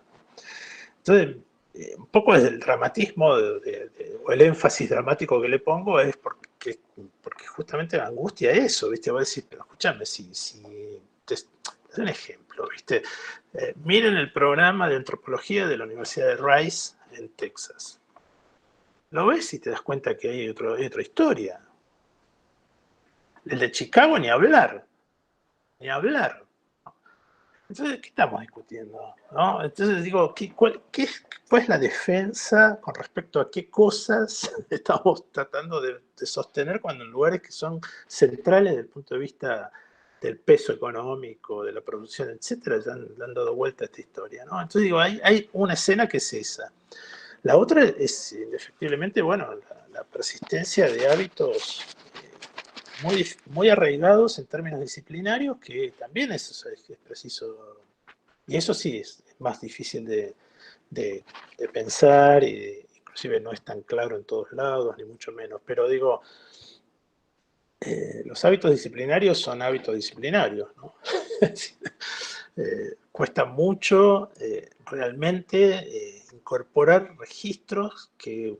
Entonces, un poco desde el dramatismo o el énfasis dramático que le pongo es porque justamente me angustia eso, ¿viste? Voy a decir, pero escúchame, te doy un ejemplo, ¿viste? Miren el programa de antropología de la Universidad de Rice en Texas. Lo ves y te das cuenta que hay otra historia. El de Chicago ni hablar. Ni hablar. Entonces, ¿qué estamos discutiendo? ¿No? Entonces digo, ¿cuál es la defensa con respecto a qué cosas estamos tratando de sostener cuando en lugares que son centrales desde el punto de vista del peso económico, de la producción, etcétera, ya le han dado vuelta a esta historia, ¿no? Entonces digo, hay una escena que es esa. La otra es, efectivamente, bueno, la persistencia de hábitos muy arraigados en términos disciplinarios, que también es preciso, y eso sí es más difícil de pensar, y inclusive no es tan claro en todos lados, ni mucho menos, pero digo, los hábitos disciplinarios son hábitos disciplinarios, ¿no? Cuesta mucho realmente incorporar registros que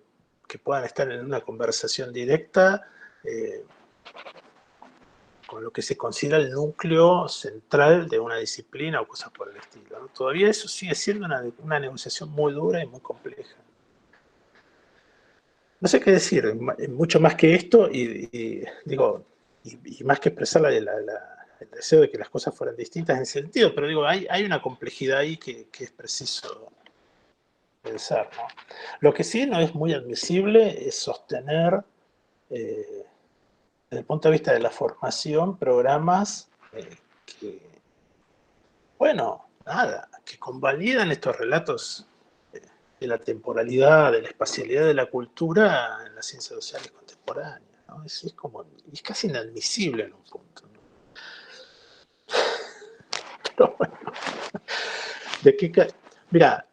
puedan estar en una conversación directa con lo que se considera el núcleo central de una disciplina o cosas por el estilo, ¿no? Todavía eso sigue siendo una negociación muy dura y muy compleja. No sé qué decir, mucho más que esto, y más que expresar el deseo de que las cosas fueran distintas en ese sentido, pero digo, hay una complejidad ahí que es preciso pensar, ¿no? Lo que sí no es muy admisible es sostener, desde el punto de vista de la formación, programas que, bueno, nada, que convalidan estos relatos de la temporalidad, de la espacialidad de la cultura en las ciencias sociales contemporáneas, ¿no? Es casi inadmisible en un punto, ¿no? Pero bueno, mira,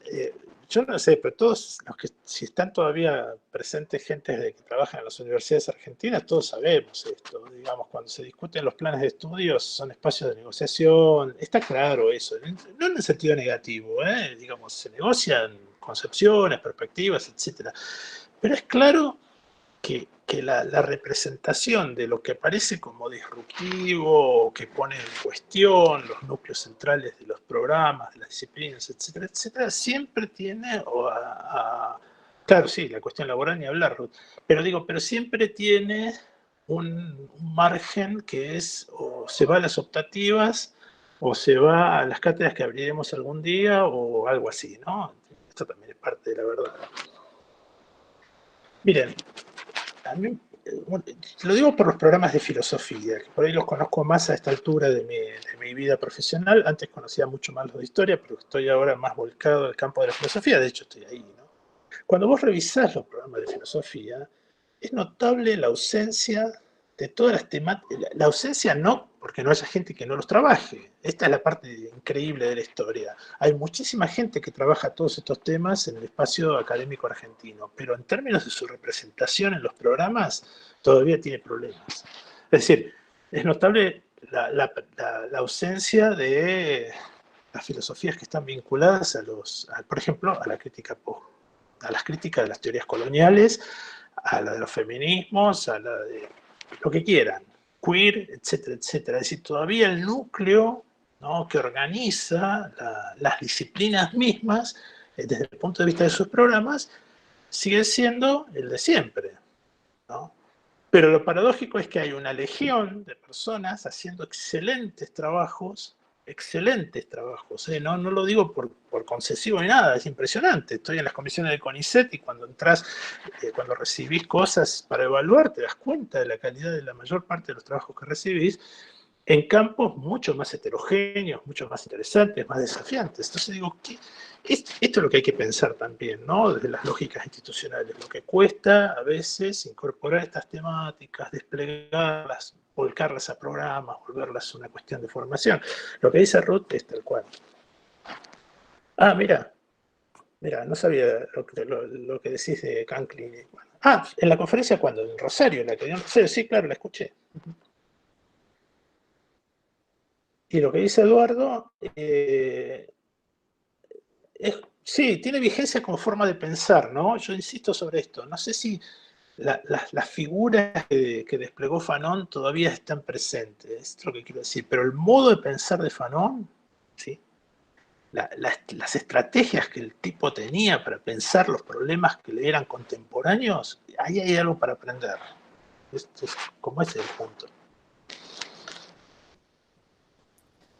yo no sé, pero todos los que, si están todavía presentes gente que trabaja en las universidades argentinas, todos sabemos esto. Digamos, cuando se discuten los planes de estudios, son espacios de negociación, está claro eso, no en el sentido negativo, digamos, se negocian concepciones, perspectivas, etc. Pero es claro que la representación de lo que parece como disruptivo, que pone en cuestión los núcleos centrales de los programas, de las disciplinas, etcétera, etcétera, siempre tiene, claro, sí, la cuestión laboral ni hablar, Ruth, pero siempre tiene un margen que es, o se va a las optativas, o se va a las cátedras que abriremos algún día, o algo así, ¿no? Esto también es parte de la verdad. Miren, a mí, bueno, lo digo por los programas de filosofía, que por ahí los conozco más a esta altura de mi vida profesional. Antes conocía mucho más los de historia, pero estoy ahora más volcado al campo de la filosofía, de hecho estoy ahí, ¿no? Cuando vos revisás los programas de filosofía, es notable la ausencia de todas las temáticas, la ausencia no porque no haya gente que no los trabaje, esta es la parte increíble de la historia. Hay muchísima gente que trabaja todos estos temas en el espacio académico argentino, pero en términos de su representación en los programas, todavía tiene problemas. Es decir, es notable la ausencia de las filosofías que están vinculadas por ejemplo, a la crítica a las críticas de las teorías coloniales, a la de los feminismos, a la de lo que quieran, queer, etcétera, etcétera. Es decir, todavía el núcleo, ¿no?, que organiza las disciplinas mismas, desde el punto de vista de sus programas, sigue siendo el de siempre, ¿no? Pero lo paradójico es que hay una legión de personas haciendo excelentes trabajos, no lo digo por concesivo ni nada, es impresionante. Estoy en las comisiones de CONICET y cuando entras, cuando recibís cosas para evaluar, te das cuenta de la calidad de la mayor parte de los trabajos que recibís, en campos mucho más heterogéneos, mucho más interesantes, más desafiantes. Entonces digo, esto es lo que hay que pensar también, ¿no? Desde las lógicas institucionales, lo que cuesta a veces incorporar estas temáticas, desplegarlas, volcarlas a programas, volverlas una cuestión de formación. Lo que dice Ruth es tal cual. Ah, mira, no sabía lo que decís de Canclin. Ah, en la conferencia, ¿cuándo? En Rosario, la que dio en Rosario, sí, claro, la escuché. Y lo que dice Eduardo, sí, tiene vigencia como forma de pensar, ¿no? Yo insisto sobre esto. No sé si las figuras que desplegó Fanon todavía están presentes, es lo que quiero decir, pero el modo de pensar de Fanon, ¿sí?, las estrategias que el tipo tenía para pensar los problemas que le eran contemporáneos, ahí hay algo para aprender. Como ese es el punto.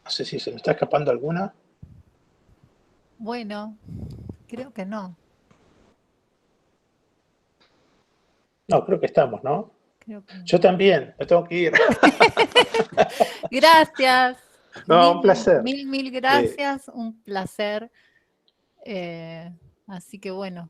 No sé si se me está escapando alguna. Bueno, creo que no. No, creo que estamos, ¿no? Creo que no. Yo también, me tengo que ir. Gracias. No, un placer. Mil gracias, un placer. Así que bueno.